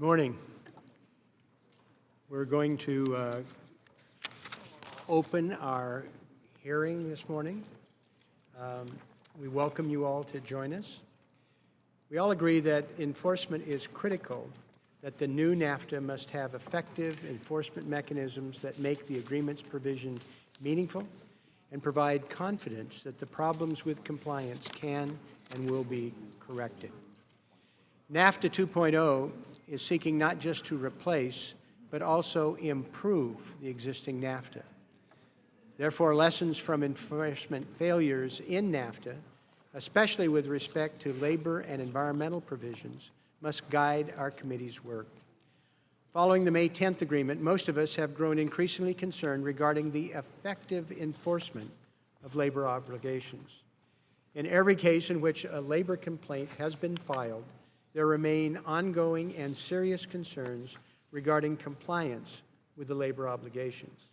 Morning. We're going to open our hearing this morning. We welcome you all to join us. We all agree that enforcement is critical, that the new Nafta must have effective enforcement mechanisms that make the agreement's provision meaningful and provide confidence that the problems with compliance can and will be corrected. NAFTA 2.0 is seeking not just to replace, but also improve the existing NAFTA. Therefore, lessons from enforcement failures in NAFTA, especially with respect to labor and environmental provisions, must guide our committee's work. Following the May 10th agreement, most of us have grown increasingly concerned regarding the effective enforcement of labor obligations. In every case in which a labor complaint has been filed, there remain ongoing and serious concerns regarding compliance with the labor obligations.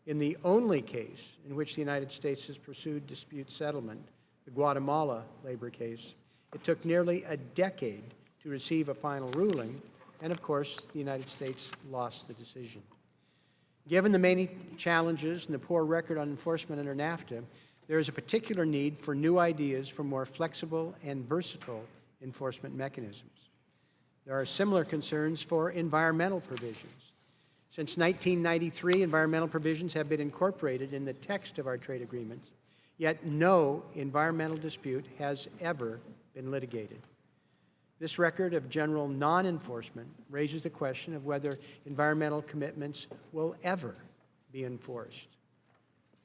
In the only case in which the United States has pursued dispute settlement, the Guatemala labor case, it took nearly a decade to receive a final ruling, and of course, the United States lost the decision. Given the many challenges and the poor record on enforcement under NAFTA, there is a particular need for new ideas for more flexible and versatile enforcement mechanisms. There are similar concerns for environmental provisions. Since 1993, environmental provisions have been incorporated in the text of our trade agreements, yet no environmental dispute has ever been litigated. This record of general non-enforcement raises the question of whether environmental commitments will ever be enforced.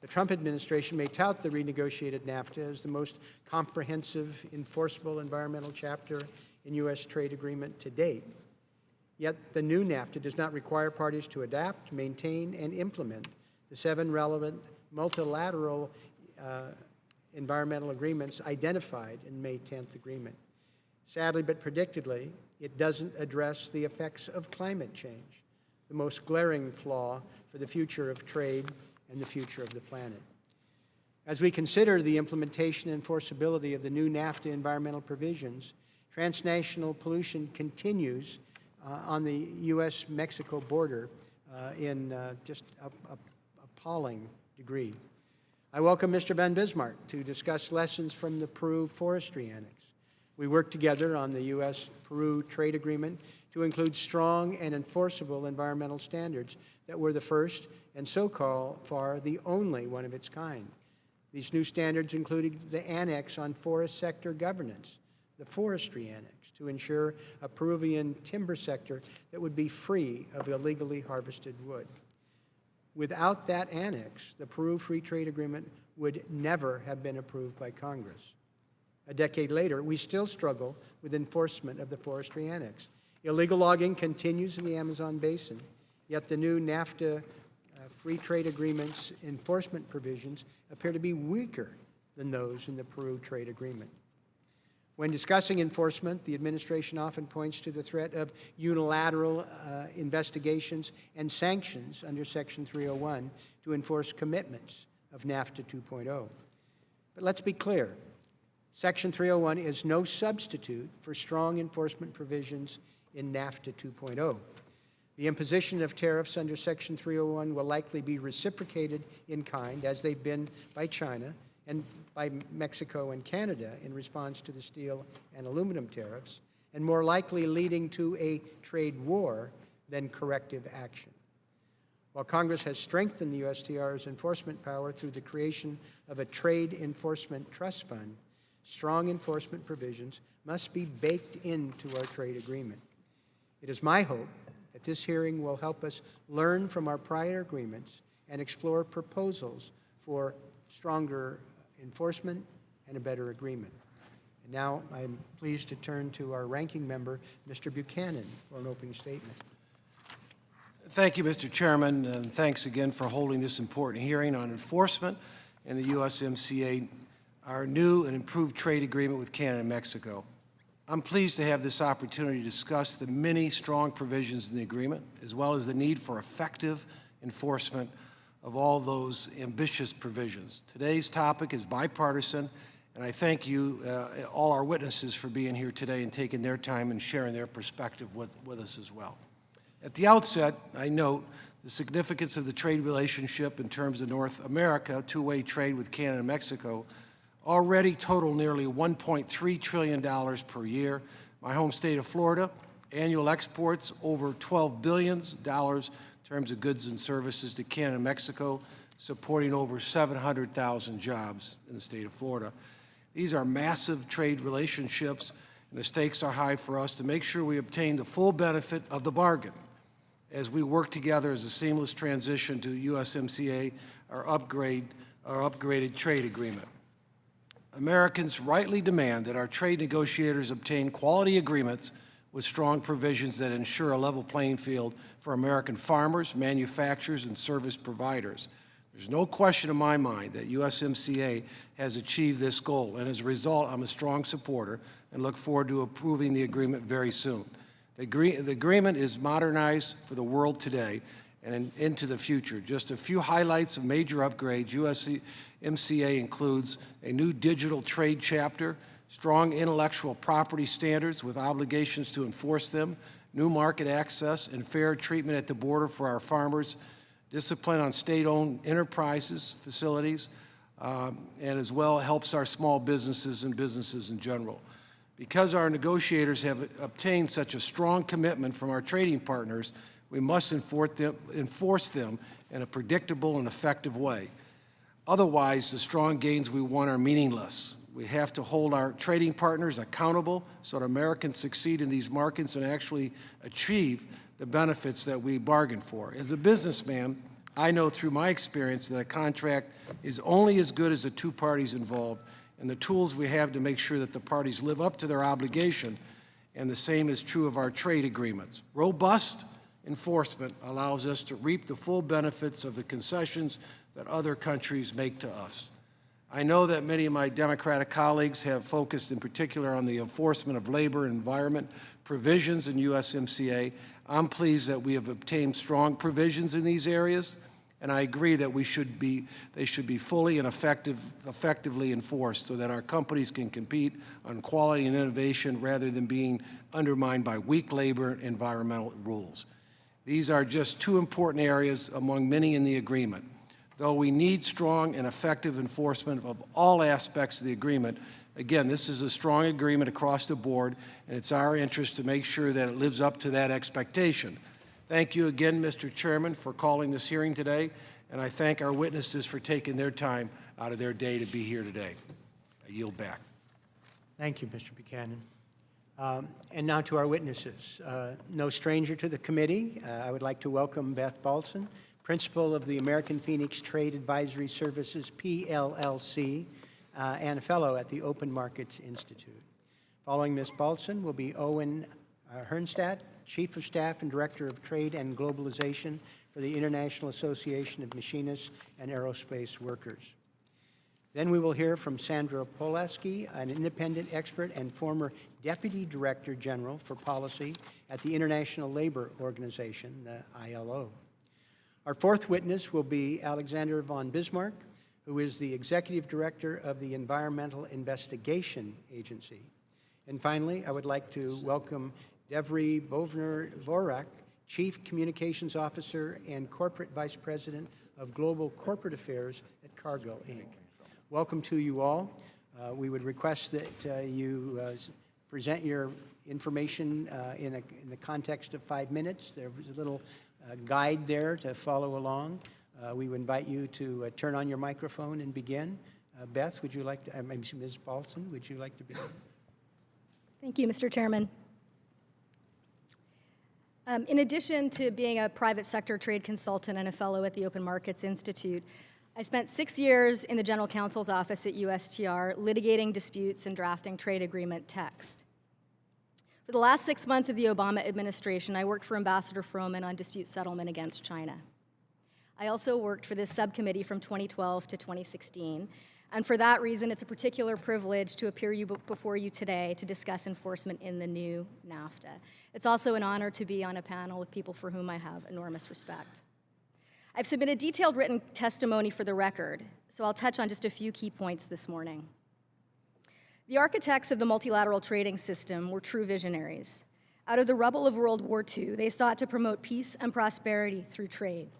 The Trump administration may tout the renegotiated NAFTA as the most comprehensive, enforceable environmental chapter in U.S. trade agreement to date. Yet the new NAFTA does not require parties to adapt, maintain, and implement the 7 relevant multilateral environmental agreements identified in the May 10th agreement. Sadly but predictably, it doesn't address the effects of climate change, the most glaring flaw for the future of trade and the future of the planet. As we consider the implementation and enforceability of the new NAFTA environmental provisions, transnational pollution continues on the U.S.-Mexico border in just an appalling degree. I welcome Mr. Van Bismarck to discuss lessons from the Peru Forestry Annex. We worked together on the U.S.-Peru trade agreement to include strong and enforceable environmental standards that were the first and so far the only one of its kind. These new standards included the Annex on forest sector governance, the Forestry Annex, to ensure a Peruvian timber sector that would be free of illegally harvested wood. Without that annex, the Peru Free Trade Agreement would never have been approved by Congress. A decade later, we still struggle with enforcement of the Forestry Annex. Illegal logging continues in the Amazon basin, yet the new NAFTA Free Trade Agreement's enforcement provisions appear to be weaker than those in the Peru Trade Agreement. When discussing enforcement, the administration often points to the threat of unilateral investigations and sanctions under Section 301 to enforce commitments of NAFTA 2.0. But let's be clear. Section 301 is no substitute for strong enforcement provisions in NAFTA 2.0. The imposition of tariffs under Section 301 will likely be reciprocated in kind, as they've been by China and by Mexico and Canada in response to the steel and aluminum tariffs, and more likely leading to a trade war than corrective action. While Congress has strengthened the USTR's enforcement power through the creation of a Trade Enforcement Trust Fund, strong enforcement provisions must be baked into our trade agreement. It is my hope that this hearing will help us learn from our prior agreements and explore proposals for stronger enforcement and a better agreement. And now I'm pleased to turn to our ranking member, Mr. Buchanan, for an opening statement. Thank you, Mr. Chairman, and thanks again for holding this important hearing on enforcement in the USMCA, our new and improved trade agreement with Canada and Mexico. I'm pleased to have this opportunity to discuss the many strong provisions in the agreement, as well as the need for effective enforcement of all those ambitious provisions. Today's topic is bipartisan And I thank you, all our witnesses, for being here today and taking their time and sharing their perspective with us as well. At the outset, I note the significance of the trade relationship in terms of North America, two-way trade with Canada and Mexico, already total nearly $1.3 trillion per year. My home state of Florida, annual exports over $12 billion in terms of goods and services to Canada and Mexico, supporting over 700,000 jobs in the state of Florida. These are massive trade relationships, and the stakes are high for us to make sure we obtain the full benefit of the bargain as we work together as a seamless transition to USMCA, our upgraded trade agreement. Americans rightly demand that our trade negotiators obtain quality agreements with strong provisions that ensure a level playing field for American farmers, manufacturers, and service providers. There's no question in my mind that USMCA has achieved this goal, and as a result, I'm a strong supporter and look forward to approving the agreement very soon. The agreement is modernized for the world today and into the future. Just a few highlights of major upgrades. USMCA includes a new digital trade chapter, strong intellectual property standards with obligations to enforce them, new market access and fair treatment at the border for our farmers, discipline on state-owned enterprises, facilities, and as well helps our small businesses and businesses in general. Because our negotiators have obtained such a strong commitment from our trading partners, we must enforce them in a predictable and effective way. Otherwise, the strong gains we want are meaningless. We have to hold our trading partners accountable so that Americans succeed in these markets and actually achieve the benefits that we bargained for. As a businessman, I know through my experience that a contract is only as good as the two parties involved and the tools we have to make sure that the parties live up to their obligation, and the same is true of our trade agreements. Robust enforcement allows us to reap the full benefits of the concessions that other countries make to us. I know that many of my Democratic colleagues have focused in particular on the enforcement of labor and environment provisions in USMCA. I'm pleased that we have obtained strong provisions in these areas, and I agree that they should be fully and effectively enforced so that our companies can compete on quality and innovation rather than being undermined by weak labor and environmental rules. These are just two important areas among many in the agreement. Though we need strong and effective enforcement of all aspects of the agreement, again, this is a strong agreement across the board, and it's our interest to make sure that it lives up to that expectation. Thank you again, Mr. Chairman, for calling this hearing today, and I thank our witnesses for taking their time out of their day to be here today. I yield back. Thank you, Mr. Buchanan. And now to our witnesses. No stranger to the committee, I would like to welcome Beth Baltzan, Principal of the American Phoenix Trade Advisory Services, PLLC, and a Fellow at the Open Markets Institute. Following Ms. Baltzan will be Owen Hernstadt, Chief of Staff and Director of Trade and Globalization for the International Association of Machinists and Aerospace Workers. Then we will hear from Sandra Polaski, an independent expert and former Deputy Director General for Policy at the International Labor Organization, the ILO. Our fourth witness will be Alexander von Bismarck, who is the Executive Director of the Environmental Investigation Agency. And finally, I would like to welcome Devry Bovner-Vorak, Chief Communications Officer and Corporate Vice President of Global Corporate Affairs at Cargill, Inc. Welcome to you all. We would request that you present your information in the context of 5 minutes. There was a little guide there to follow along. We would invite you to turn on your microphone and begin. Beth, would you like to, Ms. Baltzan, would you like to begin? Thank you, Mr. Chairman. In addition to being a private sector trade consultant and a fellow at the Open Markets Institute, I spent 6 years in the General Counsel's office at USTR litigating disputes and drafting trade agreement text. For the last 6 months of the Obama administration, I worked for Ambassador Froman on dispute settlement against China. I also worked for this subcommittee from 2012 to 2016, and for that reason, it's a particular privilege to appear before you today to discuss enforcement in the new Nafta. It's also an honor to be on a panel with people for whom I have enormous respect. I've submitted detailed written testimony for the record, so I'll touch on just a few key points this morning. The architects of the multilateral trading system were true visionaries. Out of the rubble of World War II, they sought to promote peace and prosperity through trade.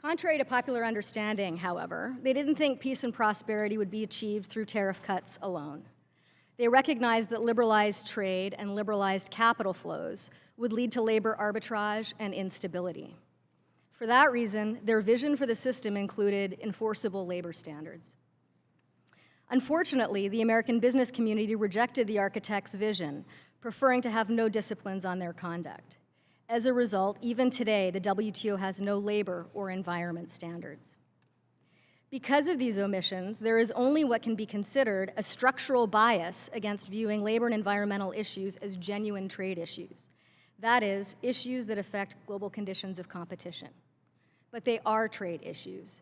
Contrary to popular understanding, however, they didn't think peace and prosperity would be achieved through tariff cuts alone. They recognized that liberalized trade and liberalized capital flows would lead to labor arbitrage and instability. For that reason, their vision for the system included enforceable labor standards. Unfortunately, the American business community rejected the architects' vision, preferring to have no disciplines on their conduct. As a result, even today, the WTO has no labor or environment standards. Because of these omissions, there is only what can be considered a structural bias against viewing labor and environmental issues as genuine trade issues. That is, issues that affect global conditions of competition. But they are trade issues.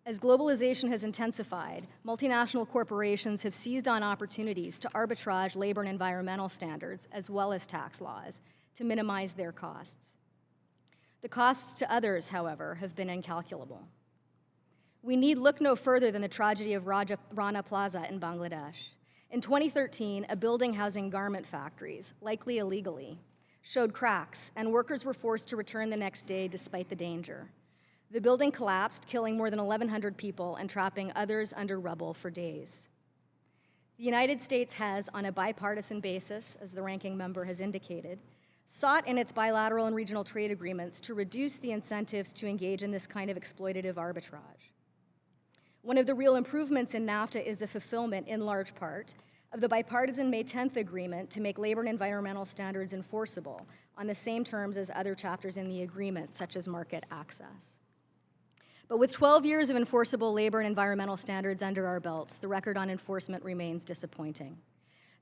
As globalization has intensified, multinational corporations have seized on opportunities to arbitrage labor and environmental standards, as well as tax laws, to minimize their costs. The costs to others, however, have been incalculable. We need look no further than the tragedy of Rana Plaza in Bangladesh. In 2013, a building housing garment factories, likely illegally, showed cracks, and workers were forced to return the next day despite the danger. The building collapsed, killing more than 1,100 people and trapping others under rubble for days. The United States has, on a bipartisan basis, as the ranking member has indicated, sought in its bilateral and regional trade agreements to reduce the incentives to engage in this kind of exploitative arbitrage. One of the real improvements in NAFTA is the fulfillment, in large part, of the bipartisan May 10th agreement to make labor and environmental standards enforceable on the same terms as other chapters in the agreement, such as market access. But with 12 years of enforceable labor and environmental standards under our belts, the record on enforcement remains disappointing.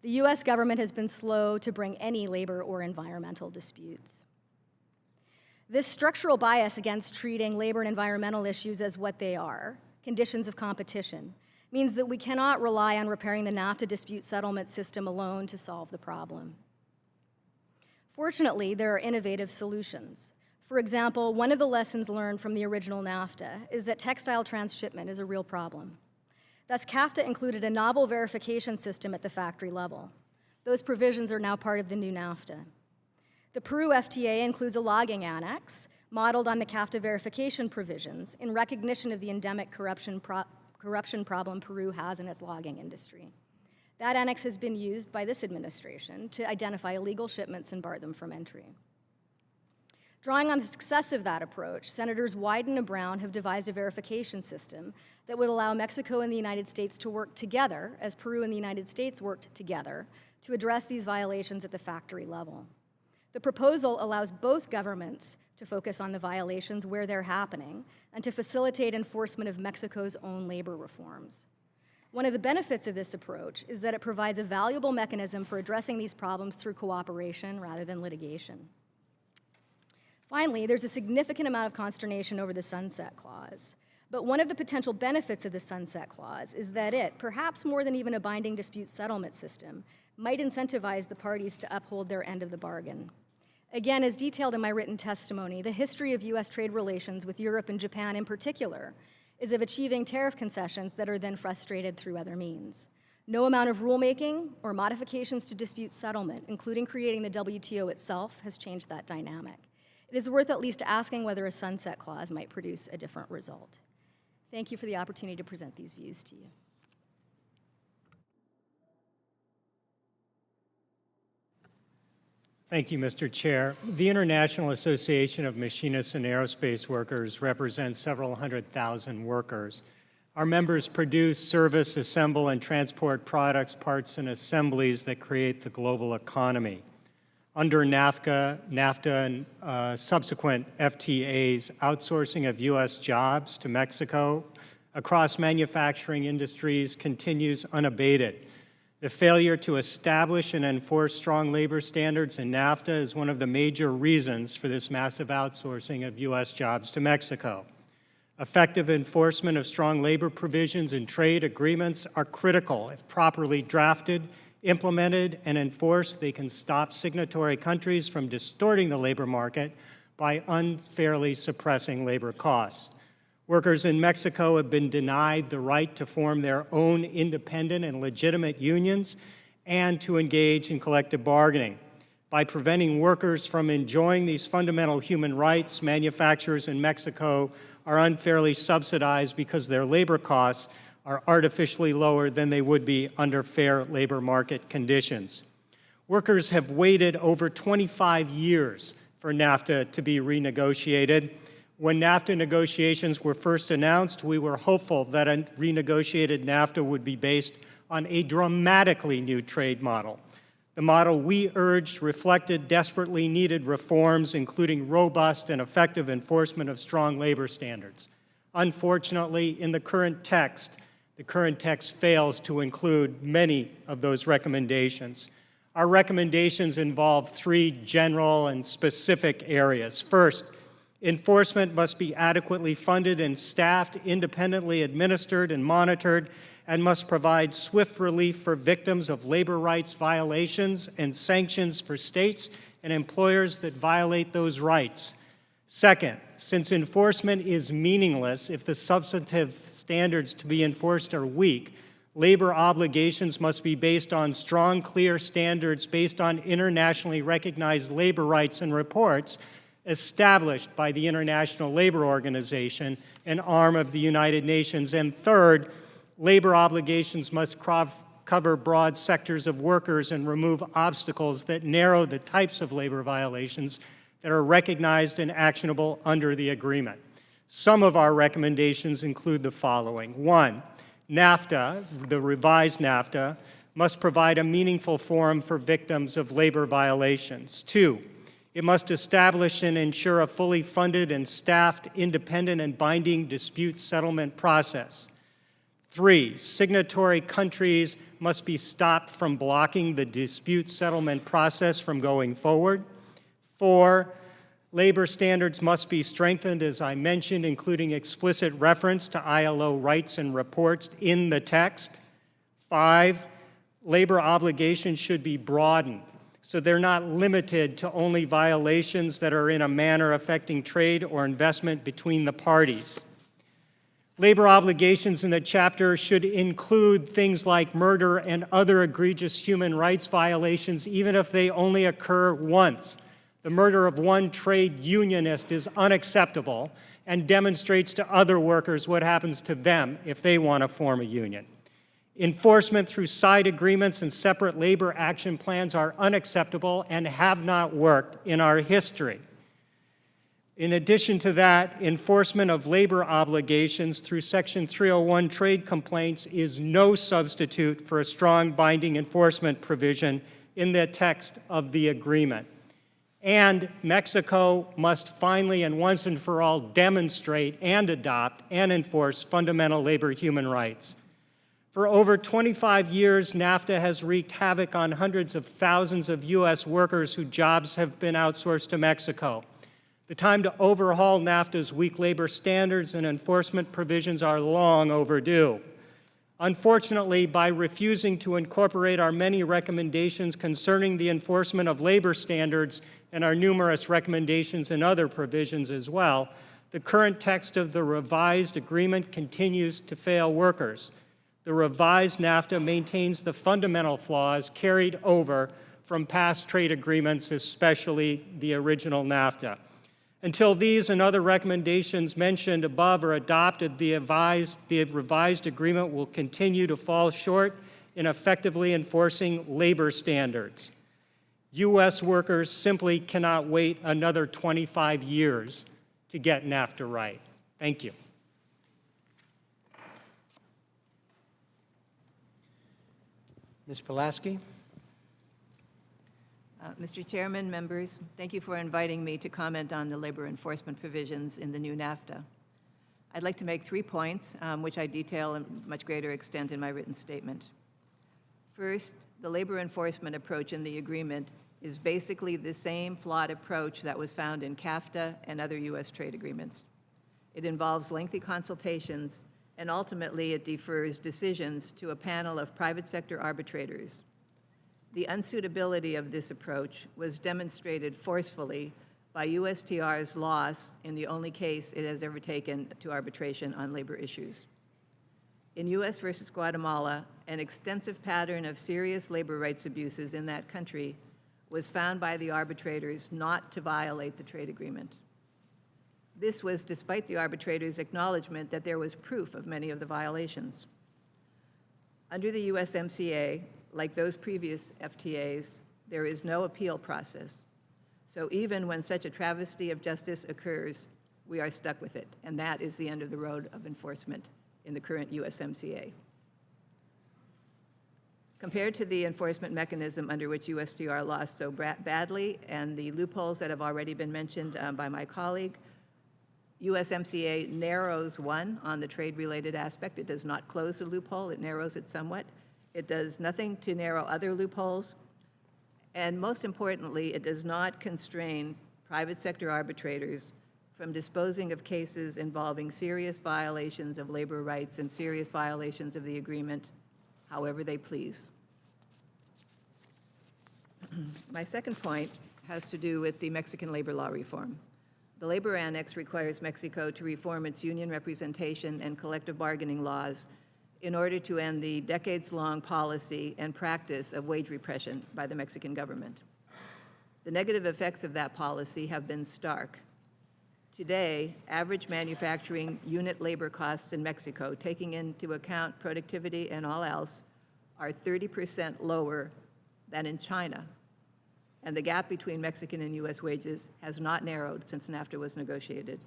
The US government has been slow to bring any labor or environmental disputes. This structural bias against treating labor and environmental issues as what they are, conditions of competition, means that we cannot rely on repairing the NAFTA dispute settlement system alone to solve the problem. Fortunately, there are innovative solutions. For example, one of the lessons learned from the original NAFTA is that textile transshipment is a real problem. Thus, CAFTA included a novel verification system at the factory level. Those provisions are now part of the new NAFTA. The Peru FTA includes a logging annex modeled on the CAFTA verification provisions in recognition of the endemic corruption problem Peru has in its logging industry. That annex has been used by this administration to identify illegal shipments and bar them from entry. Drawing on the success of that approach, Senators Wyden and Brown have devised a verification system that would allow Mexico and the United States to work together, as Peru and the United States worked together, to address these violations at the factory level. The proposal allows both governments to focus on the violations where they're happening and to facilitate enforcement of Mexico's own labor reforms. One of the benefits of this approach is that it provides a valuable mechanism for addressing these problems through cooperation rather than litigation. Finally, there's a significant amount of consternation over the Sunset Clause. But one of the potential benefits of the Sunset Clause is that it, perhaps more than even a binding dispute settlement system, might incentivize the parties to uphold their end of the bargain. Again, as detailed in my written testimony, the history of US trade relations with Europe and Japan in particular is of achieving tariff concessions that are then frustrated through other means. No amount of rulemaking or modifications to dispute settlement, including creating the WTO itself, has changed that dynamic. It is worth at least asking whether a sunset clause might produce a different result. Thank you for the opportunity to present these views to you. Thank you, Mr. Chair. The International Association of Machinists and Aerospace Workers represents several 100,000 workers. Our members produce, service, assemble, and transport products, parts, and assemblies that create the global economy. Under NAFTA and subsequent FTAs, outsourcing of U.S. jobs to Mexico across manufacturing industries continues unabated. The failure to establish and enforce strong labor standards in NAFTA is one of the major reasons for this massive outsourcing of U.S. jobs to Mexico. Effective enforcement of strong labor provisions in trade agreements are critical. If properly drafted, implemented, and enforced, they can stop signatory countries from distorting the labor market by unfairly suppressing labor costs. Workers in Mexico have been denied the right to form their own independent and legitimate unions and to engage in collective bargaining. By preventing workers from enjoying these fundamental human rights, manufacturers in Mexico are unfairly subsidized because their labor costs are artificially lower than they would be under fair labor market conditions. Workers have waited over 25 years for NAFTA to be renegotiated. When NAFTA negotiations were first announced, we were hopeful that a renegotiated NAFTA would be based on a dramatically new trade model. The model we urged reflected desperately needed reforms, including robust and effective enforcement of strong labor standards. Unfortunately, in the current text fails to include many of those recommendations. Our recommendations involve three general and specific areas. First, enforcement must be adequately funded and staffed, independently administered and monitored, and must provide swift relief for victims of labor rights violations and sanctions for states and employers that violate those rights. Second, since enforcement is meaningless if the substantive standards to be enforced are weak, labor obligations must be based on strong, clear standards based on internationally recognized labor rights and reports established by the International Labor Organization, an arm of the United Nations. And third, labor obligations must cover broad sectors of workers and remove obstacles that narrow the types of labor violations that are recognized and actionable under the agreement. Some of our recommendations include the following. One, NAFTA, the revised NAFTA, must provide a meaningful forum for victims of labor violations. Two, it must establish and ensure a fully funded and staffed, independent and binding dispute settlement process. Three, signatory countries must be stopped from blocking the dispute settlement process from going forward. Four, labor standards must be strengthened, as I mentioned, including explicit reference to ILO rights and reports in the text. Five, labor obligations should be broadened so they're not limited to only violations that are in a manner affecting trade or investment between the parties. Labor obligations in the chapter should include things like murder and other egregious human rights violations, even if they only occur once. The murder of one trade unionist is unacceptable and demonstrates to other workers what happens to them if they want to form a union. Enforcement through side agreements and separate labor action plans are unacceptable and have not worked in our history. In addition to that, enforcement of labor obligations through Section 301 trade complaints is no substitute for a strong binding enforcement provision in the text of the agreement. And Mexico must finally and once and for all demonstrate and adopt and enforce fundamental labor human rights. For over 25 years, NAFTA has wreaked havoc on hundreds of thousands of U.S. workers whose jobs have been outsourced to Mexico. The time to overhaul NAFTA's weak labor standards and enforcement provisions are long overdue. Unfortunately, by refusing to incorporate our many recommendations concerning the enforcement of labor standards and our numerous recommendations and other provisions as well, the current text of the revised agreement continues to fail workers. The revised NAFTA maintains the fundamental flaws carried over from past trade agreements, especially the original NAFTA. Until these and other recommendations mentioned above are adopted, the revised agreement will continue to fall short in effectively enforcing labor standards. U.S. workers simply cannot wait another 25 years to get NAFTA right. Thank you. Ms. Pulaski? Mr. Chairman, members, thank you for inviting me to comment on the labor enforcement provisions in the new NAFTA. I'd like to make 3 points, which I detail in much greater extent in my written statement. First, the labor enforcement approach in the agreement is basically the same flawed approach that was found in CAFTA and other U.S. trade agreements. It involves lengthy consultations, and ultimately it defers decisions to a panel of private sector arbitrators. The unsuitability of this approach was demonstrated forcefully by USTR's loss in the only case it has ever taken to arbitration on labor issues. In U.S. versus Guatemala, an extensive pattern of serious labor rights abuses in that country was found by the arbitrators not to violate the trade agreement. This was despite the arbitrators' acknowledgement that there was proof of many of the violations. Under the USMCA, like those previous FTAs, there is no appeal process. So even when such a travesty of justice occurs, we are stuck with it, and that is the end of the road of enforcement in the current USMCA. Compared to the enforcement mechanism under which USTR lost so badly and the loopholes that have already been mentioned by my colleague, USMCA narrows one on the trade-related aspect. It does not close the loophole, it narrows it somewhat. It does nothing to narrow other loopholes. And most importantly, it does not constrain private sector arbitrators from disposing of cases involving serious violations of labor rights and serious violations of the agreement, however they please. My second point has to do with the Mexican labor law reform. The Labor Annex requires Mexico to reform its union representation and collective bargaining laws in order to end the decades-long policy and practice of wage repression by the Mexican government. The negative effects of that policy have been stark. Today, average manufacturing unit labor costs in Mexico, taking into account productivity and all else, are 30% lower than in China. And the gap between Mexican and U.S. wages has not narrowed since NAFTA was negotiated.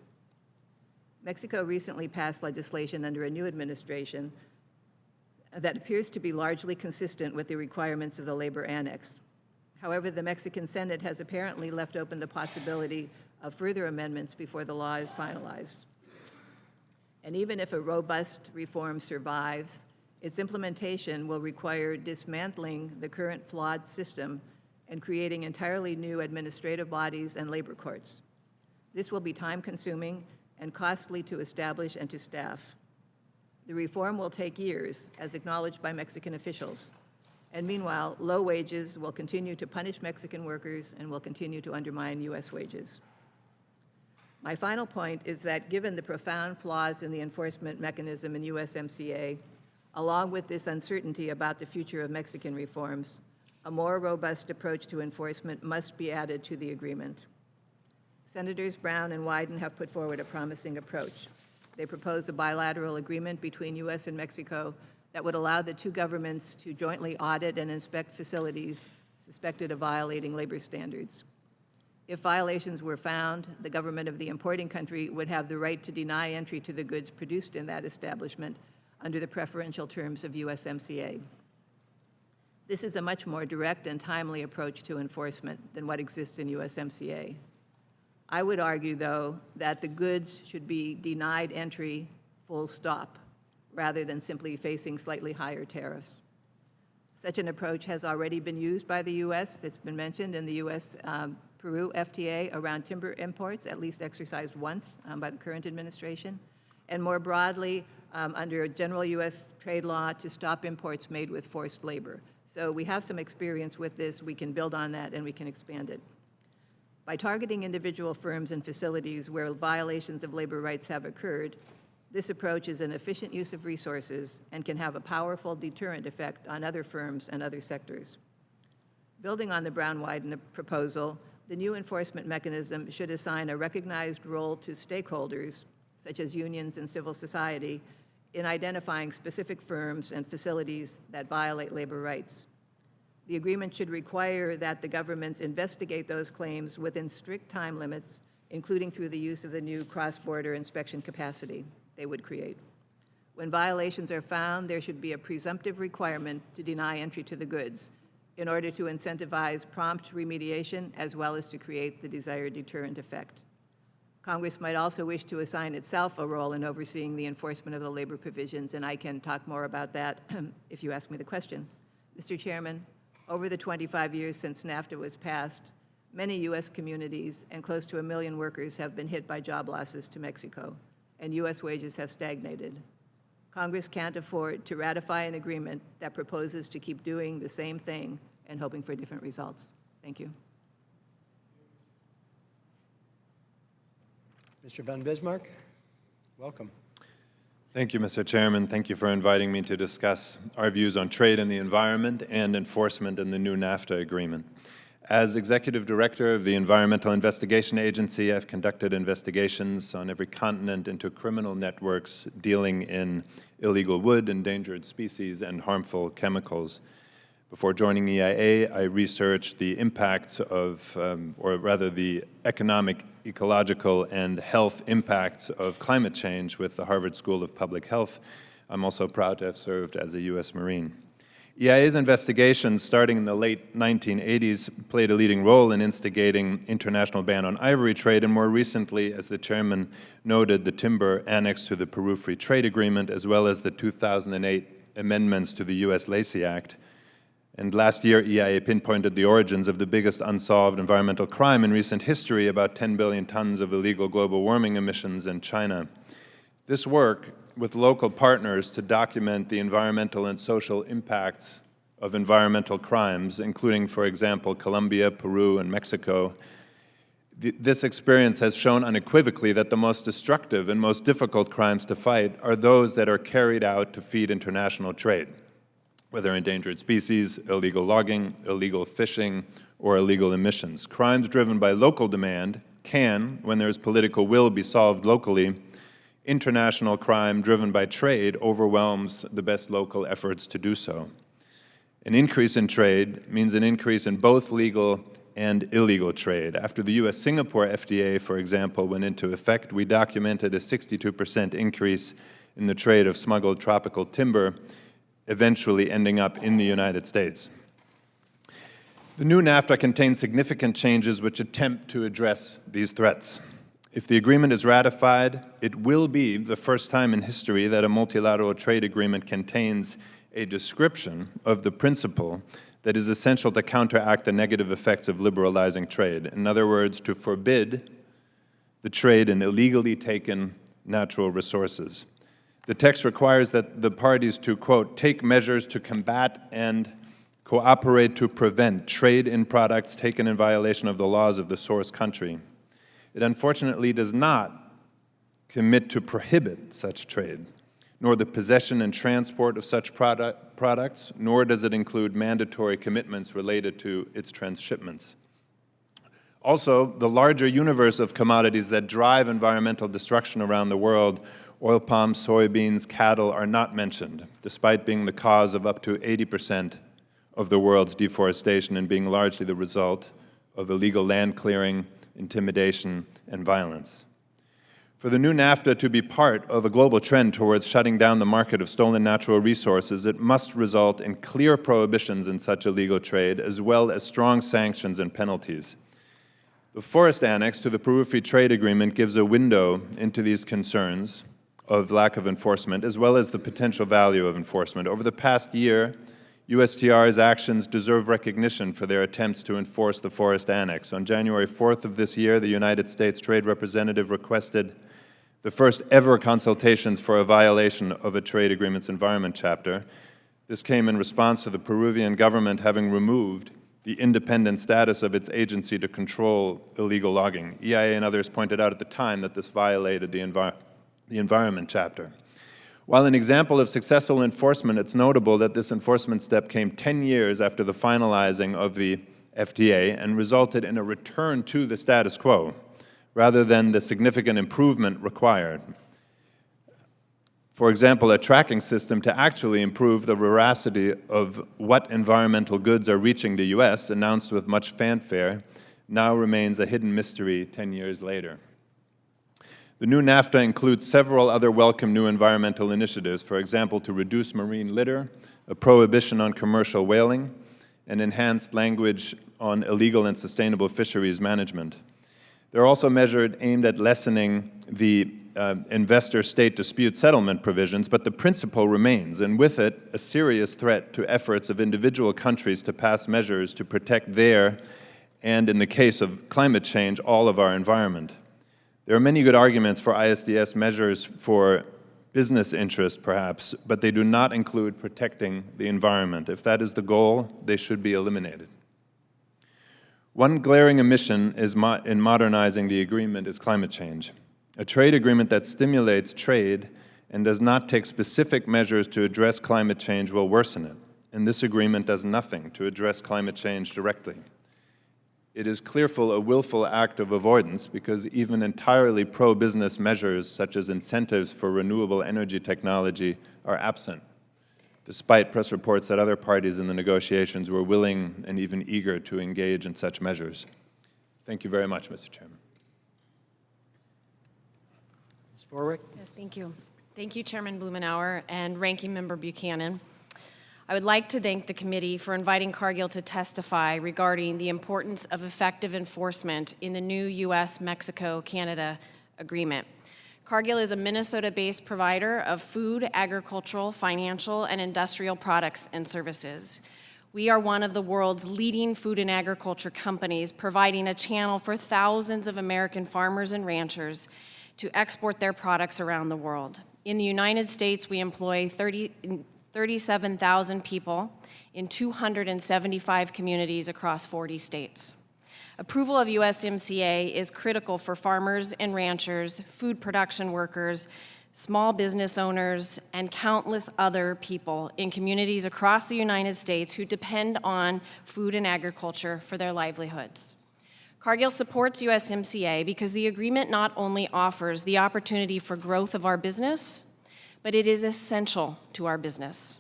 Mexico recently passed legislation under a new administration that appears to be largely consistent with the requirements of the Labor Annex. However, the Mexican Senate has apparently left open the possibility of further amendments before the law is finalized. And even if a robust reform survives, its implementation will require dismantling the current flawed system and creating entirely new administrative bodies and labor courts. This will be time-consuming and costly to establish and to staff. The reform will take years, as acknowledged by Mexican officials. And meanwhile, low wages will continue to punish Mexican workers and will continue to undermine U.S. wages. My final point is that given the profound flaws in the enforcement mechanism in USMCA, along with this uncertainty about the future of Mexican reforms, a more robust approach to enforcement must be added to the agreement. Senators Brown and Wyden have put forward a promising approach. They propose a bilateral agreement between U.S. and Mexico that would allow the two governments to jointly audit and inspect facilities suspected of violating labor standards. If violations were found, the government of the importing country would have the right to deny entry to the goods produced in that establishment under the preferential terms of USMCA. This is a much more direct and timely approach to enforcement than what exists in USMCA. I would argue, though, that the goods should be denied entry full stop, rather than simply facing slightly higher tariffs. Such an approach has already been used by the U.S. It's been mentioned in the U.S.-Peru FTA around timber imports, at least exercised once by the current administration, and more broadly under general U.S. trade law to stop imports made with forced labor. So we have some experience with this. We can build on that and we can expand it. By targeting individual firms and facilities where violations of labor rights have occurred, this approach is an efficient use of resources and can have a powerful deterrent effect on other firms and other sectors. Building on the Brown-Wyden proposal, the new enforcement mechanism should assign a recognized role to stakeholders, such as unions and civil society, in identifying specific firms and facilities that violate labor rights. The agreement should require that the governments investigate those claims within strict time limits, including through the use of the new cross-border inspection capacity they would create. When violations are found, there should be a presumptive requirement to deny entry to the goods in order to incentivize prompt remediation as well as to create the desired deterrent effect. Congress might also wish to assign itself a role in overseeing the enforcement of the labor provisions, and I can talk more about that if you ask me the question. Mr. Chairman, over the 25 years since NAFTA was passed, many U.S. communities and close to 1 million workers have been hit by job losses to Mexico, and U.S. wages have stagnated. Congress can't afford to ratify an agreement that proposes to keep doing the same thing and hoping for different results. Thank you. Mr. Van Bismarck, welcome. Thank you, Mr. Chairman. Thank you for inviting me to discuss our views on trade and the environment and enforcement in the new NAFTA agreement. As Executive Director of the Environmental Investigation Agency, I've conducted investigations on every continent into criminal networks dealing in illegal wood, endangered species, and harmful chemicals. Before joining EIA, I researched the impacts of, or rather the economic, ecological, and health impacts of climate change with the Harvard School of Public Health. I'm also proud to have served as a U.S. Marine. EIA's investigations, starting in the late 1980s, played a leading role in instigating international ban on ivory trade, and more recently, as the chairman noted, the timber annex to the Peru Free Trade Agreement, as well as the 2008 amendments to the U.S. Lacey Act. And last year, EIA pinpointed the origins of the biggest unsolved environmental crime in recent history, about 10 billion tons of illegal global warming emissions in China. This work with local partners to document the environmental and social impacts of environmental crimes, including, for example, Colombia, Peru, and Mexico. This experience has shown unequivocally that the most destructive and most difficult crimes to fight are those that are carried out to feed international trade, whether endangered species, illegal logging, illegal fishing, or illegal emissions. Crimes driven by local demand can, when there is political will, be solved locally. International crime driven by trade overwhelms the best local efforts to do so. An increase in trade means an increase in both legal and illegal trade. After the U.S.-Singapore FTA, for example, went into effect, we documented a 62% increase in the trade of smuggled tropical timber, eventually ending up in the United States. The new NAFTA contains significant changes which attempt to address these threats. If the agreement is ratified, it will be the first time in history that a multilateral trade agreement contains a description of the principle that is essential to counteract the negative effects of liberalizing trade. In other words, to forbid the trade in illegally taken natural resources. The text requires that the parties to, quote, take measures to combat and cooperate to prevent trade in products taken in violation of the laws of the source country. It unfortunately does not commit to prohibit such trade, nor the possession and transport of such products, nor does it include mandatory commitments related to its transshipments. Also, the larger universe of commodities that drive environmental destruction around the world, oil palm, soybeans, cattle, are not mentioned, despite being the cause of up to 80% of the world's deforestation and being largely the result of illegal land clearing, intimidation, and violence. For the new NAFTA to be part of a global trend towards shutting down the market of stolen natural resources, it must result in clear prohibitions in such illegal trade, as well as strong sanctions and penalties. The Forest Annex to the Peru Free Trade Agreement gives a window into these concerns of lack of enforcement, as well as the potential value of enforcement. Over the past year, USTR's actions deserve recognition for their attempts to enforce the Forest Annex. On January 4th of this year, the United States Trade Representative requested the first ever consultations for a violation of a trade agreement's environment chapter. This came in response to the Peruvian government having removed the independent status of its agency to control illegal logging. EIA and others pointed out at the time that this violated the environment chapter. While an example of successful enforcement, it's notable that this enforcement step came 10 years after the finalizing of the FTA and resulted in a return to the status quo, rather than the significant improvement required. For example, a tracking system to actually improve the veracity of what environmental goods are reaching the U.S., announced with much fanfare, now remains a hidden mystery 10 years later. The new NAFTA includes several other welcome new environmental initiatives, for example, to reduce marine litter, a prohibition on commercial whaling, and enhanced language on illegal and sustainable fisheries management. There are also measures aimed at lessening the investor-state dispute settlement provisions, but the principle remains, and with it, a serious threat to efforts of individual countries to pass measures to protect their, and in the case of climate change, all of our environment. There are many good arguments for ISDS measures for business interest, perhaps, but they do not include protecting the environment. If that is the goal, they should be eliminated. One glaring omission in modernizing the agreement is climate change. A trade agreement that stimulates trade and does not take specific measures to address climate change will worsen it, and this agreement does nothing to address climate change directly. It is clearly a willful act of avoidance because even entirely pro-business measures such as incentives for renewable energy technology are absent, despite press reports that other parties in the negotiations were willing and even eager to engage in such measures. Thank you very much, Mr. Chairman. Ms. Borwick? Yes, thank you. Thank you, Chairman Blumenauer and Ranking Member Buchanan. I would like to thank the committee for inviting Cargill to testify regarding the importance of effective enforcement in the new U.S.-Mexico-Canada agreement. Cargill is a Minnesota-based provider of food, agricultural, financial, and industrial products and services. We are one of the world's leading food and agriculture companies, providing a channel for thousands of American farmers and ranchers to export their products around the world. In the United States, we employ 37,000 people in 275 communities across 40 states. Approval of USMCA is critical for farmers and ranchers, food production workers, small business owners, and countless other people in communities across the United States who depend on food and agriculture for their livelihoods. Cargill supports USMCA because the agreement not only offers the opportunity for growth of our business, but it is essential to our business.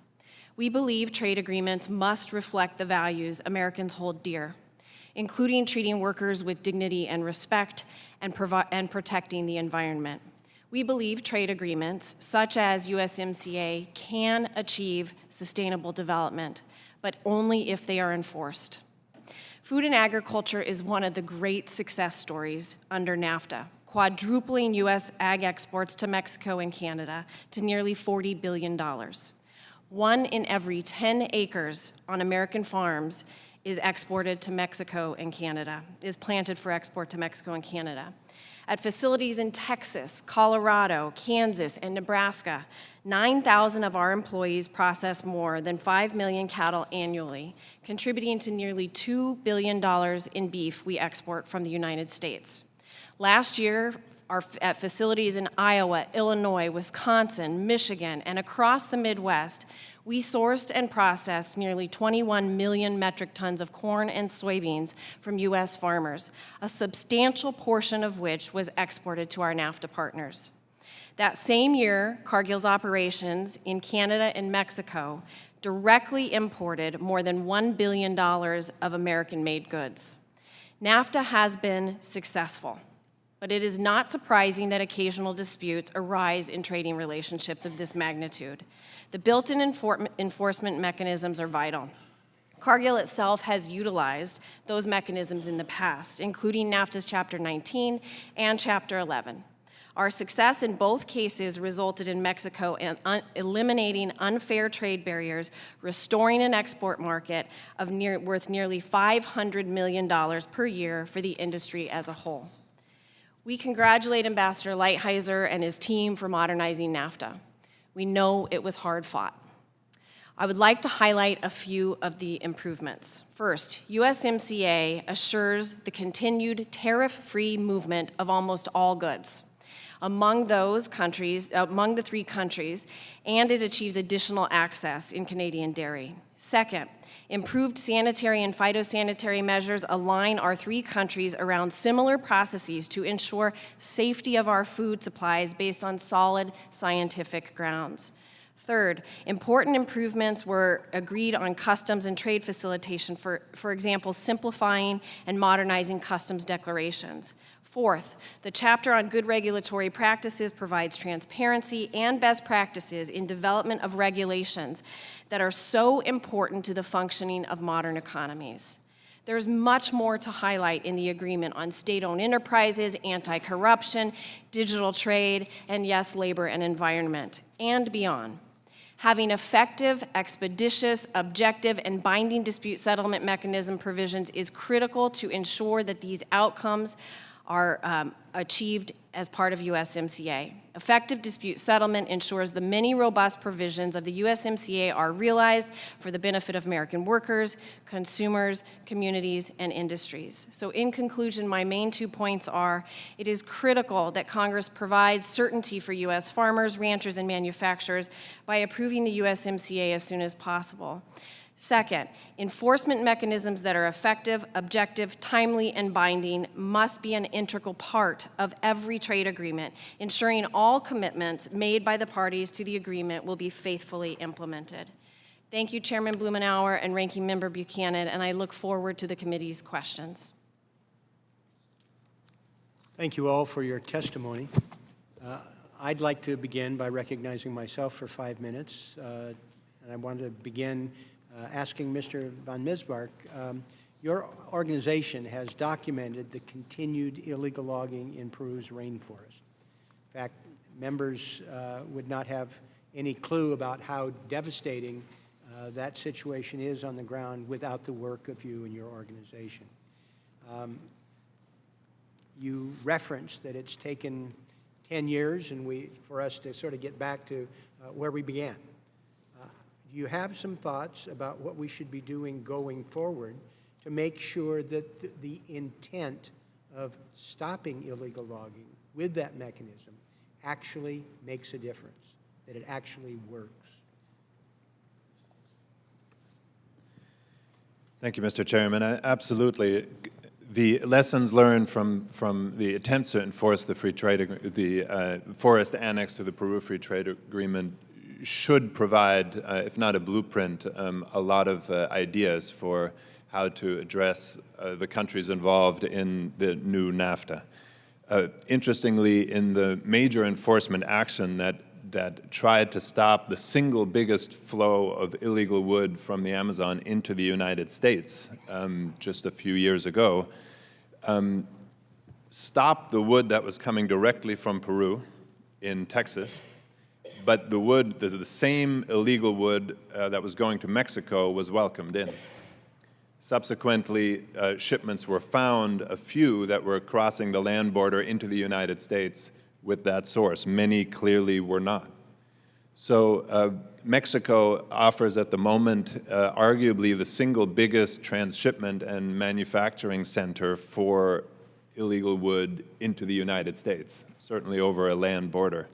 We believe trade agreements must reflect the values Americans hold dear, including treating workers with dignity and respect and protecting the environment. We believe trade agreements, such as USMCA, can achieve sustainable development, but only if they are enforced. Food and agriculture is one of the great success stories under NAFTA, quadrupling U.S. ag exports to Mexico and Canada to nearly $40 billion. 1 in every 10 acres on American farms is exported to Mexico and Canada, is planted for export to Mexico and Canada. At facilities in Texas, Colorado, Kansas, and Nebraska, 9,000 of our employees process more than 5 million cattle annually, contributing to nearly $2 billion in beef we export from the United States. Last year, at facilities in Iowa, Illinois, Wisconsin, Michigan, and across the Midwest, we sourced and processed nearly 21 million metric tons of corn and soybeans from U.S. farmers, a substantial portion of which was exported to our NAFTA partners. That same year, Cargill's operations in Canada and Mexico directly imported more than $1 billion of American-made goods. NAFTA has been successful, but it is not surprising that occasional disputes arise in trading relationships of this magnitude. The built-in enforcement mechanisms are vital. Cargill itself has utilized those mechanisms in the past, including NAFTA's Chapter 19 and Chapter 11. Our success in both cases resulted in Mexico eliminating unfair trade barriers, restoring an export market worth nearly $500 million per year for the industry as a whole. We congratulate Ambassador Lighthizer and his team for modernizing NAFTA. We know it was hard fought. I would like to highlight a few of the improvements. First, USMCA assures the continued tariff-free movement of almost all goods among the 3 countries, and it achieves additional access in Canadian dairy. Second, improved sanitary and phytosanitary measures align our 3 countries around similar processes to ensure safety of our food supplies based on solid scientific grounds. Third, important improvements were agreed on customs and trade facilitation, for example, simplifying and modernizing customs declarations. Fourth, the chapter on good regulatory practices provides transparency and best practices in development of regulations that are so important to the functioning of modern economies. There's much more to highlight in the agreement on state-owned enterprises, anti-corruption, digital trade, and yes, labor and environment, and beyond. Having effective, expeditious, objective, and binding dispute settlement mechanism provisions is critical to ensure that these outcomes are achieved as part of USMCA. Effective dispute settlement ensures the many robust provisions of the USMCA are realized for the benefit of American workers, consumers, communities, and industries. So in conclusion, my main 2 points are, it is critical that Congress provides certainty for U.S. farmers, ranchers, and manufacturers by approving the USMCA as soon as possible. Second, enforcement mechanisms that are effective, objective, timely, and binding must be an integral part of every trade agreement, ensuring all commitments made by the parties to the agreement will be faithfully implemented. Thank you, Chairman Blumenauer and Ranking Member Buchanan, and I look forward to the committee's questions. Thank you all for your testimony. I'd like to begin by recognizing myself for 5 minutes, and I want to begin asking Mr. Van Misbark, your organization has documented the continued illegal logging in Peru's rainforest. In fact, members would not have any clue about how devastating that situation is on the ground without the work of you and your organization. You referenced that it's taken 10 years for us to sort of get back to where we began. Do you have some thoughts about what we should be doing going forward to make sure that the intent of stopping illegal logging with that mechanism actually makes a difference, that it actually works? Thank you, Mr. Chairman. Absolutely. The lessons learned from the attempts to enforce the free trade, the forest annex to the Peru Free Trade Agreement should provide, if not a blueprint, a lot of ideas for how to address the countries involved in the new Nafta. Interestingly, in the major enforcement action that tried to stop the single biggest flow of illegal wood from the Amazon into the United States just a few years ago, stopped the wood that was coming directly from Peru in Texas, but the wood, the same illegal wood that was going to Mexico was welcomed in. Subsequently, shipments were found, a few that were crossing the land border into the United States with that source. Many clearly were not. So Mexico offers at the moment arguably the single biggest transshipment and manufacturing center for illegal wood into the United States, certainly over a land border.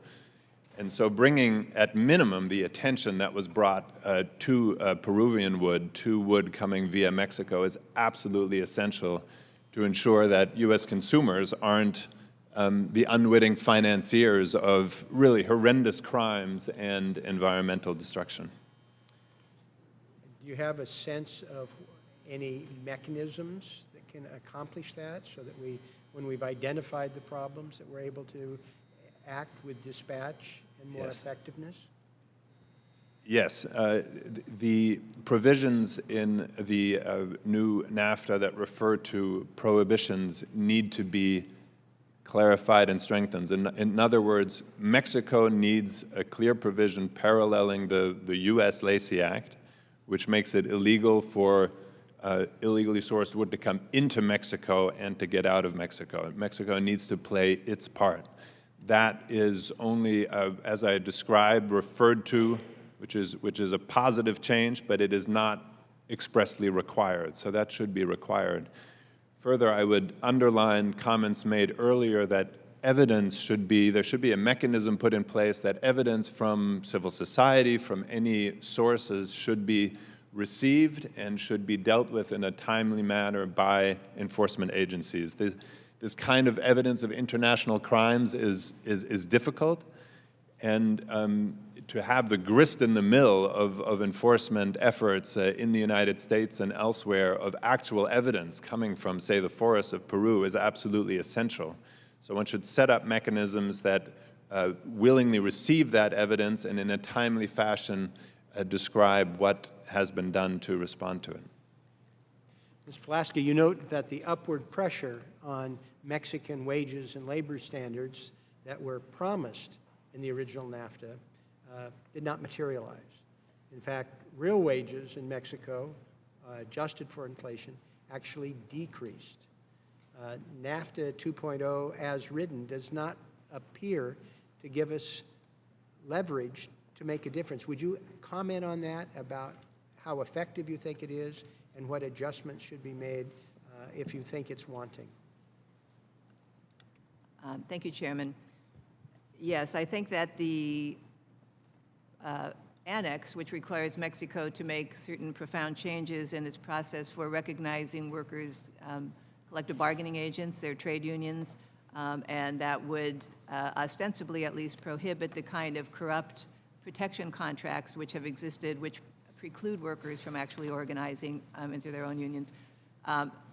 And so bringing, at minimum, the attention that was brought to Peruvian wood, to wood coming via Mexico, is absolutely essential to ensure that U.S. consumers aren't the unwitting financiers of really horrendous crimes and environmental destruction. Do you have a sense of any mechanisms that can accomplish that, so that when we've identified the problems, that we're able to act with dispatch and more effectiveness? Yes. The provisions in the new NAFTA that refer to prohibitions need to be clarified and strengthened. In other words, Mexico needs a clear provision paralleling the U.S. Lacey Act, which makes it illegal for illegally sourced wood to come into Mexico and to get out of Mexico. Mexico needs to play its part. That is only, as I described, referred to, which is a positive change, but it is not expressly required. So that should be required. Further, I would underline comments made earlier that evidence there should be a mechanism put in place that evidence from civil society, from any sources, should be received and should be dealt with in a timely manner by enforcement agencies. This kind of evidence of international crimes is difficult, and to have the grist in the mill of enforcement efforts in the United States and elsewhere of actual evidence coming from, say, the forests of Peru is absolutely essential. So one should set up mechanisms that willingly receive that evidence and in a timely fashion describe what has been done to respond to it. Ms. Pulaski, you note that the upward pressure on Mexican wages and labor standards that were promised in the original NAFTA did not materialize. In fact, real wages in Mexico, adjusted for inflation, actually decreased. NAFTA 2.0 as written does not appear to give us leverage to make a difference. Would you comment on that, about how effective you think it is and what adjustments should be made if you think it's wanting? Thank you, Chairman. Yes, I think that the Annex, which requires Mexico to make certain profound changes in its process for recognizing workers' collective bargaining agents, their trade unions, and that would ostensibly at least prohibit the kind of corrupt protection contracts which have existed, which preclude workers from actually organizing into their own unions.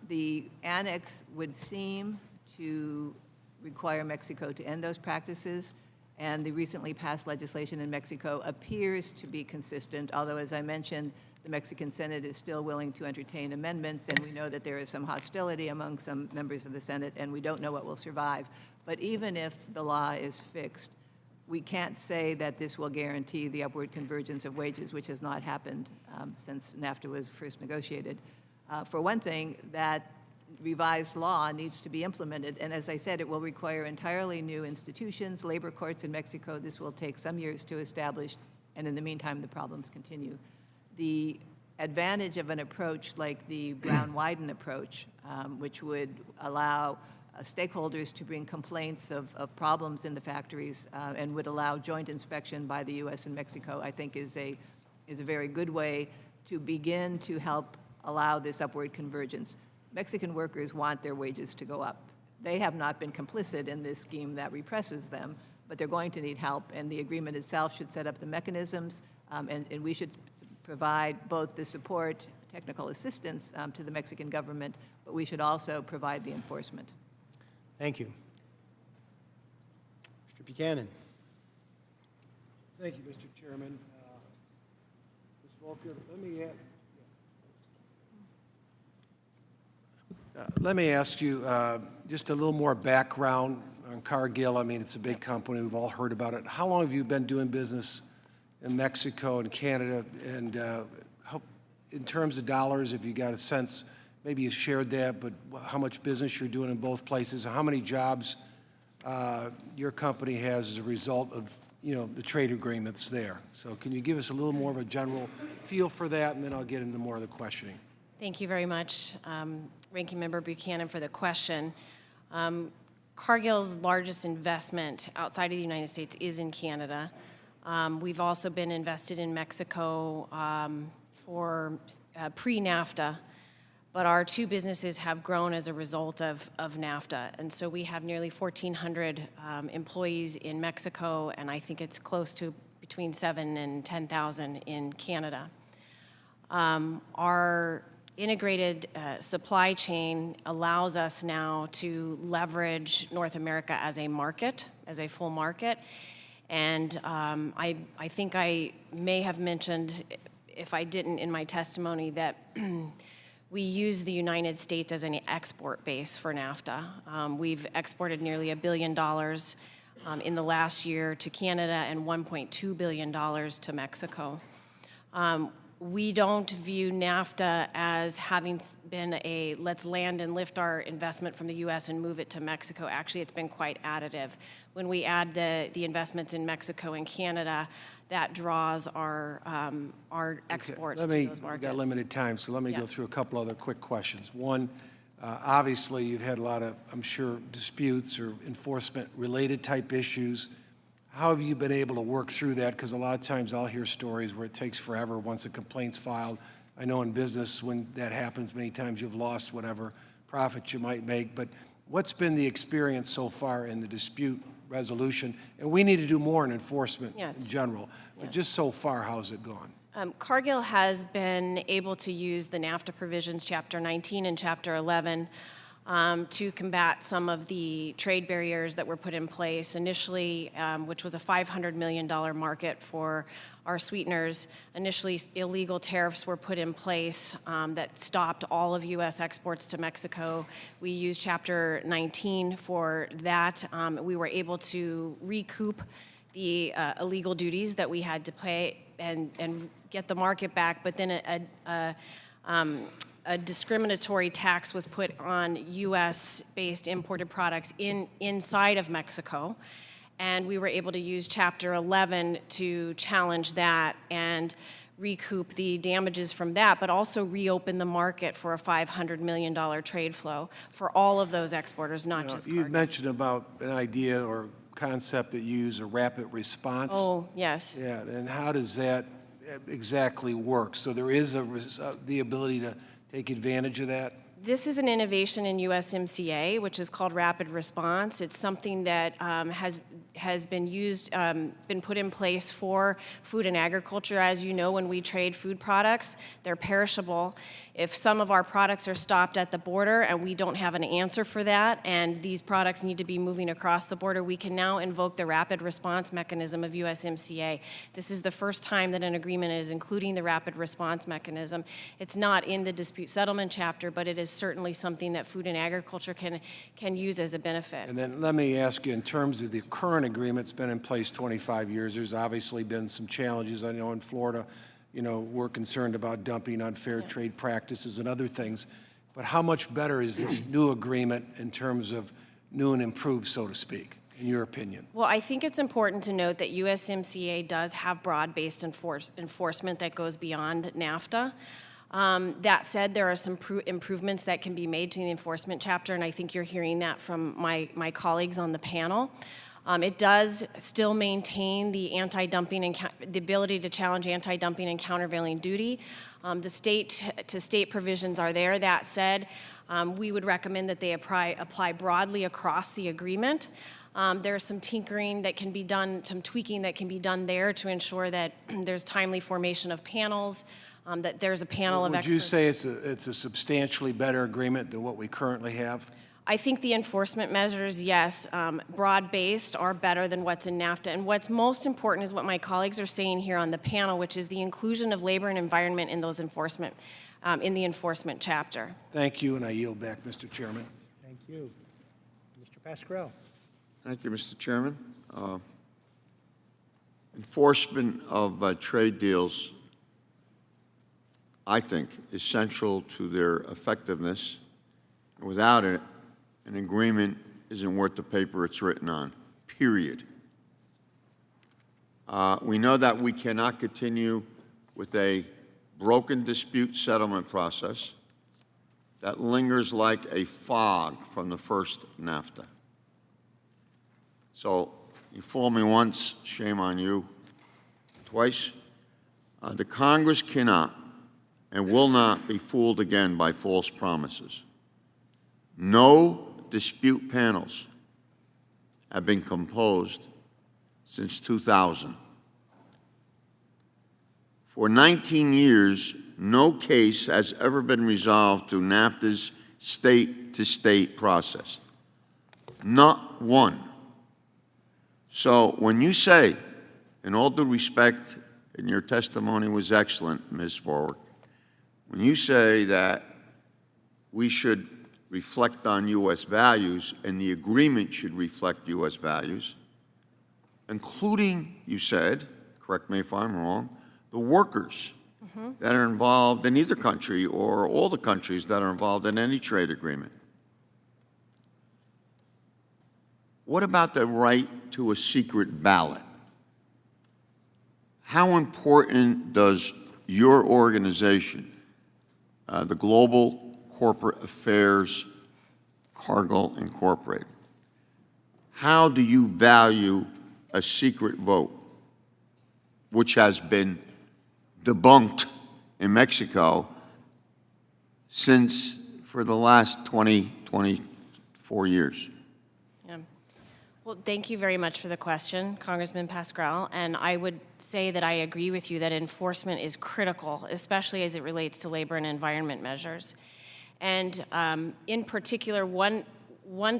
The Annex would seem to require Mexico to end those practices, and the recently passed legislation in Mexico appears to be consistent, although, as I mentioned, the Mexican Senate is still willing to entertain amendments, and we know that there is some hostility among some members of the Senate, and we don't know what will survive. But even if the law is fixed, we can't say that this will guarantee the upward convergence of wages, which has not happened since NAFTA was first negotiated. For one thing, that revised law needs to be implemented, and as I said, it will require entirely new institutions, labor courts in Mexico. This will take some years to establish, and in the meantime, the problems continue. The advantage of an approach like the Brown-Wyden approach, which would allow stakeholders to bring complaints of problems in the factories and would allow joint inspection by the U.S. and Mexico, I think is a very good way to begin to help allow this upward convergence. Mexican workers want their wages to go up. They have not been complicit in this scheme that represses them, but they're going to need help, and the agreement itself should set up the mechanisms, and we should provide both the support, technical assistance to the Mexican government, but we should also provide the enforcement. Thank you. Mr. Buchanan. Thank you, Mr. Chairman. Ms. Volker, let me ask you just a little more background on Cargill. I mean, it's a big company. We've all heard about it. How long have you been doing business in Mexico and Canada? And in terms of dollars, if you got a sense, maybe you shared that, but how much business you're doing in both places, and how many jobs your company has as a result of, the trade agreements there. So can you give us a little more of a general feel for that, and then I'll get into more of the questioning. Thank you very much, Ranking Member Buchanan, for the question. Cargill's largest investment outside of the United States is in Canada. We've also been invested in Mexico for pre-NAFTA, but our two businesses have grown as a result of NAFTA. And so we have nearly 1,400 employees in Mexico, and I think it's close to between 7,000 and 10,000 in Canada. Our integrated supply chain allows us now to leverage North America as a market, as a full market. And I think I may have mentioned, if I didn't in my testimony, that we use the United States as an export base for NAFTA. We've exported nearly $1 billion in the last year to Canada and $1.2 billion to Mexico. We don't view NAFTA as having been a let's land and lift our investment from the U.S. and move it to Mexico. Actually, it's been quite additive. When we add the investments in Mexico and Canada, that draws our exports to those markets. We've got limited time, so let me go through a couple other quick questions. One, obviously, you've had a lot of, I'm sure, disputes or enforcement-related type issues. How have you been able to work through that? Because a lot of times I'll hear stories where it takes forever once a complaint's filed. I know in business when that happens, many times you've lost whatever profit you might make. But what's been the experience so far in the dispute resolution? And we need to do more in enforcement in general. But just so far, how's it gone? Cargill has been able to use the NAFTA provisions, Chapter 19 and Chapter 11, to combat some of the trade barriers that were put in place initially, which was a $500 million market for our sweeteners. Initially, illegal tariffs were put in place that stopped all of U.S. exports to Mexico. We used Chapter 19 for that. We were able to recoup the illegal duties that we had to pay and get the market back, but then a discriminatory tax was put on U.S.-based imported products inside of Mexico, and we were able to use Chapter 11 to challenge that and recoup the damages from that, but also reopen the market for a $500 million trade flow for all of those exporters, not just You cargo. mentioned about an idea or concept that you use, a rapid response. Oh, yes. Yeah, and how does that exactly work? So there is the ability to take advantage of that? This is an innovation in USMCA, which is called rapid response. It's something that has been used, been put in place for food and agriculture. As you know, when we trade food products, they're perishable. If some of our products are stopped at the border and we don't have an answer for that, and these products need to be moving across the border, we can now invoke the rapid response mechanism of USMCA. This is the first time that an agreement is including the rapid response mechanism. It's not in the dispute settlement chapter, but it is certainly something that food and agriculture can use as a benefit. And then let me ask you, in terms of the current agreement, it's been in place 25 years. There's obviously been some challenges. I know in Florida, you know, we're concerned about dumping, unfair trade practices and other things. But how much better is this new agreement in terms of new and improved, so to speak, in your opinion? Well, I think it's important to note that USMCA does have broad-based enforcement that goes beyond NAFTA. That said, there are some improvements that can be made to the enforcement chapter, and I think you're hearing that from my colleagues on the panel. It does still maintain the anti-dumping and the ability to challenge anti-dumping and countervailing duty. The state-to-state provisions are there. That said, we would recommend that they apply broadly across the agreement. There's some tinkering that can be done, some tweaking that can be done there to ensure that there's timely formation of panels, that there's a panel of experts. Would you say it's a substantially better agreement than what we currently have? I think the enforcement measures, yes, broad-based are better than what's in NAFTA. And what's most important is what my colleagues are saying here on the panel, which is the inclusion of labor and environment in those enforcement, in the enforcement chapter. Thank you, and I yield back, Mr. Chairman. Thank you. Mr. Pasquarello. Thank you, Mr. Chairman. Enforcement of trade deals, I think, is central to their effectiveness. Without it, an agreement isn't worth the paper it's written on, period. We know that we cannot continue with a broken dispute settlement process that lingers like a fog from the first NAFTA. So you fool me once, shame on you. Twice. The Congress cannot and will not be fooled again by false promises. No dispute panels have been composed since 2000. For 19 years, no case has ever been resolved through NAFTA's state-to-state process. Not one. So when you say, in all due respect, and your testimony was excellent, Ms. Warwick, when you say that we should reflect on U.S. values and the agreement should reflect U.S. values, including, you said, correct me if I'm wrong, the workers that are involved in either country or all the countries that are involved in any trade agreement. What about the right to a secret ballot? How important does your organization, the Global Corporate Affairs Cargill Incorporated, how do you value a secret vote, which has been debunked in Mexico for the last 24 years? Yeah. Well, thank you very much for the question, Congressman Pasquarello. And I would say that I agree with you that enforcement is critical, especially as it relates to labor and environment measures. And in particular, one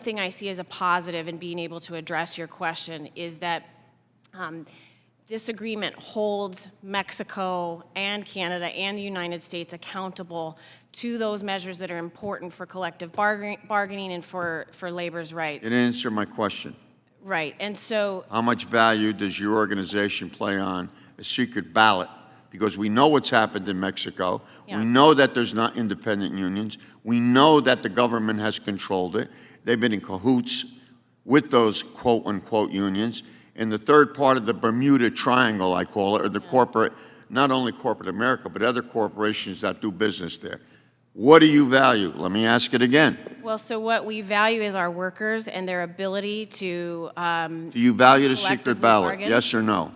thing I see as a positive in being able to address your question is that this agreement holds Mexico and Canada and the United States accountable to those measures that are important for collective bargaining and for labor's rights. It didn't answer my question. Right, and so... How much value does your organization play on a secret ballot because we know what's happened in Mexico. Yeah. We know that there's not independent unions. We know that the government has controlled it. They've been in cahoots with those quote-unquote unions. And the third part of the Bermuda Triangle, I call it, or the corporate, not only corporate America, but other corporations that do business there. What do you value? Let me ask it again. Well, so what we value is our workers and their ability to Do you value the secret collectively ballot? bargain? Yes or no?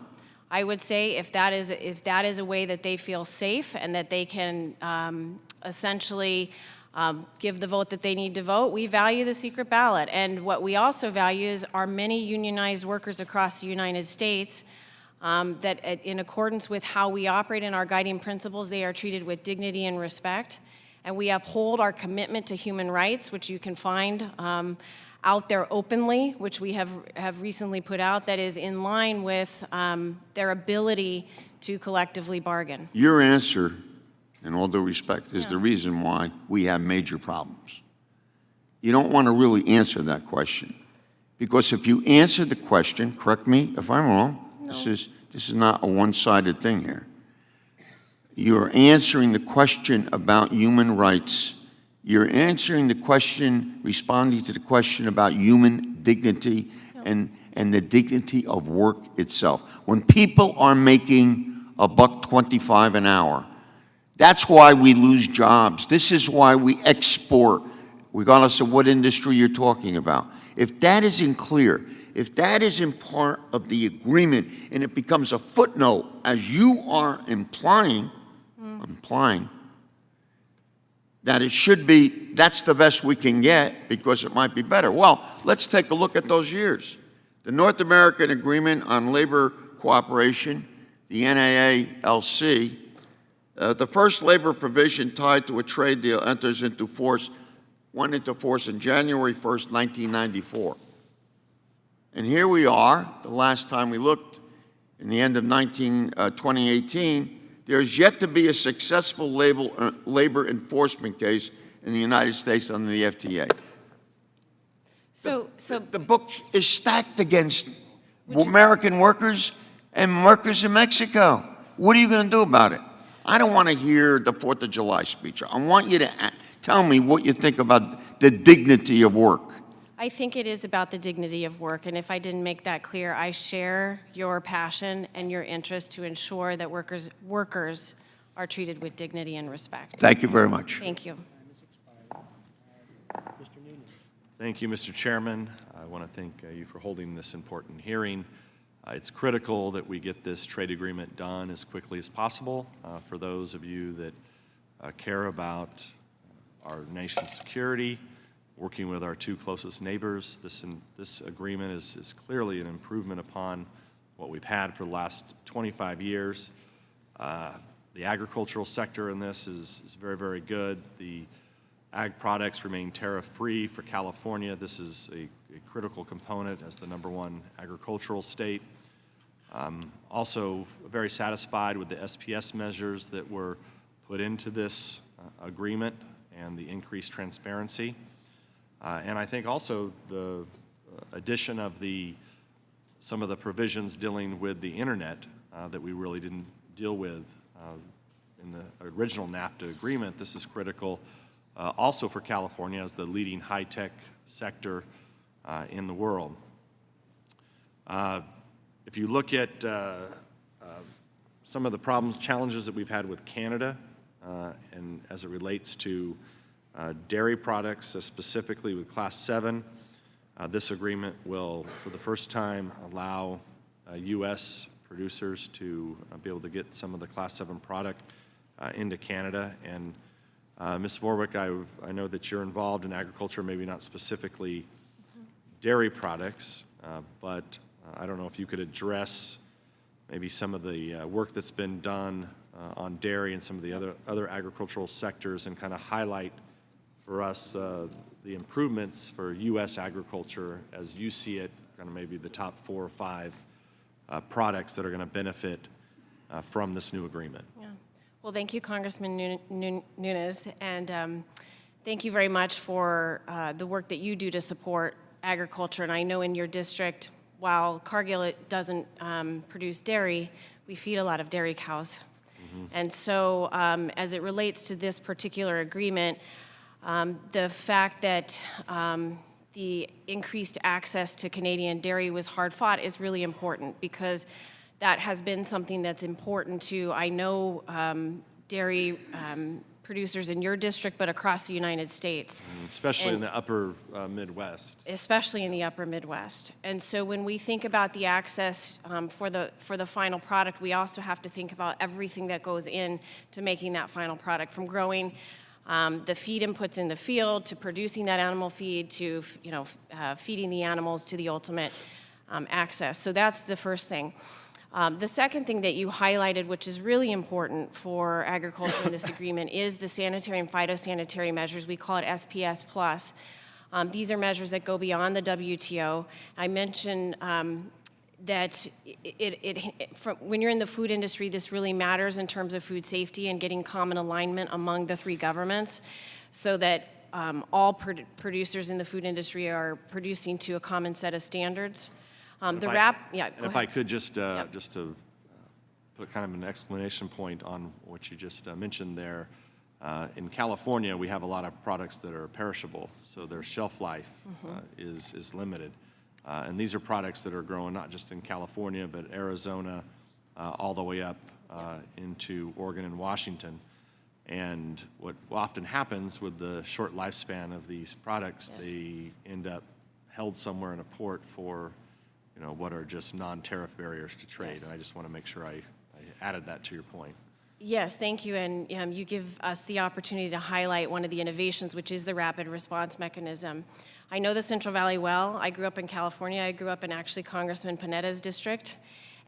I would say if that is a way that they feel safe and that they can essentially give the vote that they need to vote, we value the secret ballot. And what we also value is our many unionized workers across the United States that in accordance with how we operate in our guiding principles, they are treated with dignity and respect. And we uphold our commitment to human rights, which you can find out there openly, which we have recently put out, that is in line with their ability to collectively bargain. Your answer, in all due respect, is the reason why we have major problems. You don't want to really answer that question. Because if you answer the question, correct me if I'm wrong, this is not a one-sided thing here. You're answering the question about human rights. You're answering the question, responding to the question about human dignity and the dignity of work itself. When people are making $1.25 an hour, that's why we lose jobs. This is why we export, regardless of what industry you're talking about. If that isn't clear, if that isn't part of the agreement and it becomes a footnote, as you are implying that it should be, that's the best we can get because it might be better. Well, let's take a look at those years. The North American Agreement on Labor Cooperation, the NAALC, the first labor provision tied to a trade deal went into force on January 1st, 1994. And here we are, the last time we looked, in the end of 2018, there's yet to be a successful labor enforcement case in the United States under the FTA. So The book is stacked against American workers and workers in Mexico. What are you going to do about it? I don't want to hear the 4th of July speech. I want you to tell me what you think about the dignity of work. I think it is about the dignity of work, and if I didn't make that clear, I share your passion and your interest to ensure that workers are treated with dignity and respect. Thank you very much. Thank you. Thank you, Mr. Chairman. I want to thank you for holding this important hearing. It's critical that we get this trade agreement done as quickly as possible. For those of you that care about our nation's security, working with our two closest neighbors, this agreement is clearly an improvement upon what we've had for the last 25 years. The agricultural sector in this is very, very good. The ag products remain tariff-free for California. This is a critical component as the #1 agricultural state. Also very satisfied with the SPS measures that were put into this agreement and the increased transparency. And I think also the addition of some of the provisions dealing with the internet that we really didn't deal with in the original NAFTA agreement. This is critical also for California as the leading high-tech sector in the world. If you look at some of the problems, challenges that we've had with Canada and as it relates to dairy products, specifically with Class 7, this agreement will, for the first time, allow U.S. producers to be able to get some of the Class 7 product into Canada. And Ms. Vorwick, I know that you're involved in agriculture, maybe not specifically dairy products, but I don't know if you could address maybe some of the work that's been done on dairy and some of the other agricultural sectors and kind of highlight for us the improvements for U.S. agriculture as you see it, kind of maybe the top 4 or 5 products that are going to benefit from this new agreement. Yeah. Well, thank you, Congressman Nunes, and thank you very much for the work that you do to support agriculture. And I know in your district, while Cargill doesn't produce dairy, we feed a lot of dairy cows. And so as it relates to this particular agreement, the fact that the increased access to Canadian dairy was hard fought is really important, because that has been something that's important to, I know, dairy producers in your district, but across the United States. Especially in the upper Midwest. Especially in the upper Midwest. And so when we think about the access for the final product, we also have to think about everything that goes in to making that final product, from growing the feed inputs in the field, to producing that animal feed, to feeding the animals, to the ultimate access. So that's the first thing. The second thing that you highlighted, which is really important for agriculture in this agreement, is the sanitary and phytosanitary measures. We call it SPS+. These are measures that go beyond the WTO. I mentioned that when you're in the food industry, this really matters in terms of food safety and getting common alignment among the three governments, so that all producers in the food industry are producing to a common set of standards. If I could just to put kind of an exclamation point on what you just mentioned there. In California, we have a lot of products that are perishable, so their shelf life is limited. And these are products that are grown not just in California, but Arizona, all the way up into Oregon and Washington. And what often happens with the short lifespan of these products, they end up held somewhere in a port for what are just non-tariff barriers to trade. And I just want to make sure I added that to your point. Yes, thank you. And you give us the opportunity to highlight one of the innovations, which is the rapid response mechanism. I know the Central Valley well. I grew up in California. I grew up in actually Congressman Panetta's district.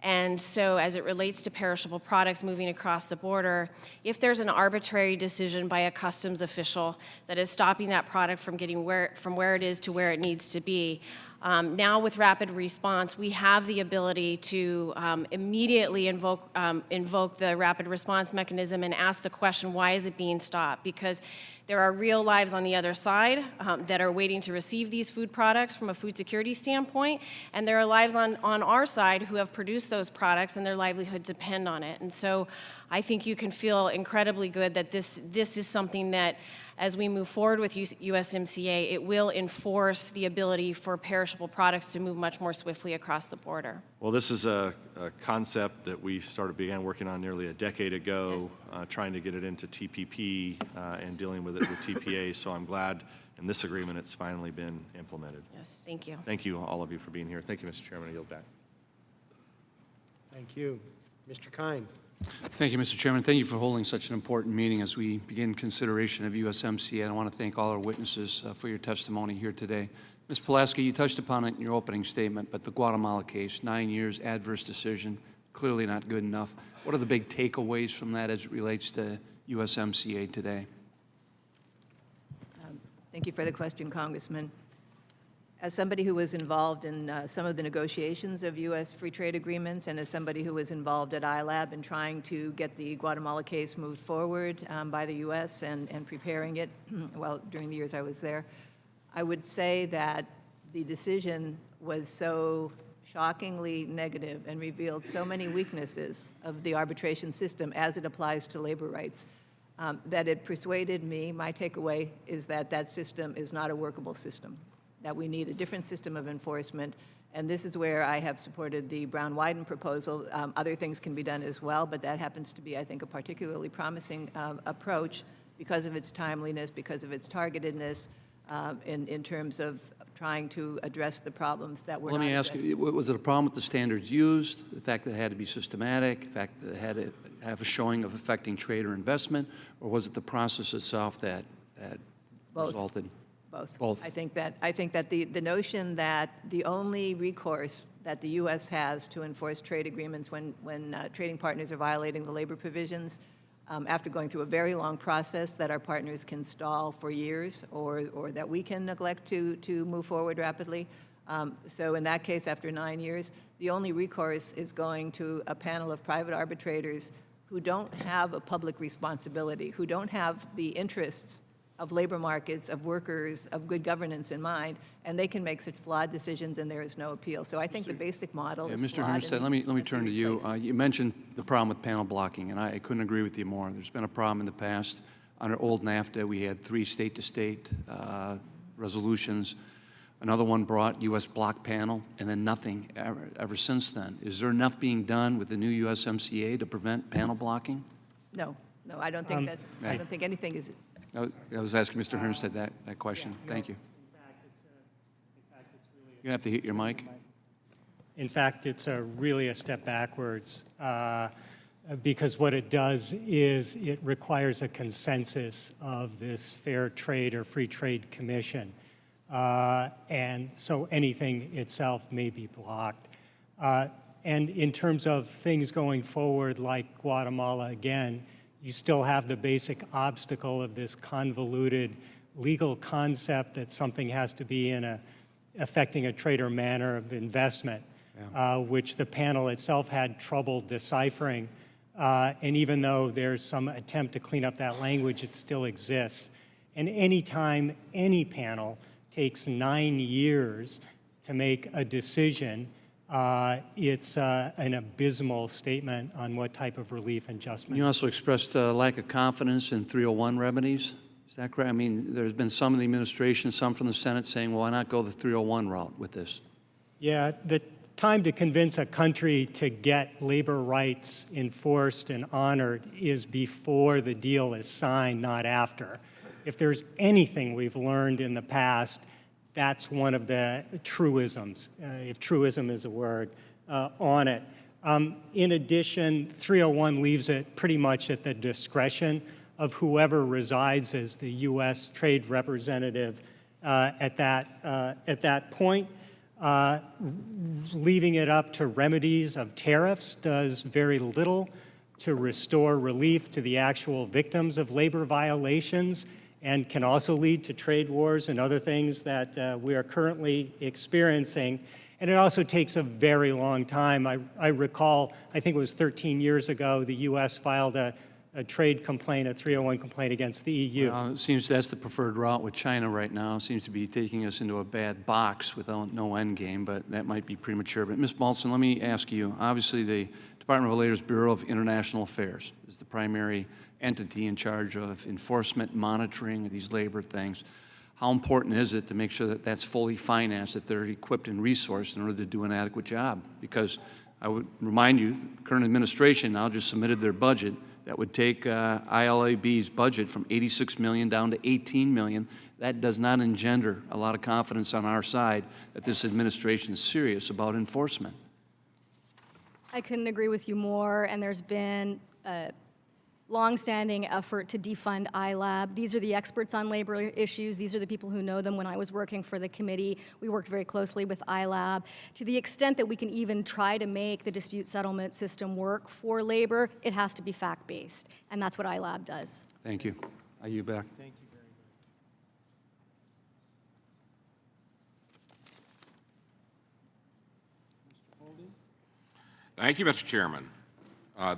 And so as it relates to perishable products moving across the border, if there's an arbitrary decision by a customs official that is stopping that product from getting from where it is to where it needs to be, now with rapid response, we have the ability to immediately invoke the rapid response mechanism and ask the question, why is it being stopped? Because there are real lives on the other side that are waiting to receive these food products from a food security standpoint, and there are lives on our side who have produced those products and their livelihoods depend on it. And so I think you can feel incredibly good that this is something that, as we move forward with USMCA, it will enforce the ability for perishable products to move much more swiftly across the border. Well, this is a concept that we began working on nearly a decade ago, trying to get it into TPP and dealing with it with TPA. So I'm glad in this agreement it's finally been implemented. Yes, thank you. Thank you, all of you, for being here. Thank you, Mr. Chairman. I yield back. Thank you. Mr. Kine. Thank you, Mr. Chairman. Thank you for holding such an important meeting as we begin consideration of USMCA. And I want to thank all our witnesses for your testimony here today. Ms. Pulaski, you touched upon it in your opening statement, but the Guatemala case, 9 years, adverse decision, clearly not good enough. What are the big takeaways from that as it relates to USMCA today? Thank you for the question, Congressman. As somebody who was involved in some of the negotiations of U.S. free trade agreements, and as somebody who was involved at ILAB in trying to get the Guatemala case moved forward by the U.S. and preparing it, well, during the years I was there, I would say that the decision was so shockingly negative and revealed so many weaknesses of the arbitration system as it applies to labor rights that it persuaded me. My takeaway is that that system is not a workable system, that we need a different system of enforcement, and this is where I have supported the Brown-Wyden proposal. Other things can be done as well, but that happens to be, I think, a particularly promising approach because of its timeliness, because of its targetedness, in terms of trying to address the problems that were Let me ask you, was it a problem with the standards used, the fact that it had to be systematic, the fact that it had to have a showing of affecting trade or investment, or was it the process itself that resulted? Both. I think that the notion that the only recourse that the U.S. has to enforce trade agreements when trading partners are violating the labor provisions, after going through a very long process that our partners can stall for years or that we can neglect to move forward rapidly. So in that case, after 9 years, the only recourse is going to a panel of private arbitrators who don't have a public responsibility, who don't have the interests of labor markets, of workers, of good governance in mind, and they can make such flawed decisions and there is no appeal. So I think the basic model is Mr. flawed. Hermstead, and let me must be turn to you. replaced. You mentioned the problem with panel blocking, and I couldn't agree with you more. There's been a problem in the past. Under old NAFTA, we had 3 state-to-state resolutions. Another one brought U.S. block panel, and then nothing ever since then. Is there enough being done with the new USMCA to prevent panel blocking? No, I don't think that, I don't think anything is, I was asking Mr. Hermstead that question. Thank you. You're going to have to hit your mic. In fact, it's really a step backwards because what it does is it requires a consensus of this Fair Trade or Free Trade Commission. And so anything itself may be blocked. And in terms of things going forward, like Guatemala again, you still have the basic obstacle of this convoluted legal concept that something has to be affecting a trade or manner of investment, which the panel itself had trouble deciphering. And even though there's some attempt to clean up that language, it still exists. And anytime any panel takes 9 years to make a decision, it's an abysmal statement on what type of relief and adjustment. You also expressed a lack of confidence in 301 remedies. Is that correct? I mean, there's been some in the administration, some from the Senate saying, well, why not go the 301 route with this? Yeah, the time to convince a country to get labor rights enforced and honored is before the deal is signed, not after. If there's anything we've learned in the past, that's one of the truisms, if truism is a word, on it. In addition, 301 leaves it pretty much at the discretion of whoever resides as the U.S. trade representative at that point. Leaving it up to remedies of tariffs does very little to restore relief to the actual victims of labor violations, and can also lead to trade wars and other things that we are currently experiencing. And it also takes a very long time. I recall, I think it was 13 years ago, the U.S. filed a trade complaint, a 301 complaint against the EU. It seems that's the preferred route with China right now. It seems to be taking us into a bad box without no end game, but that might be premature. But Ms. Baltzan, let me ask you, obviously the Department of Labor's Bureau of International Affairs is the primary entity in charge of enforcement, monitoring of these labor things. How important is it to make sure that that's fully financed, that they're equipped and resourced in order to do an adequate job? Because I would remind you, the current administration now just submitted their budget that would take ILAB's budget from $86 million down to $18 million. That does not engender a lot of confidence on our side that this administration is serious about enforcement. I couldn't agree with you more, and there's been a longstanding effort to defund ILAB. These are the experts on labor issues. These are the people who know them. When I was working for the committee, we worked very closely with ILAB. To the extent that we can even try to make the dispute settlement system work for labor, it has to be fact-based, and that's what ILAB does. Thank you. Are you back? Thank you very much. Thank you, Mr. Chairman.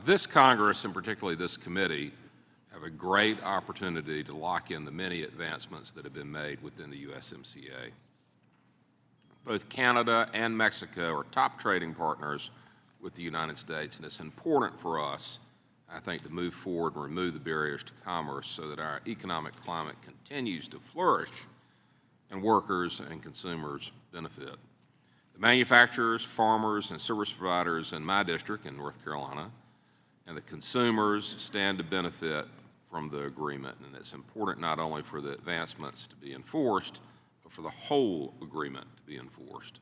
This Congress, and particularly this committee, have a great opportunity to lock in the many advancements that have been made within the USMCA. Both Canada and Mexico are top trading partners with the United States, and it's important for us, I think, to move forward and remove the barriers to commerce so that our economic climate continues to flourish and workers and consumers benefit. The manufacturers, farmers, and service providers in my district in North Carolina and the consumers stand to benefit from the agreement, and it's important not only for the advancements to be enforced, but for the whole agreement to be enforced.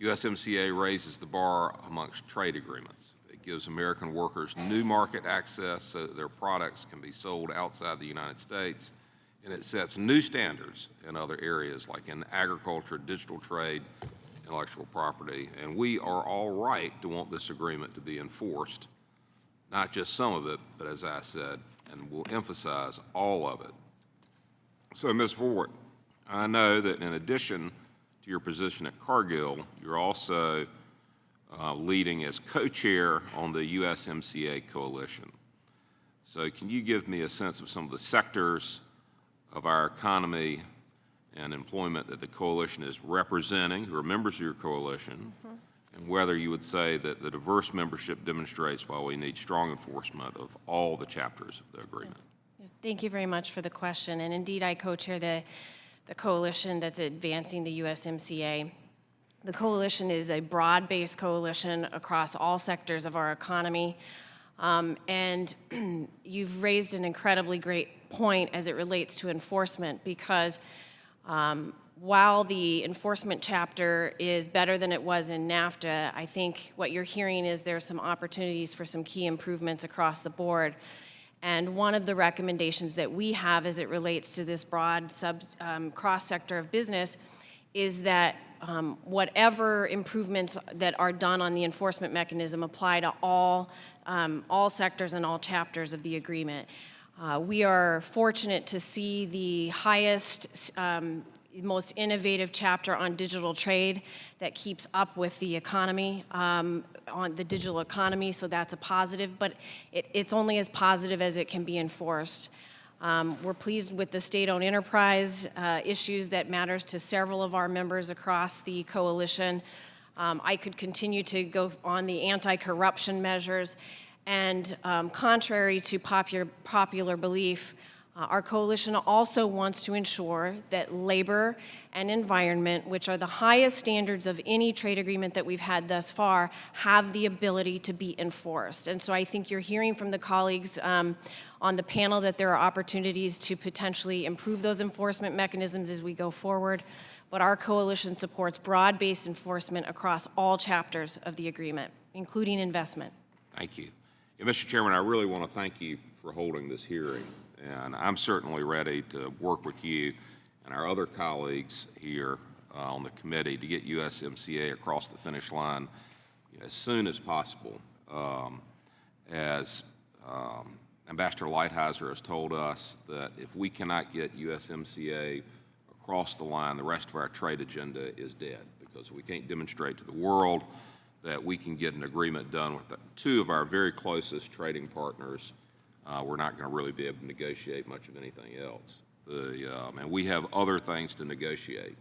USMCA raises the bar amongst trade agreements. It gives American workers new market access so that their products can be sold outside the United States, and it sets new standards in other areas like in agriculture, digital trade, intellectual property, and we are all right to want this agreement to be enforced. Not just some of it, but as I said, and we'll emphasize all of it. So, Ms. Ford, I know that in addition to your position at Cargill, you're also leading as co-chair on the USMCA coalition. So can you give me a sense of some of the sectors of our economy and employment that the coalition is representing, who are members of your coalition, and whether you would say that the diverse membership demonstrates why we need strong enforcement of all the chapters of the agreement. Yes, thank you very much for the question. And indeed, I co-chair the coalition that's advancing the USMCA. The coalition is a broad-based coalition across all sectors of our economy. And you've raised an incredibly great point as it relates to enforcement, because while the enforcement chapter is better than it was in NAFTA, I think what you're hearing is there are some opportunities for some key improvements across the board. And one of the recommendations that we have as it relates to this broad cross-sector of business is that whatever improvements that are done on the enforcement mechanism apply to all sectors and all chapters of the agreement. We are fortunate to see the highest, most innovative chapter on digital trade that keeps up with the economy, on the digital economy, so that's a positive, but it's only as positive as it can be enforced. We're pleased with the state-owned enterprise issues that matters to several of our members across the coalition. I could continue to go on the anti-corruption measures, and contrary to popular belief, our coalition also wants to ensure that labor and environment, which are the highest standards of any trade agreement that we've had thus far, have the ability to be enforced. And so I think you're hearing from the colleagues on the panel that there are opportunities to potentially improve those enforcement mechanisms as we go forward. But our coalition supports broad-based enforcement across all chapters of the agreement, including investment. Thank you. Yeah, Mr. Chairman, I really want to thank you for holding this hearing. And I'm certainly ready to work with you and our other colleagues here on the committee to get USMCA across the finish line as soon as possible. As Ambassador Lighthizer has told us, that if we cannot get USMCA across the line, the rest of our trade agenda is dead, because we can't demonstrate to the world that we can get an agreement done with two of our very closest trading partners. We're not going to really be able to negotiate much of anything else. And we have other things to negotiate.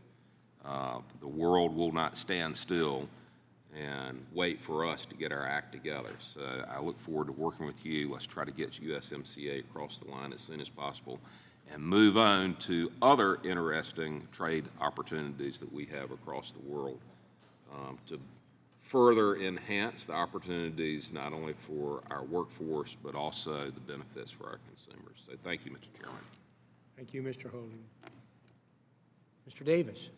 The world will not stand still and wait for us to get our act together. So I look forward to working with you. Let's try to get USMCA across the line as soon as possible and move on to other interesting trade opportunities that we have across the world to further enhance the opportunities not only for our workforce, but also the benefits for our consumers. So thank you, Mr. Chairman. Thank you, Mr. Holding. Mr. Davis.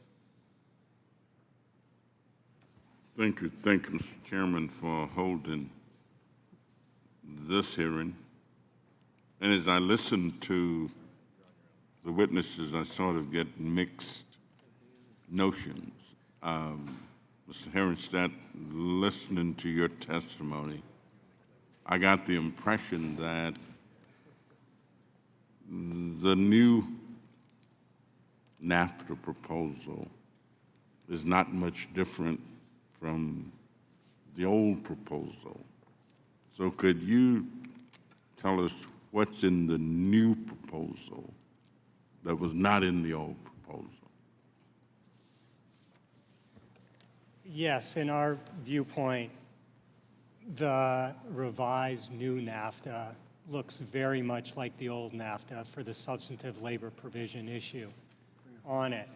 Thank you, Mr. Chairman, for holding this hearing. And as I listen to the witnesses, I sort of get mixed notions. Mr. Herrenstadt, listening to your testimony, I got the impression that the new NAFTA proposal is not much different from the old proposal. So could you tell us what's in the new proposal that was not in the old proposal? Yes, in our viewpoint, the revised new NAFTA looks very much like the old NAFTA for the substantive labor provision issue on it.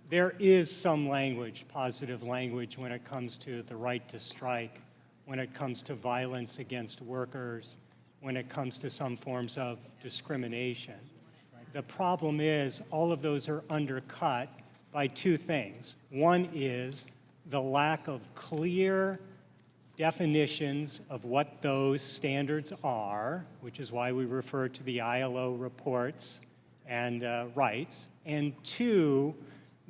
There is some language, positive language, when it comes to the right to strike, when it comes to violence against workers, when it comes to some forms of discrimination. The problem is all of those are undercut by two things. One is the lack of clear definitions of what those standards are, which is why we refer to the ILO reports and rights. And two,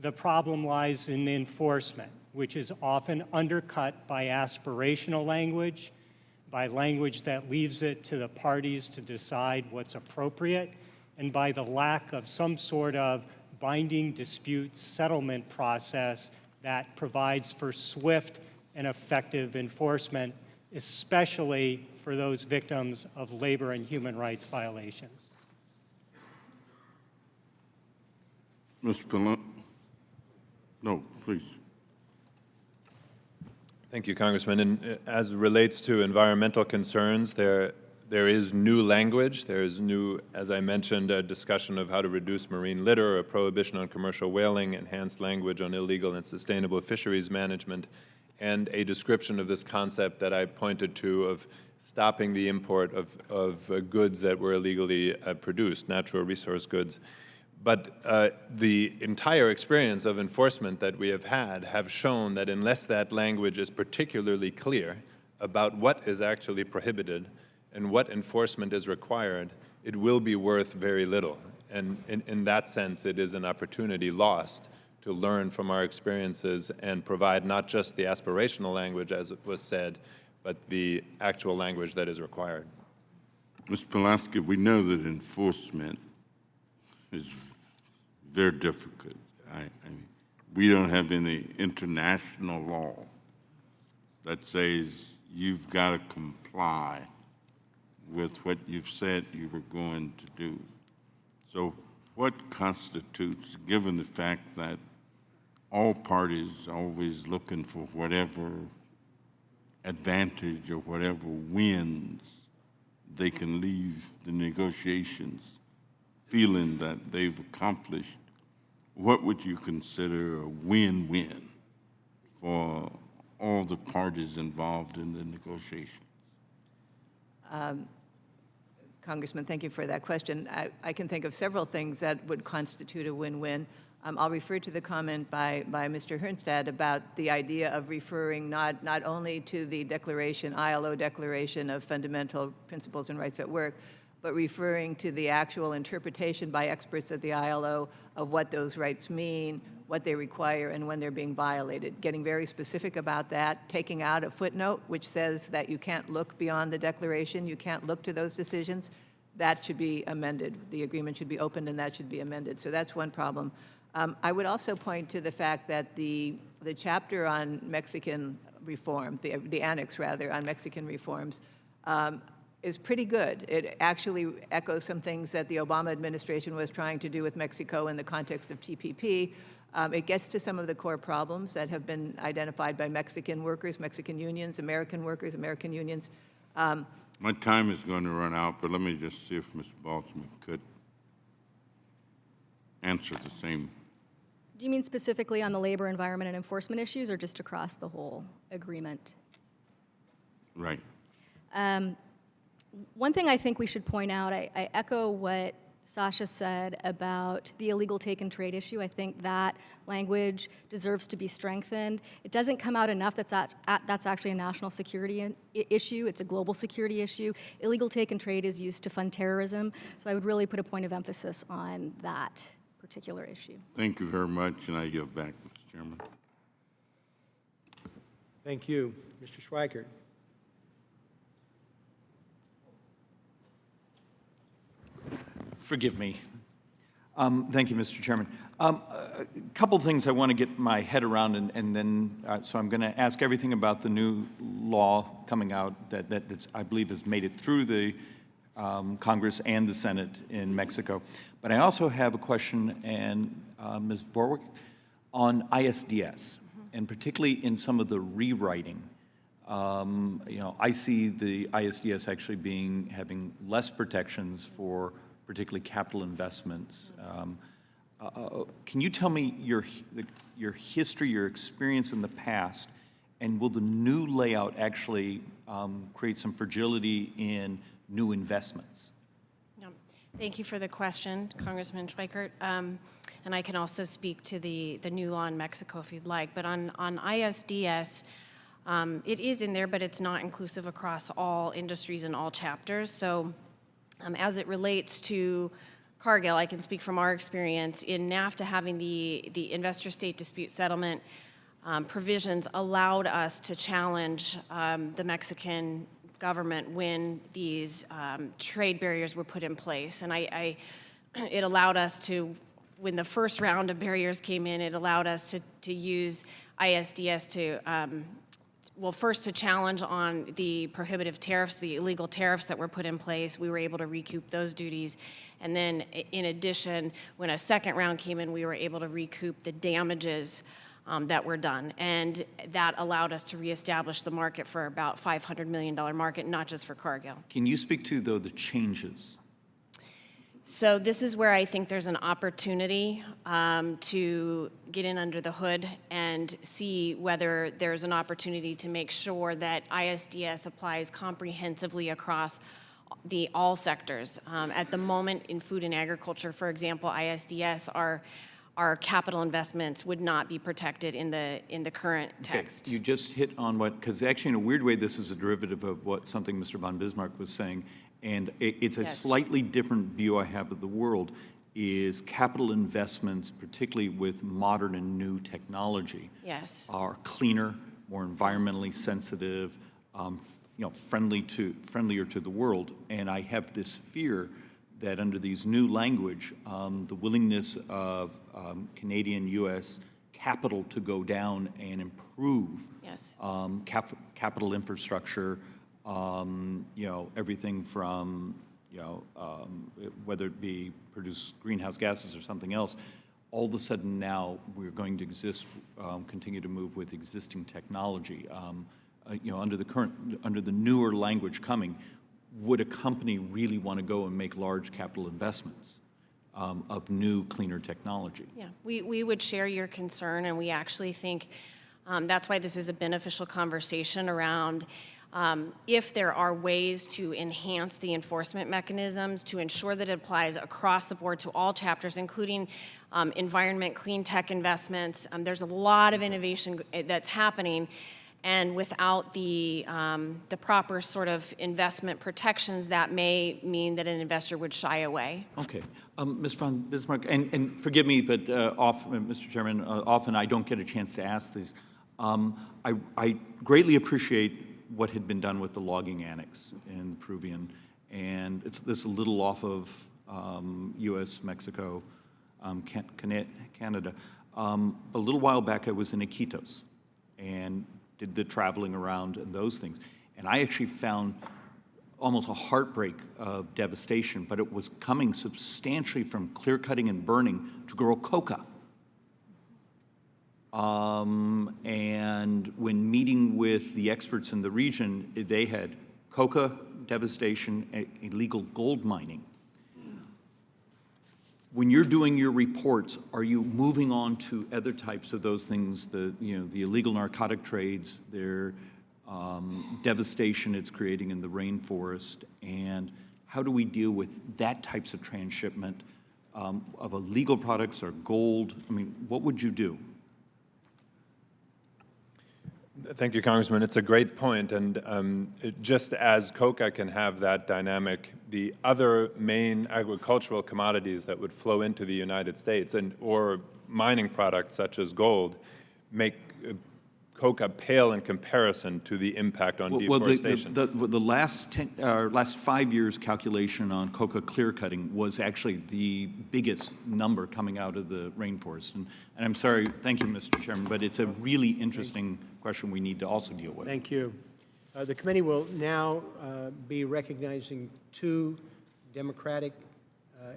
the problem lies in enforcement, which is often undercut by aspirational language, by language that leaves it to the parties to decide what's appropriate, and by the lack of some sort of binding dispute settlement process that provides for swift and effective enforcement, especially for those victims of labor and human rights violations. Mr. Pellant? No, please. Thank you, Congressman. And as it relates to environmental concerns, there is new language. There is new, as I mentioned, a discussion of how to reduce marine litter, a prohibition on commercial whaling, enhanced language on illegal and sustainable fisheries management, and a description of this concept that I pointed to of stopping the import of goods that were illegally produced, natural resource goods. But the entire experience of enforcement that we have shown that unless that language is particularly clear about what is actually prohibited and what enforcement is required, it will be worth very little. And in that sense, it is an opportunity lost to learn from our experiences and provide not just the aspirational language, as it was said, but the actual language that is required. Mr. Pulaski, we know that enforcement is very difficult. We don't have any international law that says you've got to comply with what you've said you were going to do. So what constitutes, given the fact that all parties are always looking for whatever advantage or whatever wins they can leave the negotiations feeling that they've accomplished, what would you consider a win-win for all the parties involved in the negotiations? Congressman, thank you for that question. I can think of several things that would constitute a win-win. I'll refer to the comment by Mr. Hernstad about the idea of referring not only to the declaration, ILO Declaration of Fundamental Principles and Rights at Work, but referring to the actual interpretation by experts at the ILO of what those rights mean, what they require, and when they're being violated. Getting very specific about that, taking out a footnote which says that you can't look beyond the declaration, you can't look to those decisions, that should be amended. The agreement should be opened and that should be amended. So that's one problem. I would also point to the fact that the chapter on Mexican reform, the annex rather, on Mexican reforms, is pretty good. It actually echoes some things that the Obama administration was trying to do with Mexico in the context of TPP. It gets to some of the core problems that have been identified by Mexican workers, Mexican unions, American workers, American unions. My time is going to run out, but let me just see if Mr. Baltzman could answer the same. Do you mean specifically on the labor, environment, and enforcement issues, or just across the whole agreement? Right. One thing I think we should point out, I echo what Sasha said about the illegal take and trade issue. I think that language deserves to be strengthened. It doesn't come out enough that's actually a national security issue. It's a global security issue. Illegal take and trade is used to fund terrorism, so I would really put a point of emphasis on that particular issue. Thank you very much, and I yield back, Mr. Chairman. Thank you. Mr. Schweikert. Forgive me. Thank you, Mr. Chairman. A couple things I want to get my head around, and then, so I'm going to ask everything about the new law coming out that I believe has made it through the Congress and the Senate in Mexico. But I also have a question, and Ms. Vorwick, on ISDS, and particularly in some of the rewriting. I see the ISDS actually having less protections for particularly capital investments. Can you tell me your history, your experience in the past, and will the new layout actually create some fragility in new investments? Thank you for the question, Congressman Schweikert. And I can also speak to the new law in Mexico if you'd like. But on ISDS, it is in there, but it's not inclusive across all industries and all chapters. So as it relates to Cargill, I can speak from our experience in NAFTA. Having the investor-state dispute settlement provisions allowed us to challenge the Mexican government when these trade barriers were put in place. And it allowed us to, when the first round of barriers came in, it allowed us to use ISDS to well, first to challenge on the prohibitive tariffs, the illegal tariffs that were put in place. We were able to recoup those duties. And then in addition, when a second round came in, we were able to recoup the damages that were done. And that allowed us to reestablish the market for about $500 million market, not just for Cargill. Can you speak to, though, the changes? So this is where I think there's an opportunity to get in under the hood and see whether there's an opportunity to make sure that ISDS applies comprehensively across all sectors. At the moment in food and agriculture, for example, ISDS, our capital investments would not be protected in the current text. Okay. You just hit on what, because actually in a weird way, this is a derivative of what something Mr. von Bismarck was saying. And it's a Yes. slightly different view I have of the world, is capital investments, particularly with modern and new technology, Yes. are cleaner, more environmentally sensitive, friendlier to the world. And I have this fear that under these new language, the willingness of Canadian, U.S. capital to go down and improve Yes. capital infrastructure, everything from, whether it be produce greenhouse gases or something else, all of a sudden now we're going to continue to move with existing technology. Under the newer language coming, would a company really want to go and make large capital investments of new, cleaner technology? Yeah, we would share your concern, and we actually think that's why this is a beneficial conversation around if there are ways to enhance the enforcement mechanisms to ensure that it applies across the board to all chapters, including environment, clean tech investments. There's a lot of innovation that's happening, and without the proper sort of investment protections, that may mean that an investor would shy away. Okay. Ms. von Bismarck, and forgive me, but Mr. Chairman, often I don't get a chance to ask these. I greatly appreciate what had been done with the logging annex in the Peruvian, and it's a little off of U.S., Mexico, Canada. A little while back I was in Iquitos and did the traveling around and those things, and I actually found almost a heartbreak of devastation, but it was coming substantially from clear cutting and burning to grow coca. And when meeting with the experts in the region, they had coca devastation, illegal gold mining. When you're doing your reports, are you moving on to other types of those things, the illegal narcotic trades, their devastation it's creating in the rainforest, and how do we deal with that types of transshipment of illegal products or gold? I mean, what would you do? Thank you, Congressman. It's a great point, and just as coca can have that dynamic, the other main agricultural commodities that would flow into the United States or mining products such as gold make coca pale in comparison to the impact on deforestation. The last 5 years calculation on coca clear cutting was actually the biggest number coming out of the rainforest. And I'm sorry, thank you, Mr. Chairman, but it's a really interesting question we need to also deal with. Thank you. The committee will now be recognizing 2 Democratic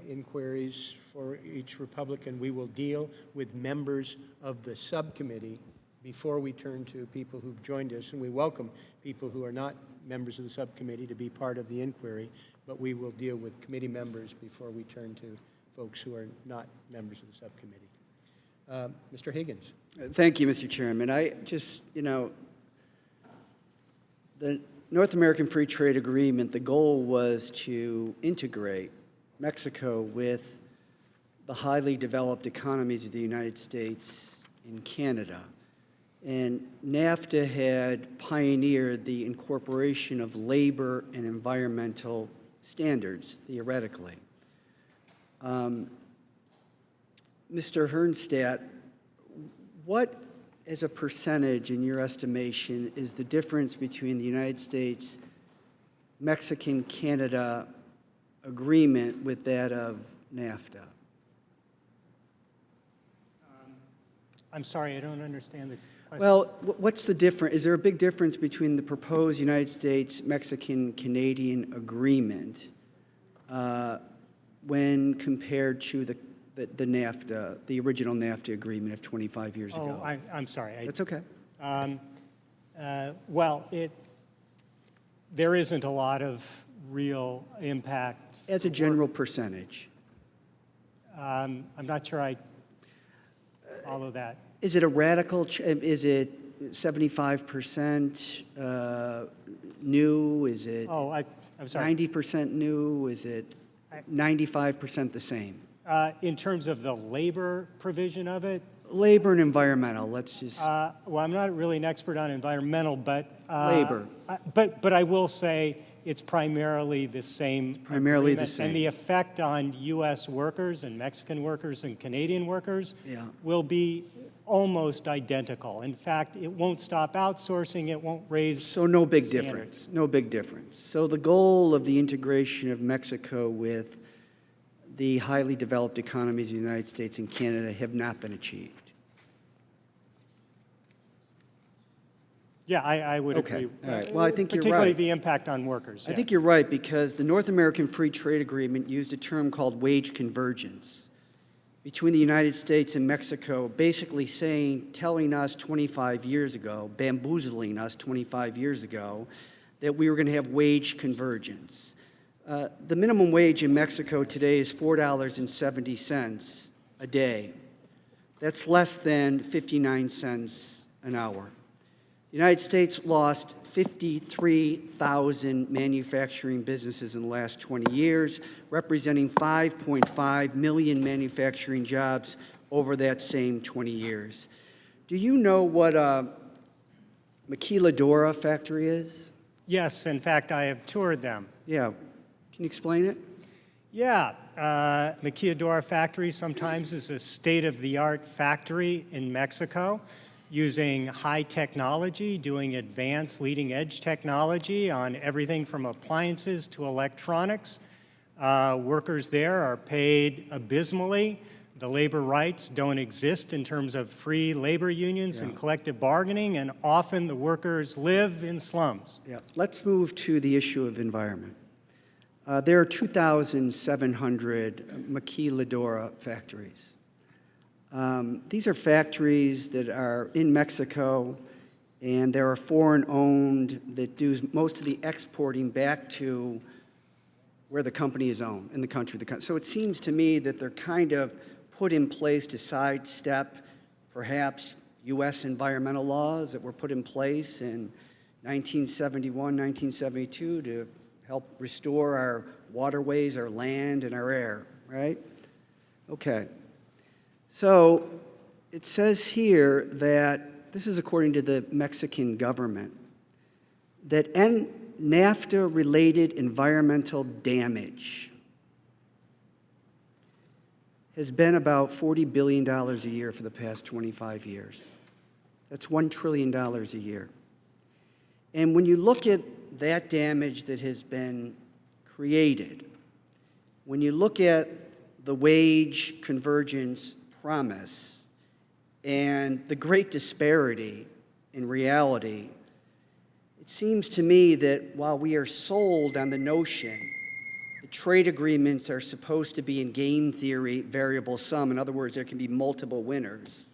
inquiries for each Republican. We will deal with members of the subcommittee before we turn to people who've joined us, and we welcome people who are not members of the subcommittee to be part of the inquiry, but we will deal with committee members before we turn to folks who are not members of the subcommittee. Mr. Higgins. Thank you, Mr. Chairman. I just, the North American Free Trade Agreement, the goal was to integrate Mexico with the highly developed economies of the United States and Canada. And NAFTA had pioneered the incorporation of labor and environmental standards, theoretically. Mr. Hernstadt, what, as a percentage in your estimation, is the difference between the United States, Mexican-Canada agreement with that of NAFTA? I'm sorry, I don't understand the Well, what's the difference? Is there a big difference between the proposed United States-Mexican-Canadian agreement when compared to the NAFTA, the original NAFTA agreement of 25 years ago? Oh, I'm sorry. That's okay. Well, there isn't a lot of real impact. As a general percentage. I'm not sure I follow that. Is it a radical, is it 75% new? Is it I'm sorry. 90% new? Is it 95% the same? In terms of the labor provision of it? Labor and environmental, let's just. Well, I'm not really an expert on environmental, but. Labor. But I will say it's primarily the same. It's primarily the same. And the effect on U.S. workers and Mexican workers and Canadian workers will be almost identical. In fact, it won't stop outsourcing, it won't raise. So no big standards. difference, no big difference. So the goal of the integration of Mexico with the highly developed economies of the United States and Canada have not been achieved. Yeah, I would Okay. agree. All right. Well, I think you're particularly right. the impact on workers. I think you're right, because the North American Free Trade Agreement used a term called wage convergence between the United States and Mexico, basically telling us 25 years ago, bamboozling us 25 years ago, that we were going to have wage convergence. The minimum wage in Mexico today is $4.70 a day. That's less than 59 cents an hour. The United States lost 53,000 manufacturing businesses in the last 20 years, representing 5.5 million manufacturing jobs over that same 20 years. Do you know what a maquiladora factory is? Yes, in fact, I have toured them. Yeah. Can you explain it? Yeah, maquiladora factory sometimes is a state-of-the-art factory in Mexico using high technology, doing advanced leading-edge technology on everything from appliances to electronics. Workers there are paid abysmally. The labor rights don't exist in terms of free labor unions and collective bargaining, and often the workers live in slums. Yeah. Let's move to the issue of environment. There are 2,700 maquiladora factories. These are factories that are in Mexico, and they are foreign-owned, that do most of the exporting back to where the company is owned, in the country. So it seems to me that they're kind of put in place to sidestep perhaps U.S. environmental laws that were put in place in 1971, 1972 to help restore our waterways, our land, and our air, right? Okay. So it says here that, this is according to the Mexican government, that NAFTA-related environmental damage has been about $40 billion a year for the past 25 years. That's $1 trillion a year. And when you look at that damage that has been created, when you look at the wage convergence promise and the great disparity in reality, it seems to me that while we are sold on the notion that trade agreements are supposed to be, in game theory, variable sum, in other words, there can be multiple winners,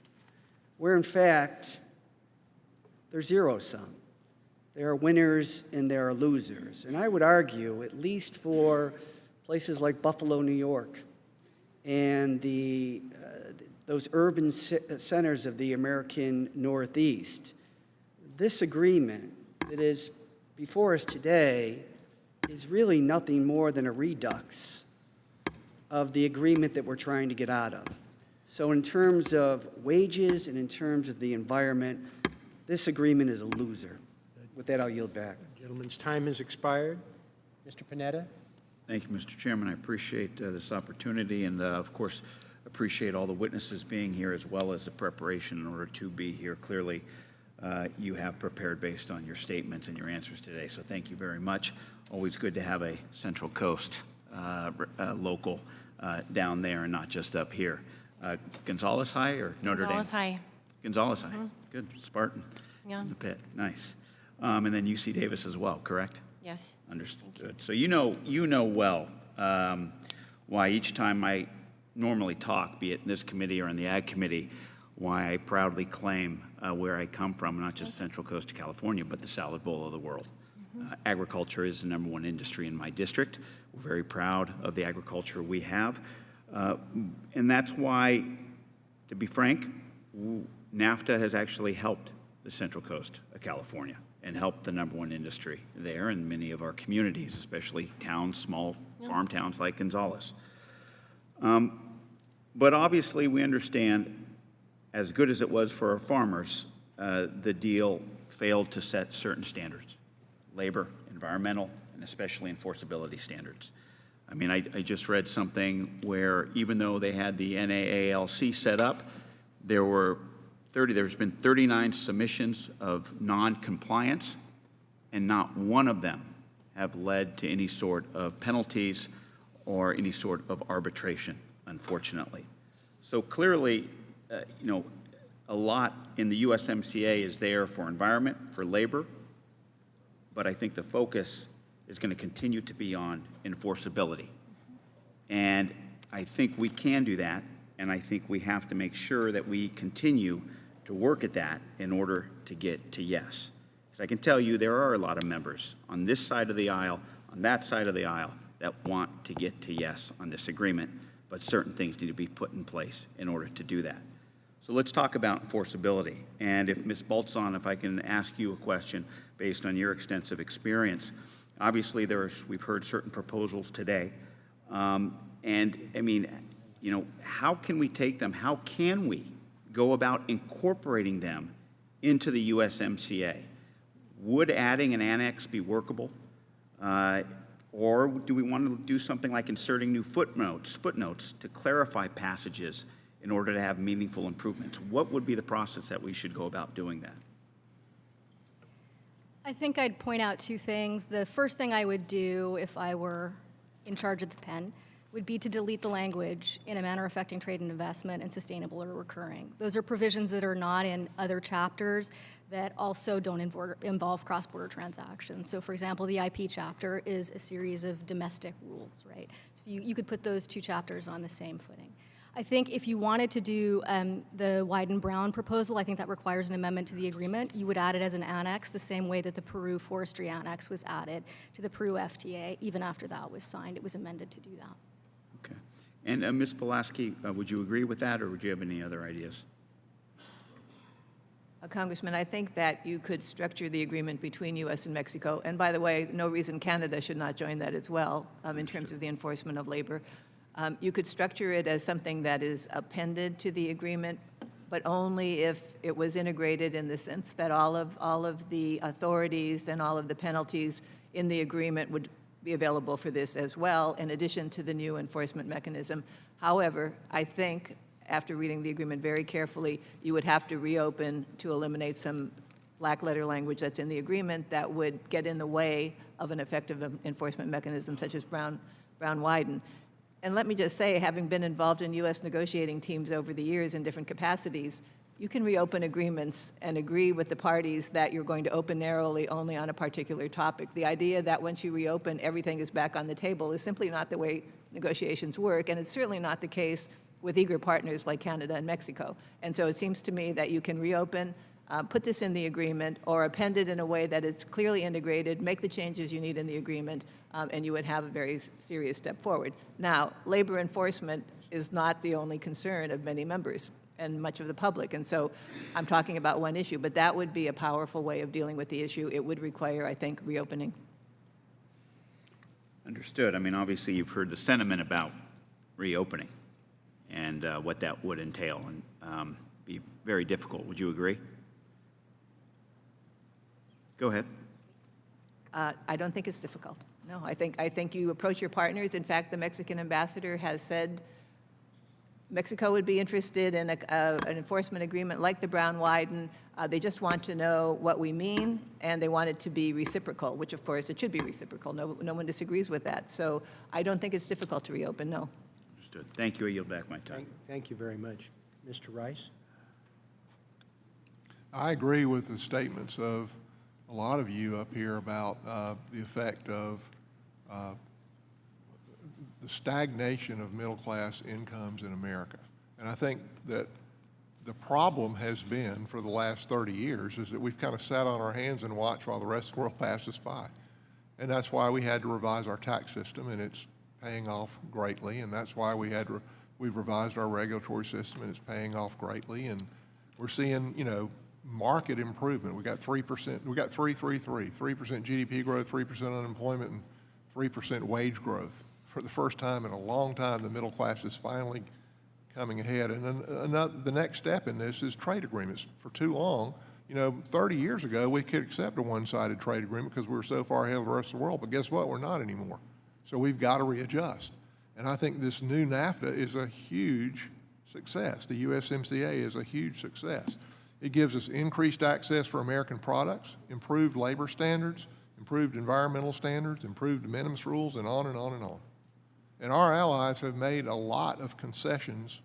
where in fact they're zero sum. There are winners and there are losers. And I would argue, at least for places like Buffalo, New York, and those urban centers of the American Northeast, this agreement that is before us today is really nothing more than a redux of the agreement that we're trying to get out of. So in terms of wages and in terms of the environment, this agreement is a loser. With that, I'll yield back. Gentleman's time has expired. Mr. Panetta? Thank you, Mr. Chairman. I appreciate this opportunity and, of course, appreciate all the witnesses being here as well as the preparation in order to be here. Clearly, you have prepared based on your statements and your answers today, so thank you very much. Always good to have a Central Coast local down there and not just up here. Gonzales High or Notre Dame? Gonzales High. Gonzalez, good, Spartan. Yeah. In the pit, nice. And then UC Davis as well, correct? Yes. Understood. So you know well why each time I normally talk, be it in this committee or in the Ag Committee, why I proudly claim where I come from, not just Central Coast of California, but the salad bowl of the world. Agriculture is the #1 industry in my district. We're very proud of the agriculture we have. And that's why, to be frank, NAFTA has actually helped the Central Coast of California and helped the #1 industry there and many of our communities, especially towns, small farm towns like Gonzales. But obviously we understand, as good as it was for our farmers, the deal failed to set certain standards, labor, environmental, and especially enforceability standards. I mean, I just read something where even though they had the NAALC set up, there's been 39 submissions of non-compliance, and not one of them have led to any sort of penalties or any sort of arbitration, unfortunately. So clearly, a lot in the USMCA is there for environment, for labor, but I think the focus is going to continue to be on enforceability. And I think we can do that, and I think we have to make sure that we continue to work at that in order to get to yes. Because I can tell you there are a lot of members on this side of the aisle, on that side of the aisle, that want to get to yes on this agreement, but certain things need to be put in place in order to do that. So let's talk about enforceability. And if Ms. Baltzon, if I can ask you a question based on your extensive experience. Obviously, we've heard certain proposals today. And I mean, how can we take them? How can we go about incorporating them into the USMCA? Would adding an annex be workable? Or do we want to do something like inserting new footnotes to clarify passages in order to have meaningful improvements? What would be the process that we should go about doing that? I think I'd point out two things. The first thing I would do if I were in charge of the pen would be to delete the language in a manner affecting trade and investment and sustainable or recurring. Those are provisions that are not in other chapters that also don't involve cross-border transactions. So for example, the IP chapter is a series of domestic rules, right? So you could put those two chapters on the same footing. I think if you wanted to do the Wyden-Brown proposal, I think that requires an amendment to the agreement. You would add it as an annex the same way that the Peru Forestry Annex was added to the Peru FTA. Even after that was signed, it was amended to do that. Okay. And Ms. Pulaski, would you agree with that, or would you have any other ideas? Congressman, I think that you could structure the agreement between U.S. and Mexico, and by the way, no reason Canada should not join that as well in terms of the enforcement of labor. You could structure it as something that is appended to the agreement, but only if it was integrated in the sense that all of the authorities and all of the penalties in the agreement would be available for this as well, in addition to the new enforcement mechanism. However, I think, after reading the agreement very carefully, you would have to reopen to eliminate some black letter language that's in the agreement that would get in the way of an effective enforcement mechanism such as Brown-Wyden. And let me just say, having been involved in U.S. negotiating teams over the years in different capacities, you can reopen agreements and agree with the parties that you're going to open narrowly only on a particular topic. The idea that once you reopen, everything is back on the table is simply not the way negotiations work, and it's certainly not the case with eager partners like Canada and Mexico. And so it seems to me that you can reopen, put this in the agreement, or append it in a way that is clearly integrated, make the changes you need in the agreement, and you would have a very serious step forward. Now, labor enforcement is not the only concern of many members and much of the public, and so I'm talking about one issue, but that would be a powerful way of dealing with the issue. It would require, I think, reopening. Understood. I mean, obviously, you've heard the sentiment about reopening and what that would entail, and be very difficult. Would you agree? Go ahead. I don't think it's difficult. No, I think you approach your partners. In fact, the Mexican ambassador has said Mexico would be interested in an enforcement agreement like the Brown-Wyden. They just want to know what we mean, and they want it to be reciprocal, which of course it should be reciprocal. No one disagrees with that. So I don't think it's difficult to reopen, no. Understood. Thank you. I yield back my time. Thank you very much. Mr. Rice? I agree with the statements of a lot of you up here about the effect of the stagnation of middle-class incomes in America. And I think that the problem has been for the last 30 years is that we've kind of sat on our hands and watched while the rest of the world passes by. And that's why we had to revise our tax system, and it's paying off greatly. And that's why we've revised our regulatory system, and it's paying off greatly. And we're seeing, you know, market improvement. We got 3%, we got 3% GDP growth, 3% unemployment, and 3% wage growth. For the first time in a long time, the middle class is finally coming ahead. And then the next step in this is trade agreements. For too long, you know, 30 years ago, we could accept a one-sided trade agreement because we were so far ahead of the rest of the world. But guess what? We're not anymore. So we've got to readjust. And I think this new NAFTA is a huge success. The USMCA is a huge success. It gives us increased access for American products, improved labor standards, improved environmental standards, improved de minimis rules, and on and on and on. And our allies have made a lot of concessions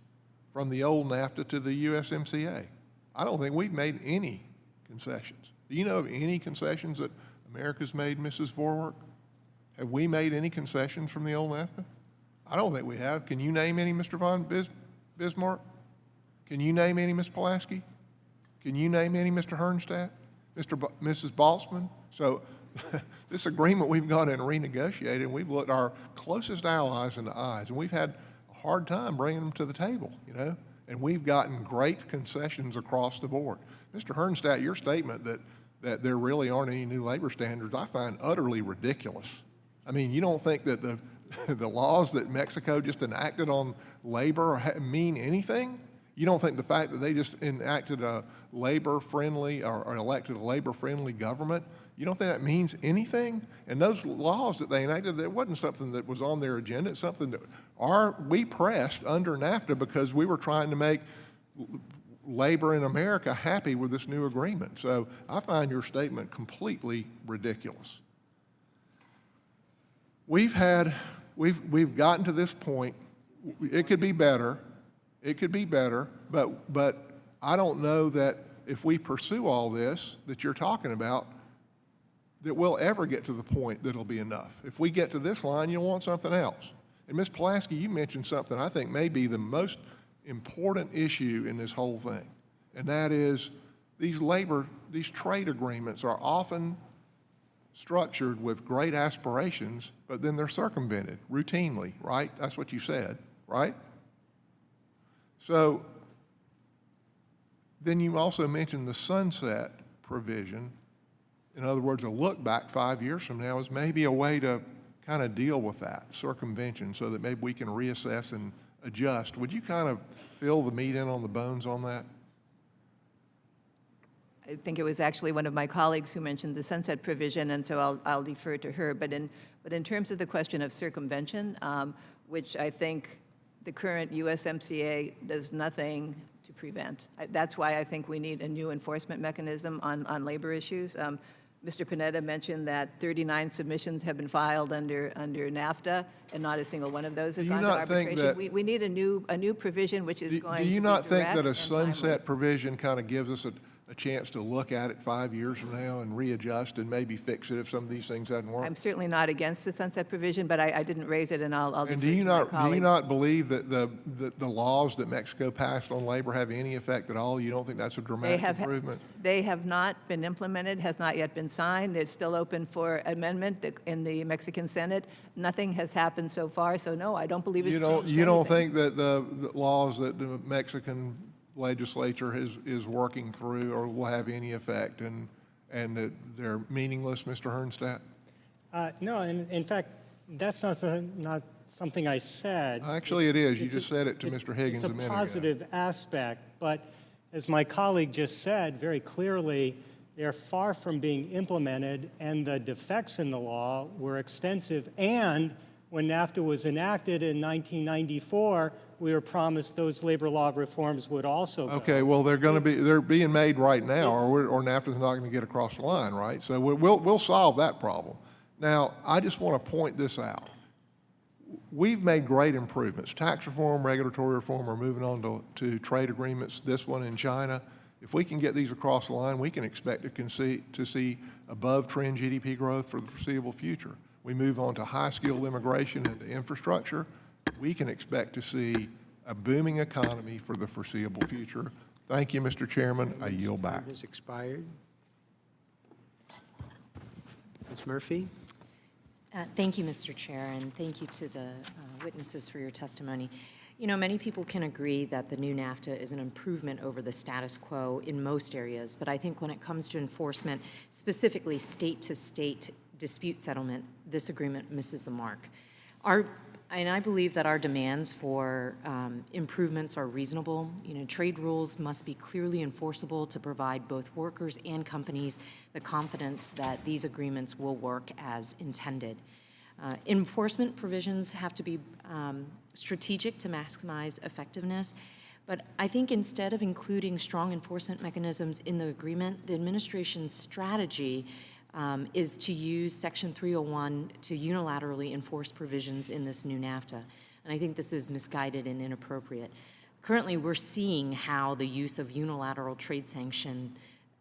from the old NAFTA to the USMCA. I don't think we've made any concessions. Do you know of any concessions that America's made, Mrs. Vorwerk? Have we made any concessions from the old NAFTA? I don't think we have. Can you name any, Mr. von Bismarck? Can you name any, Ms. Pulaski? Can you name any, Mr. Hernstadt? Mrs. Baltzman? So this agreement we've gone in and renegotiated, and we've looked our closest allies in the eyes, and we've had a hard time bringing them to the table, you know, and we've gotten great concessions across the board. Mr. Hernstadt, your statement that there really aren't any new labor standards, I find utterly ridiculous. I mean, you don't think that the laws that Mexico just enacted on labor mean anything? You don't think the fact that they just enacted a labor-friendly or elected a labor-friendly government, you don't think that means anything? And those laws that they enacted, that wasn't something that was on their agenda. It's something that we pressed under NAFTA because we were trying to make labor in America happy with this new agreement. So I find your statement completely ridiculous. We've gotten to this point. It could be better. It could be better, but I don't know that if we pursue all this that you're talking about, that we'll ever get to the point that it'll be enough. If we get to this line, you'll want something else. And Ms. Pulaski, you mentioned something I think may be the most important issue in this whole thing, and that is these trade agreements are often structured with great aspirations, but then they're circumvented routinely, right? That's what you said, right? So then you also mentioned the sunset provision. In other words, a look back 5 years from now is maybe a way to kind of deal with that circumvention so that maybe we can reassess and adjust. Would you kind of fill the meat in on the bones on that? I think it was actually one of my colleagues who mentioned the sunset provision, and so I'll defer to her. But in terms of the question of circumvention, which I think the current USMCA does nothing to prevent. That's why I think we need a new enforcement mechanism on labor issues. Mr. Panetta mentioned that 39 submissions have been filed under NAFTA, and not a single one of those have gone to arbitration. We need a new provision which is going to be Do you not think that a sunset sunset provision kind of gives us a chance to look at it 5 years from now and readjust and maybe fix it if some of these things hadn't worked? I'm certainly not against the sunset provision, but I didn't raise it, and I'll defer And to my colleague. do you not believe that the laws that Mexico passed on labor have any effect at all? You don't think that's a dramatic improvement? They have not been implemented, has not yet been signed. They're still open for amendment in the Mexican Senate. Nothing has happened so far, so no, I don't believe it's changed You don't anything. think that the laws that the Mexican legislature is working through or will have any effect, and that they're meaningless, Mr. Hernstadt? No, in fact, that's not something I said. Actually, it is. You just said it to Mr. Higgins a minute ago. It's a positive aspect, but as my colleague just said very clearly, they're far from being implemented, and the defects in the law were extensive. And when NAFTA was enacted in 1994, we were promised those labor law reforms would also go. Okay, well, they're being made right now, or NAFTA's not going to get across the line, right? So we'll solve that problem. Now, I just want to point this out. We've made great improvements. Tax reform, regulatory reform, we're moving on to trade agreements, this one in China. If we can get these across the line, we can expect to see above-trend GDP growth for the foreseeable future. We move on to high-skilled immigration and to infrastructure, we can expect to see a booming economy for the foreseeable future. Thank you, Mr. Chairman. I yield back. Time has expired. Ms. Murphy? Thank you, Mr. Chair, and thank you to the witnesses for your testimony. You know, many people can agree that the new NAFTA is an improvement over the status quo in most areas, but I think when it comes to enforcement, specifically state-to-state dispute settlement, this agreement misses the mark. And I believe that our demands for improvements are reasonable. You know, trade rules must be clearly enforceable to provide both workers and companies the confidence that these agreements will work as intended. Enforcement provisions have to be strategic to maximize effectiveness, but I think instead of including strong enforcement mechanisms in the agreement, the administration's strategy is to use Section 301 to unilaterally enforce provisions in this new NAFTA. And I think this is misguided and inappropriate. Currently, we're seeing how the use of unilateral trade sanction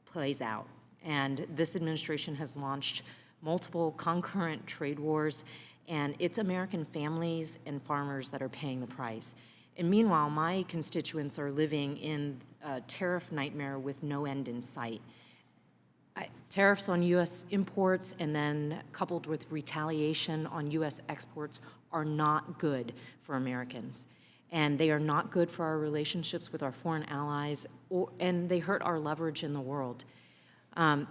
plays out. And this administration has launched multiple concurrent trade wars, and it's American families and farmers that are paying the price. And meanwhile, my constituents are living in a tariff nightmare with no end in sight. Tariffs on U.S. imports and then coupled with retaliation on U.S. exports are not good for Americans. And they are not good for our relationships with our foreign allies, and they hurt our leverage in the world.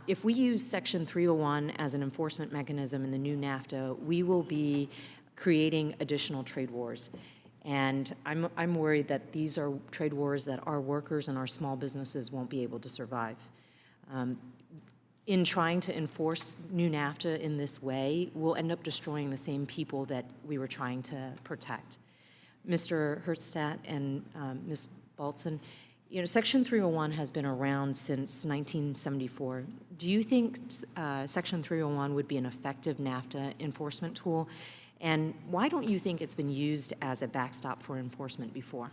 If we use Section 301 as an enforcement mechanism in the new NAFTA, we will be creating additional trade wars. And I'm worried that these are trade wars that our workers and our small businesses won't be able to survive. In trying to enforce new NAFTA in this way, we'll end up destroying the same people that we were trying to protect. Mr. Hertzstadt and Ms. Baltzen, you know, Section 301 has been around since 1974. Do you think Section 301 would be an effective NAFTA enforcement tool? And why don't you think it's been used as a backstop for enforcement before?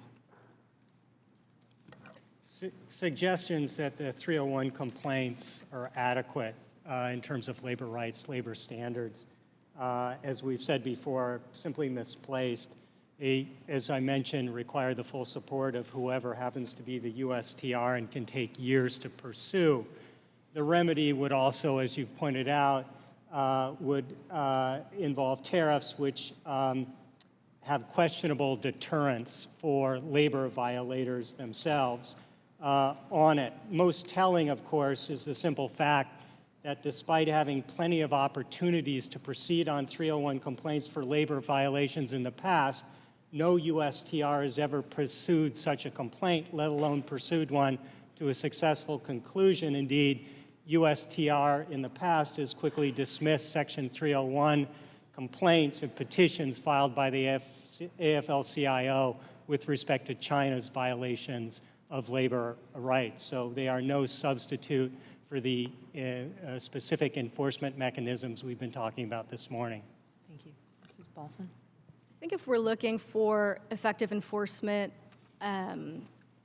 Suggestions that the 301 complaints are adequate in terms of labor rights, labor standards, as we've said before, simply misplaced. As I mentioned, require the full support of whoever happens to be the USTR and can take years to pursue. The remedy would also, as you've pointed out, would involve tariffs which have questionable deterrence for labor violators themselves. On it. Most telling, of course, is the simple fact that despite having plenty of opportunities to proceed on 301 complaints for labor violations in the past, no USTR has ever pursued such a complaint, let alone pursued one to a successful conclusion. Indeed, USTR in the past has quickly dismissed Section 301 complaints and petitions filed by the AFL-CIO with respect to China's violations of labor rights. So they are no substitute for the specific enforcement mechanisms we've been talking about this morning. Thank you. Mrs. Balson? I think if we're looking for effective enforcement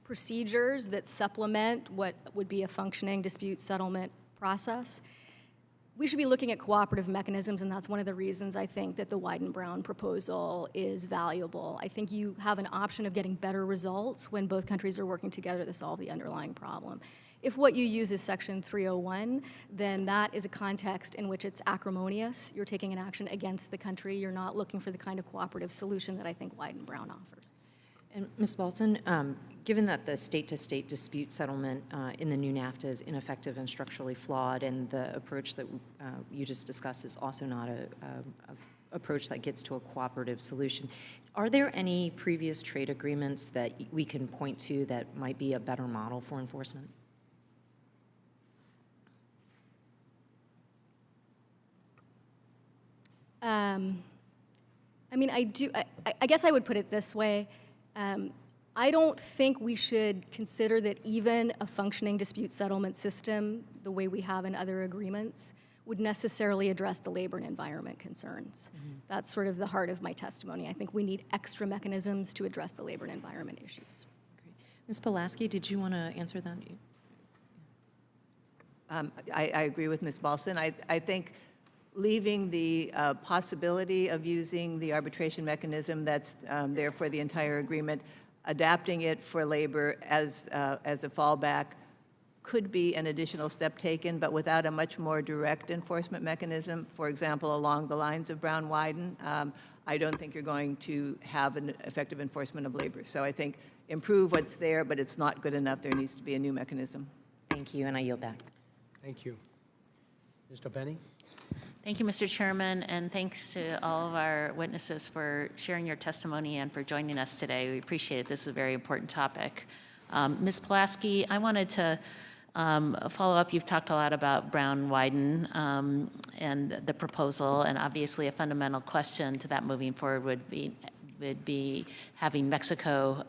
procedures that supplement what would be a functioning dispute settlement process, we should be looking at cooperative mechanisms, and that's one of the reasons I think that the Wyden-Brown proposal is valuable. I think you have an option of getting better results when both countries are working together to solve the underlying problem. If what you use is Section 301, then that is a context in which it's acrimonious. You're taking an action against the country. You're not looking for the kind of cooperative solution that I think Wyden-Brown offers. And Ms. Balton, given that the state-to-state dispute settlement in the new NAFTA is ineffective and structurally flawed, and the approach that you just discussed is also not a approach that gets to a cooperative solution, are there any previous trade agreements that we can point to that might be a better model for enforcement? I mean, I guess I would put it this way. I don't think we should consider that even a functioning dispute settlement system, the way we have in other agreements, would necessarily address the labor and environment concerns. Mm-hmm. That's sort of the heart of my testimony. I think we need extra mechanisms to address the labor and environment issues. Great. Ms. Pulaski, did you want to answer that? I agree with Ms. Balson. I think leaving the possibility of using the arbitration mechanism that's there for the entire agreement, adapting it for labor as a fallback could be an additional step taken, but without a much more direct enforcement mechanism, for example, along the lines of Brown-Wyden, I don't think you're going to have an effective enforcement of labor. So I think improve what's there, but it's not good enough. There needs to be a new mechanism. Thank you, and I yield back. Thank you. Mr. Penny? Thank you, Mr. Chairman, and thanks to all of our witnesses for sharing your testimony and for joining us today. We appreciate it. This is a very important topic. Ms. Pulaski, I wanted to follow up. You've talked a lot about Brown-Wyden and the proposal, and obviously a fundamental question to that moving forward would be having Mexico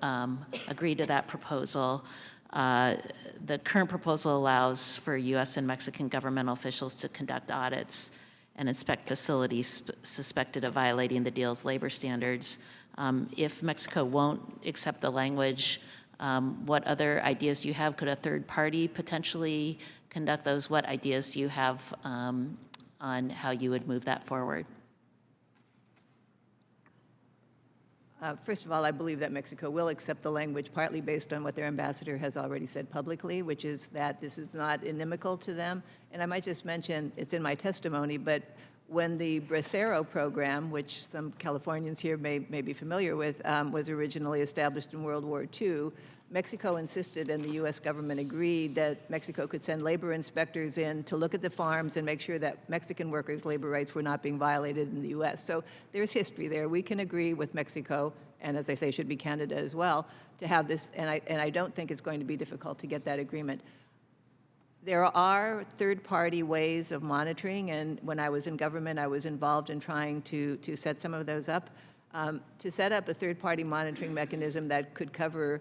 agree to that proposal. The current proposal allows for U.S. and Mexican governmental officials to conduct audits and inspect facilities suspected of violating the deal's labor standards. If Mexico won't accept the language, what other ideas do you have? Could a third party potentially conduct those? What ideas do you have on how you would move that forward? First of all, I believe that Mexico will accept the language partly based on what their ambassador has already said publicly, which is that this is not inimical to them. And I might just mention, it's in my testimony, but when the Bracero program, which some Californians here may be familiar with, was originally established in World War II, Mexico insisted and the U.S. government agreed that Mexico could send labor inspectors in to look at the farms and make sure that Mexican workers' labor rights were not being violated in the U.S. So there's history there. We can agree with Mexico, and as I say, should be Canada as well, to have this, and I don't think it's going to be difficult to get that agreement. There are third-party ways of monitoring, and when I was in government, I was involved in trying to set some of those up. To set up a third-party monitoring mechanism that could cover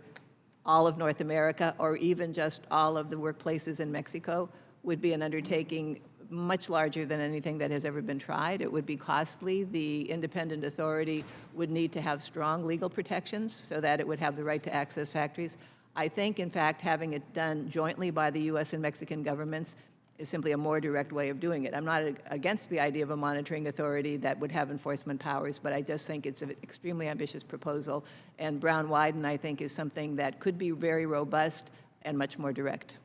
all of North America or even just all of the workplaces in Mexico would be an undertaking much larger than anything that has ever been tried. It would be costly. The independent authority would need to have strong legal protections so that it would have the right to access factories. I think, in fact, having it done jointly by the U.S. and Mexican governments is simply a more direct way of doing it. I'm not against the idea of a monitoring authority that would have enforcement powers, but I just think it's an extremely ambitious proposal. And Brown-Wyden, I think, is something that could be very robust and much more direct.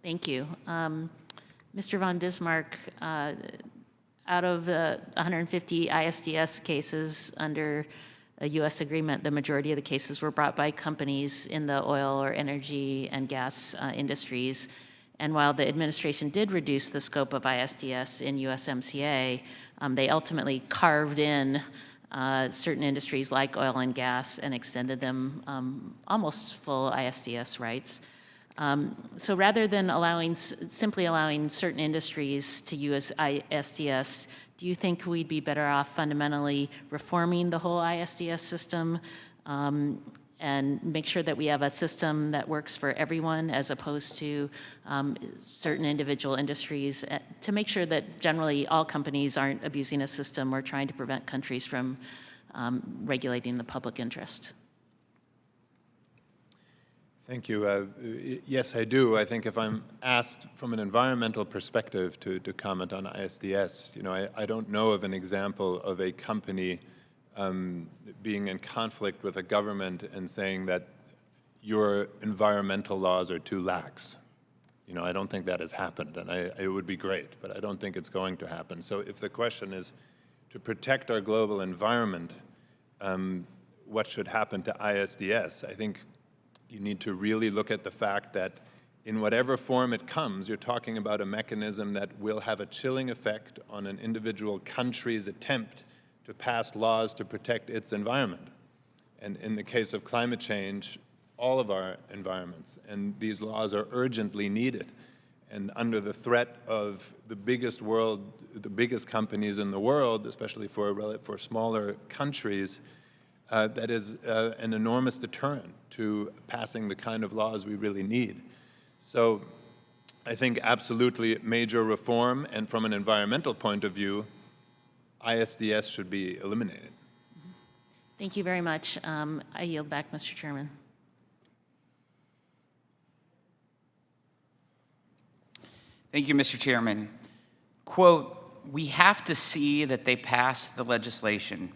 Thank you. Mr. von Bismarck, out of the 150 ISDS cases under a U.S. agreement, the majority of the cases were brought by companies in the oil or energy and gas industries. And while the administration did reduce the scope of ISDS in USMCA, they ultimately carved in certain industries like oil and gas and extended them almost full ISDS rights. So rather than simply allowing certain industries to use ISDS, do you think we'd be better off fundamentally reforming the whole ISDS system and make sure that we have a system that works for everyone as opposed to certain individual industries, to make sure that generally all companies aren't abusing a system or trying to prevent countries from regulating the public interest? Thank you. Yes, I do. I think if I'm asked from an environmental perspective to comment on ISDS, I don't know of an example of a company being in conflict with a government and saying that your environmental laws are too lax. I don't think that has happened, and it would be great, but I don't think it's going to happen. So if the question is to protect our global environment, what should happen to ISDS? I think you need to really look at the fact that in whatever form it comes, you're talking about a mechanism that will have a chilling effect on an individual country's attempt to pass laws to protect its environment. And in the case of climate change, all of our environments, and these laws are urgently needed. And under the threat of the biggest companies in the world, especially for smaller countries, that is an enormous deterrent to passing the kind of laws we really need. So I think absolutely major reform, and from an environmental point of view, ISDS should be eliminated. Thank you very much. I yield back, Mr. Chairman. Thank you, Mr. Chairman. Quote, "We have to see that they pass the legislation,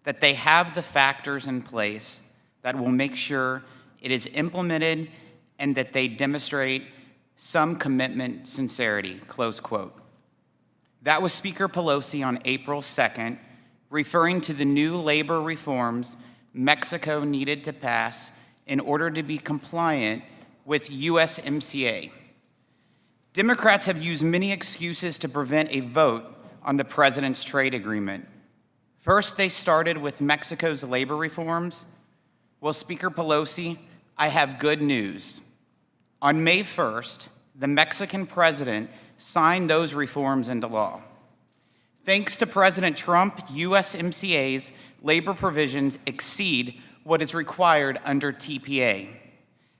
that they have the factors in place that will make sure it is implemented and that they demonstrate some commitment, sincerity," close quote. That was Speaker Pelosi on April 2nd, referring to the new labor reforms Mexico needed to pass in order to be compliant with USMCA. Democrats have used many excuses to prevent a vote on the president's trade agreement. First, they started with Mexico's labor reforms. Well, Speaker Pelosi, I have good news. On May 1st, the Mexican president signed those reforms into law. Thanks to President Trump, USMCA's labor provisions exceed what is required under TPA.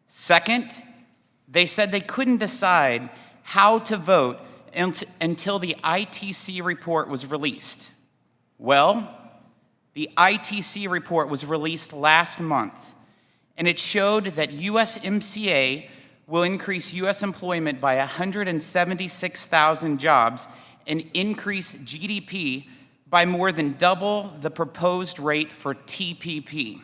Second, they said they couldn't decide how to vote until the ITC report was released. Well, the ITC report was released last month, and it showed that USMCA will increase U.S. employment by 176,000 jobs and increase GDP by more than double the proposed rate for TPP.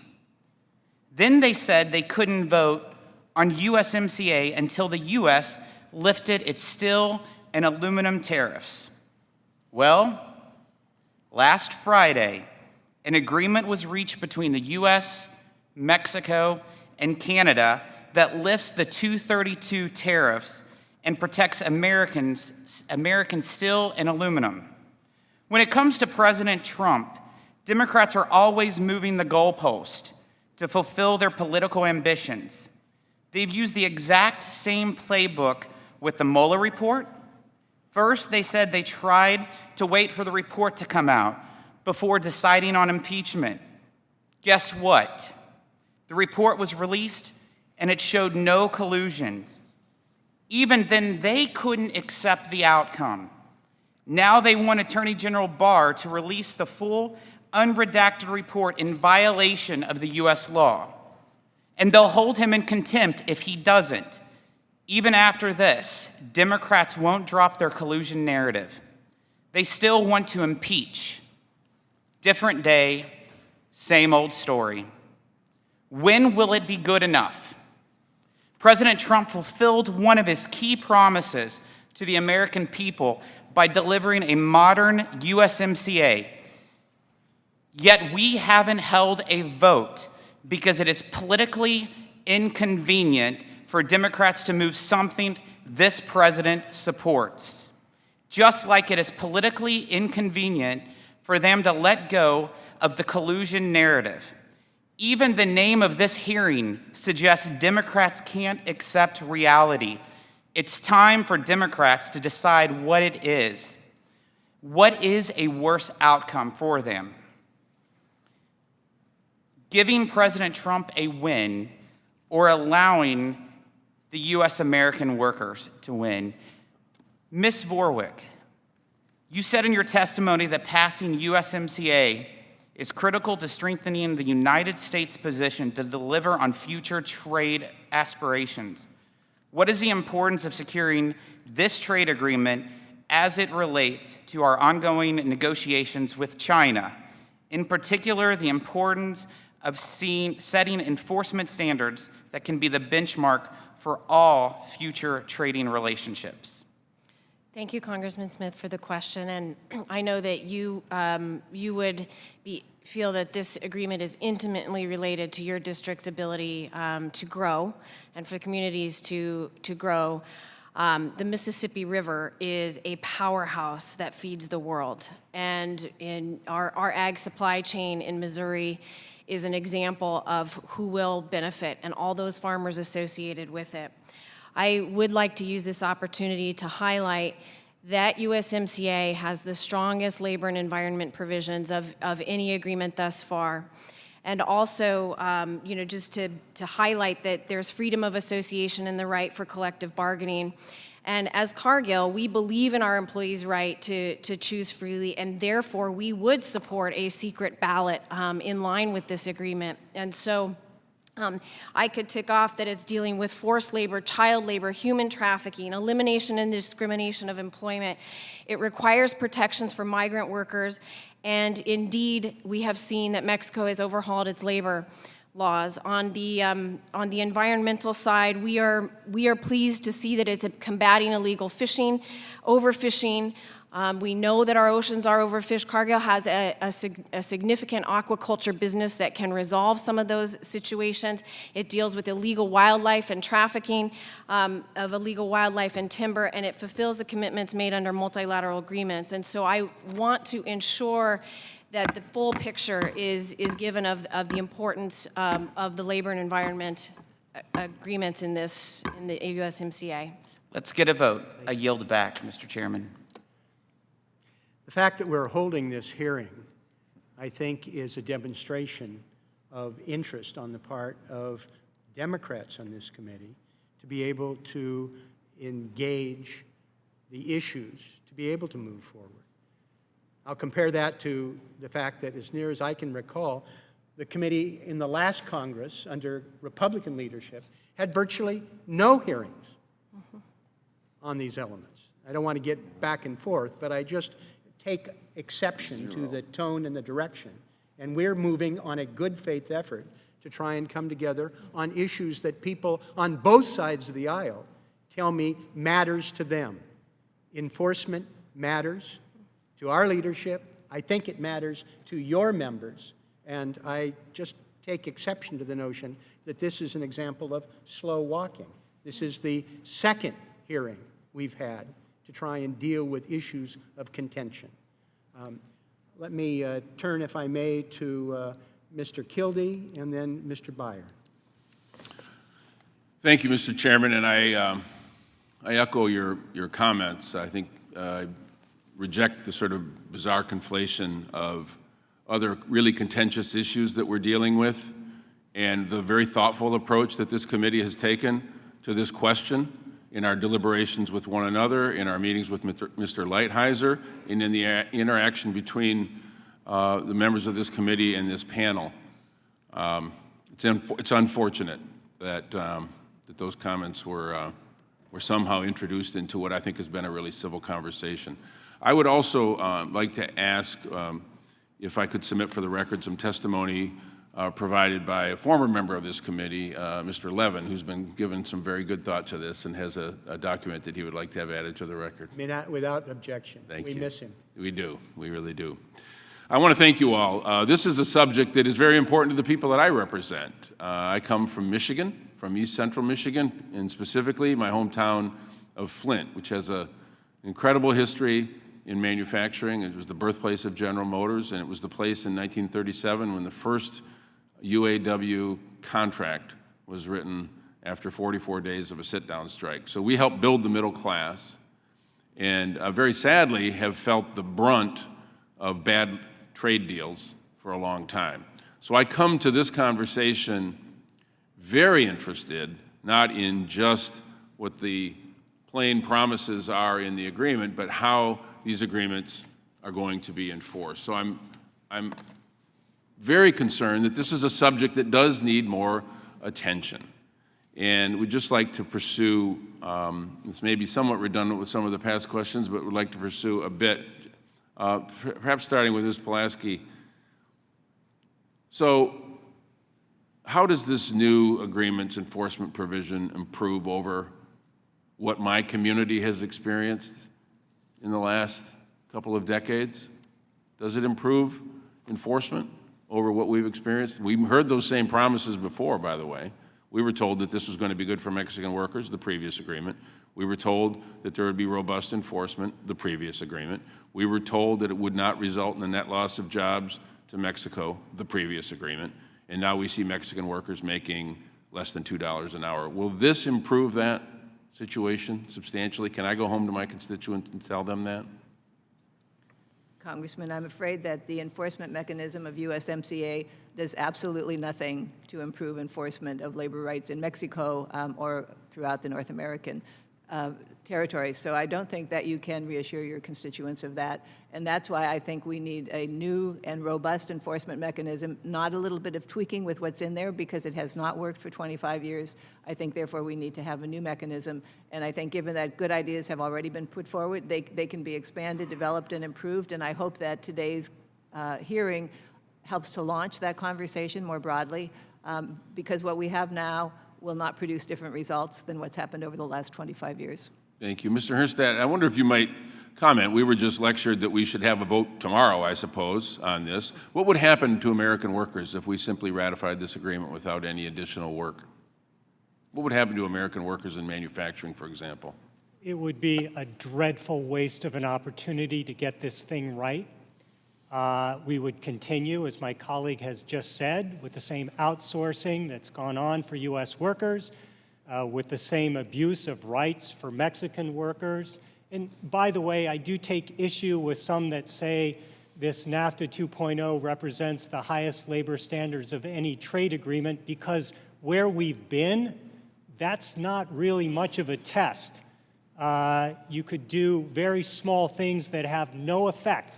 Then they said they couldn't vote on USMCA until the U.S. lifted its steel and aluminum tariffs. Well, last Friday, an agreement was reached between the U.S., Mexico, and Canada that lifts the 232 tariffs and protects American steel and aluminum. When it comes to President Trump, Democrats are always moving the goalpost to fulfill their political ambitions. They've used the exact same playbook with the Mueller report. First, they said they tried to wait for the report to come out before deciding on impeachment. Guess what? The report was released and it showed no collusion. Even then, they couldn't accept the outcome. Now they want Attorney General Barr to release the full, unredacted report in violation of the U.S. law. And they'll hold him in contempt if he doesn't. Even after this, Democrats won't drop their collusion narrative. They still want to impeach. Different day, same old story. When will it be good enough? President Trump fulfilled one of his key promises to the American people by delivering a modern USMCA. Yet we haven't held a vote because it is politically inconvenient for Democrats to move something this president supports. Just like it is politically inconvenient for them to let go of the collusion narrative. Even the name of this hearing suggests Democrats can't accept reality. It's time for Democrats to decide what it is. What is a worse outcome for them? Giving President Trump a win or allowing the U.S. American workers to win? Ms. Vorwick, you said in your testimony that passing USMCA is critical to strengthening the United States' position to deliver on future trade aspirations. What is the importance of securing this trade agreement as it relates to our ongoing negotiations with China? In particular, the importance of setting enforcement standards that can be the benchmark for all future trading relationships. Thank you, Congressman Smith, for the question. And I know that you would feel that this agreement is intimately related to your district's ability to grow and for communities to grow. The Mississippi River is a powerhouse that feeds the world. And in our ag supply chain in Missouri is an example of who will benefit and all those farmers associated with it. I would like to use this opportunity to highlight that USMCA has the strongest labor and environment provisions of any agreement thus far. And also, just to highlight that there's freedom of association and the right for collective bargaining. And as Cargill, we believe in our employees' right to choose freely, and therefore we would support a secret ballot in line with this agreement. And so I could tick off that it's dealing with forced labor, child labor, human trafficking, elimination and discrimination of employment. It requires protections for migrant workers, and indeed, we have seen that Mexico has overhauled its labor laws. On the environmental side, we are pleased to see that it's combating illegal fishing, overfishing. We know that our oceans are overfished. Cargill has a significant aquaculture business that can resolve some of those situations. It deals with illegal wildlife and trafficking of illegal wildlife and timber, and it fulfills the commitments made under multilateral agreements. And so I want to ensure that the full picture is given of the importance of the labor and environment agreements in the USMCA. Let's get a vote. I yield back, Mr. Chairman. The fact that we're holding this hearing, I think, is a demonstration of interest on the part of Democrats on this committee to be able to engage the issues, to be able to move forward. I'll compare that to the fact that, as near as I can recall, the committee in the last Congress, under Republican leadership, had virtually no hearings on these elements. I don't want to get back and forth, but I just take exception to the tone and the direction. And we're moving on a good faith effort to try and come together on issues that people on both sides of the aisle tell me matters to them. Enforcement matters to our leadership. I think it matters to your members. And I just take exception to the notion that this is an example of slow walking. This is the second hearing we've had to try and deal with issues of contention. Let me turn, if I may, to Mr. Kildee and then Mr. Byer. Thank you, Mr. Chairman, and I echo your comments. I think I reject the sort of bizarre conflation of other really contentious issues that we're dealing with and the very thoughtful approach that this committee has taken to this question in our deliberations with one another, in our meetings with Mr. Lighthizer, and in the interaction between the members of this committee and this panel. It's unfortunate that those comments were somehow introduced into what I think has been a really civil conversation. I would also like to ask if I could submit for the record some testimony provided by a former member of this committee, Mr. Levin, who's been given some very good thought to this and has a document that he would like to have added to the record. Without objection. Thank you. We miss him. We do. We really do. I want to thank you all. This is a subject that is very important to the people that I represent. I come from Michigan, from East Central Michigan, and specifically my hometown of Flint, which has an incredible history in manufacturing. It was the birthplace of General Motors, and it was the place in 1937 when the first UAW contract was written after 44 days of a sit-down strike. So we helped build the middle class, and very sadly have felt the brunt of bad trade deals for a long time. So I come to this conversation very interested, not in just what the plain promises are in the agreement, but how these agreements are going to be enforced. So I'm very concerned that this is a subject that does need more attention. And we'd just like to pursue, this may be somewhat redundant with some of the past questions, but we'd like to pursue a bit, perhaps starting with Ms. Pulaski. So how does this new agreement's enforcement provision improve over what my community has experienced in the last couple of decades? Does it improve enforcement over what we've experienced? We heard those same promises before, by the way. We were told that this was going to be good for Mexican workers, the previous agreement. We were told that there would be robust enforcement, the previous agreement. We were told that it would not result in a net loss of jobs to Mexico, the previous agreement. And now we see Mexican workers making less than $2 an hour. Will this improve that situation substantially? Can I go home to my constituents and tell them that? Congressman, I'm afraid that the enforcement mechanism of USMCA does absolutely nothing to improve enforcement of labor rights in Mexico or throughout the North American territory. So I don't think that you can reassure your constituents of that. And that's why I think we need a new and robust enforcement mechanism, not a little bit of tweaking with what's in there, because it has not worked for 25 years. I think, therefore, we need to have a new mechanism. And I think given that good ideas have already been put forward, they can be expanded, developed, and improved. And I hope that today's hearing helps to launch that conversation more broadly, because what we have now will not produce different results than what's happened over the last 25 years. Thank you. Mr. Herstadt, I wonder if you might comment. We were just lectured that we should have a vote tomorrow, I suppose, on this. What would happen to American workers if we simply ratified this agreement without any additional work? What would happen to American workers in manufacturing, for example? It would be a dreadful waste of an opportunity to get this thing right. We would continue, as my colleague has just said, with the same outsourcing that's gone on for U.S. workers, with the same abuse of rights for Mexican workers. And by the way, I do take issue with some that say this NAFTA 2.0 represents the highest labor standards of any trade agreement, because where we've been, that's not really much of a test. You could do very small things that have no effect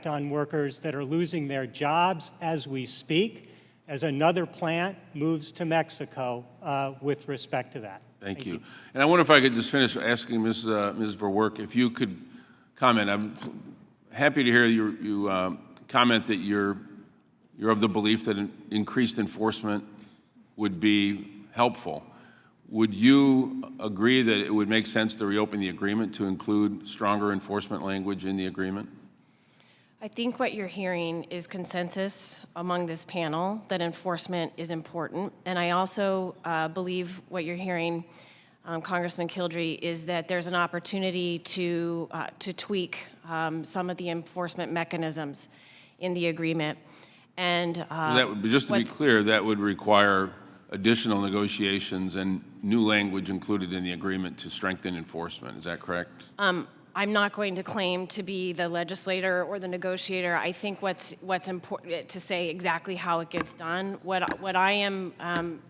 on workers that are losing their jobs as we speak, as another plant moves to Mexico with respect to that. Thank you. And I wonder if I could just finish asking Ms. Verwerk if you could comment. I'm happy to hear you comment that you're of the belief that increased enforcement would be helpful. Would you agree that it would make sense to reopen the agreement to include stronger enforcement language in the agreement? I think what you're hearing is consensus among this panel that enforcement is important. And I also believe what you're hearing, Congressman Kildrey, is that there's an opportunity to tweak some of the enforcement mechanisms in the agreement. And So that would be, just to be clear, that would require additional negotiations and new language included in the agreement to strengthen enforcement. Is that correct? I'm not going to claim to be the legislator or the negotiator. I think what's important to say exactly how it gets done. What I am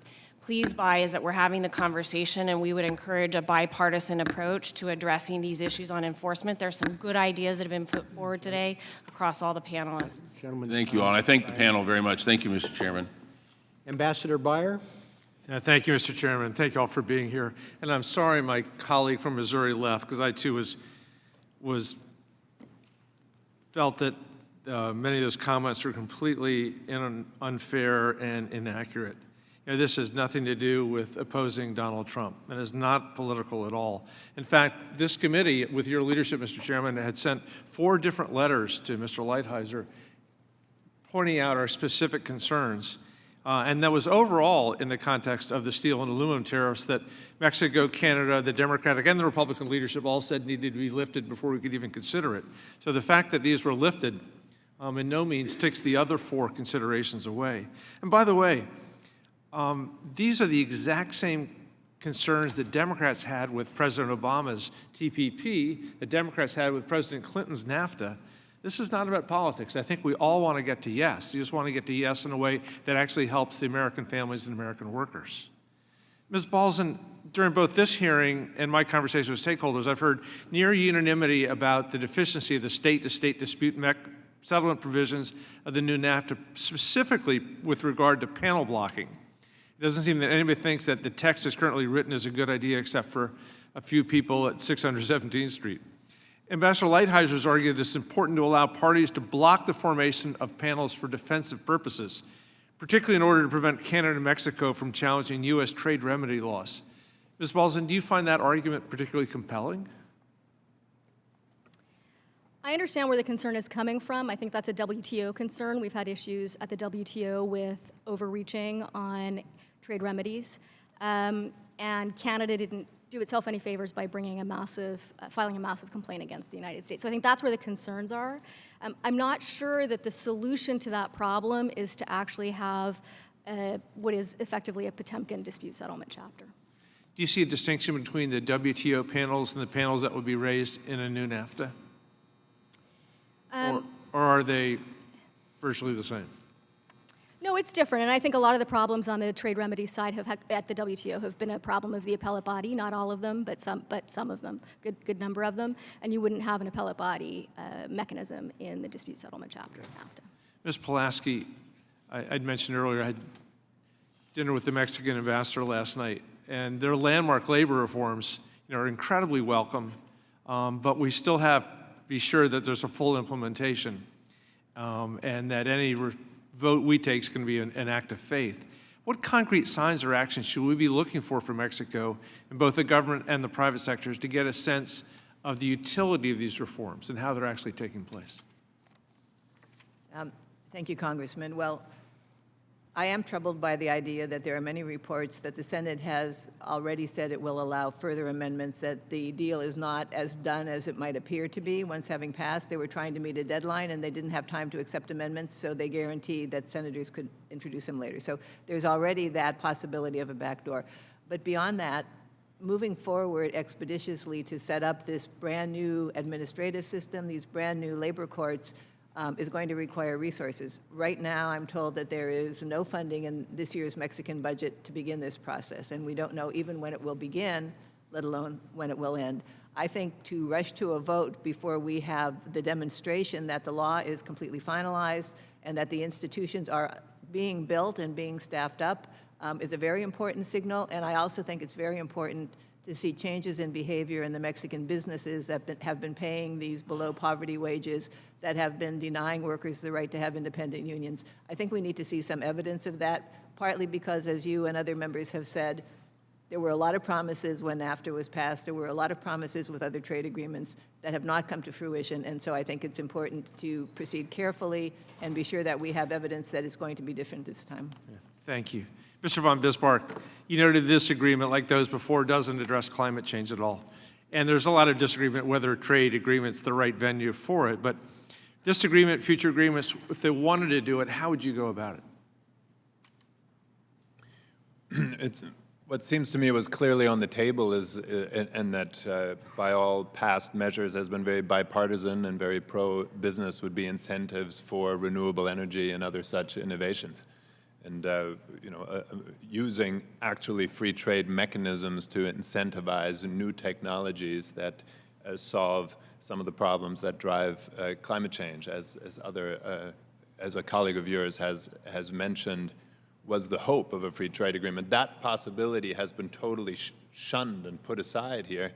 pleased by is that we're having the conversation, and we would encourage a bipartisan approach to addressing these issues on enforcement. There's some good ideas that have been put forward today across all the panelists. Thank you all, and I thank the panel very much. Thank you, Mr. Chairman. Ambassador Beyer. Thank you, Mr. Chairman. Thank you all for being here. And I'm sorry my colleague from Missouri left, because I too felt that many of those comments were completely unfair and inaccurate. You know, this has nothing to do with opposing Donald Trump, and is not political at all. In fact, this committee, with your leadership, Mr. Chairman, had sent 4 different letters to Mr. Lighthizer pointing out our specific concerns. And that was overall in the context of the steel and aluminum tariffs that Mexico, Canada, the Democratic and the Republican leadership all said needed to be lifted before we could even consider it. So the fact that these were lifted in no means takes the other 4 considerations away. And by the way, these are the exact same concerns that Democrats had with President Obama's TPP, that Democrats had with President Clinton's NAFTA. This is not about politics. I think we all want to get to yes. You just want to get to yes in a way that actually helps the American families and American workers. Ms. Balzan, during both this hearing and my conversation with stakeholders, I've heard near unanimity about the deficiency of the state-to-state dispute settlement provisions of the new NAFTA, specifically with regard to panel blocking. It doesn't seem that anybody thinks that the text as currently written is a good idea, except for a few people at 600 17th Street. Ambassador Lighthizer has argued it's important to allow parties to block the formation of panels for defensive purposes, particularly in order to prevent Canada and Mexico from challenging U.S. trade remedy laws. Ms. Balzan, do you find that argument particularly compelling? I understand where the concern is coming from. I think that's a WTO concern. We've had issues at the WTO with overreaching on trade remedies. And Canada didn't do itself any favors by bringing filing a massive complaint against the United States. So I think that's where the concerns are. I'm not sure that the solution to that problem is to actually have what is effectively a Potemkin dispute settlement chapter. Do you see a distinction between the WTO panels and the panels that would be raised in a new NAFTA? Or are they virtually the same? No, it's different, and I think a lot of the problems on the trade remedies side at the WTO have been a problem of the appellate body. Not all of them, but some of them, good number of them. And you wouldn't have an appellate body mechanism in the dispute settlement chapter of NAFTA. Ms. Pulaski, I'd mentioned earlier, I had dinner with the Mexican ambassador last night, and their landmark labor reforms, are incredibly welcome, but we still have to be sure that there's a full implementation, and that any vote we take is going to be an act of faith. What concrete signs or actions should we be looking for from Mexico in both the government and the private sectors to get a sense of the utility of these reforms and how they're actually taking place? Thank you, Congressman. Well, I am troubled by the idea that there are many reports that the Senate has already said it will allow further amendments, that the deal is not as done as it might appear to be. Once having passed, they were trying to meet a deadline, and they didn't have time to accept amendments, so they guaranteed that senators could introduce them later. So there's already that possibility of a backdoor. But beyond that, moving forward expeditiously to set up this brand-new administrative system, these brand-new labor courts, is going to require resources. Right now, I'm told that there is no funding in this year's Mexican budget to begin this process, and we don't know even when it will begin, let alone when it will end. I think to rush to a vote before we have the demonstration that the law is completely finalized and that the institutions are being built and being staffed up is a very important signal, and I also think it's very important to see changes in behavior in the Mexican businesses that have been paying these below poverty wages, that have been denying workers the right to have independent unions. I think we need to see some evidence of that, partly because, as you and other members have said, there were a lot of promises when NAFTA was passed. There were a lot of promises with other trade agreements that have not come to fruition, and so I think it's important to proceed carefully and be sure that we have evidence that it's going to be different this time. Thank you. Mr. von Bismarck, you noted this agreement, like those before, doesn't address climate change at all. And there's a lot of disagreement whether trade agreement's the right venue for it. But this agreement, future agreements, if they wanted to do it, how would you go about it? What seems to me was clearly on the table is, and that by all past measures has been very bipartisan and very pro-business, would be incentives for renewable energy and other such innovations. And using actually free trade mechanisms to incentivize new technologies that solve some of the problems that drive climate change, as a colleague of yours has mentioned, was the hope of a free trade agreement. That possibility has been totally shunned and put aside here,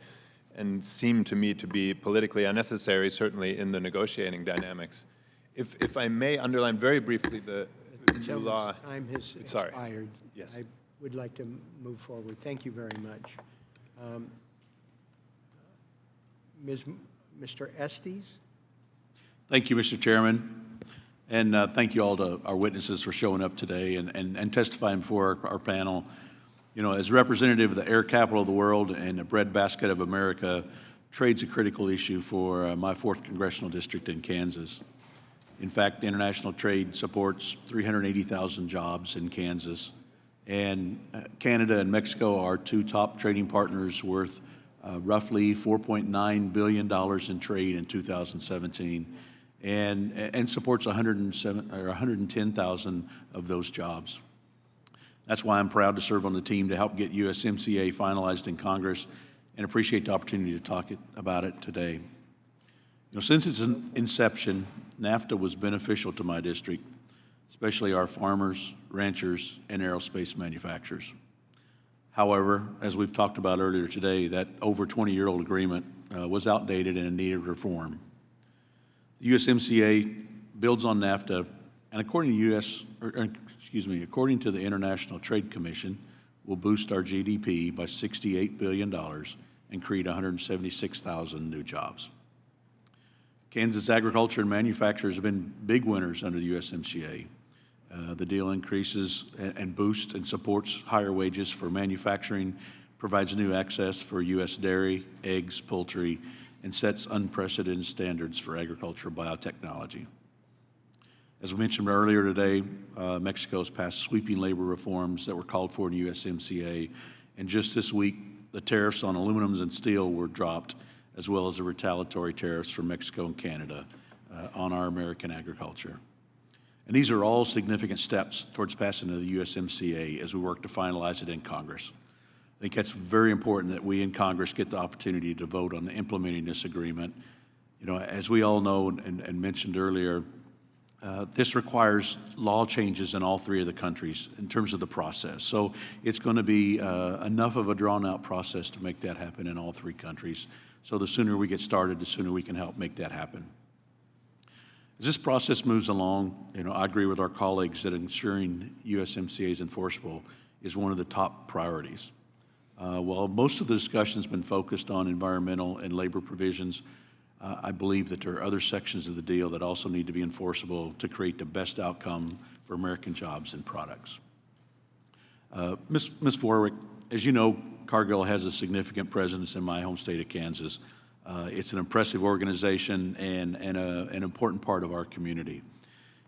and seemed to me to be politically unnecessary, certainly in the negotiating dynamics. If I may underline very briefly the new law. Time has expired. Yes. I would like to move forward. Thank you very much. Mr. Estes? Thank you, Mr. Chairman. And thank you all to our witnesses for showing up today and testifying before our panel. As representative of the air capital of the world and the breadbasket of America, trade's a critical issue for my 4th Congressional District in Kansas. In fact, international trade supports 380,000 jobs in Kansas. And Canada and Mexico are 2 top trading partners worth roughly $4.9 billion in trade in 2017, and supports 110,000 of those jobs. That's why I'm proud to serve on the team to help get USMCA finalized in Congress, and appreciate the opportunity to talk about it today. Since its inception, NAFTA was beneficial to my district, especially our farmers, ranchers, and aerospace manufacturers. However, as we've talked about earlier today, that over 20-year-old agreement was outdated and needed reform. The USMCA builds on NAFTA, and according to the International Trade Commission, will boost our GDP by $68 billion and create 176,000 new jobs. Kansas agriculture and manufacturers have been big winners under the USMCA. The deal increases and boosts and supports higher wages for manufacturing, provides new access for U.S. dairy, eggs, poultry, and sets unprecedented standards for agricultural biotechnology. As we mentioned earlier today, Mexico has passed sweeping labor reforms that were called for in the USMCA, and just this week, the tariffs on aluminum and steel were dropped, as well as the retaliatory tariffs from Mexico and Canada on our American agriculture. And these are all significant steps towards passing the USMCA as we work to finalize it in Congress. I think that's very important that we in Congress get the opportunity to vote on implementing this agreement. You know, as we all know and mentioned earlier, this requires law changes in all three of the countries in terms of the process. So it's going to be enough of a drawn-out process to make that happen in all three countries. So the sooner we get started, the sooner we can help make that happen. As this process moves along, you know, I agree with our colleagues that ensuring USMCA is enforceable is one of the top priorities. While most of the discussion has been focused on environmental and labor provisions, I believe that there are other sections of the deal that also need to be enforceable to create the best outcome for American jobs and products. Ms. Vorwick, as you know, Cargill has a significant presence in my home state of Kansas. It's an impressive organization and an important part of our community.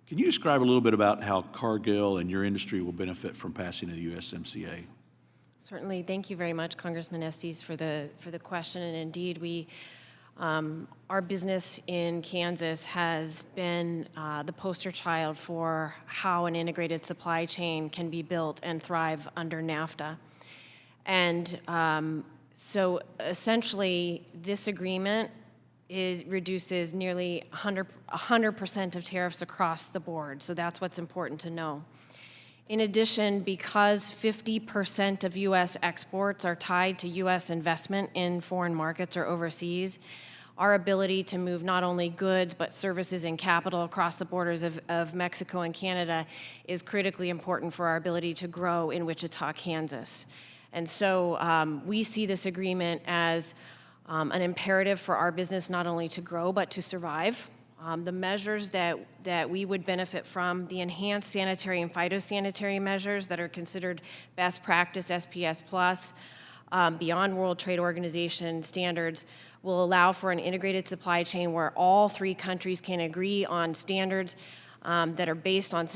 Can you describe a little bit about how Cargill and your industry will benefit from passing the USMCA? Certainly. Thank you very much, Congressman Estes, for the question. And indeed, our business in Kansas has been the poster child for how an integrated supply chain can be built and thrive under Nafta. And so essentially, this agreement reduces nearly 100% of tariffs across the board. So that's what's important to know. In addition, because 50% of U.S. exports are tied to U.S. investment in foreign markets or overseas, our ability to move not only goods but services and capital across the borders of Mexico and Canada is critically important for our ability to grow in Wichita, Kansas. And so we see this agreement as an imperative for our business not only to grow but to survive. The measures that we would benefit from, the enhanced sanitary and phytosanitary measures that are considered best practice SPS plus, beyond World Trade Organization standards, will allow for an integrated supply chain where all three countries can agree on standards that are based on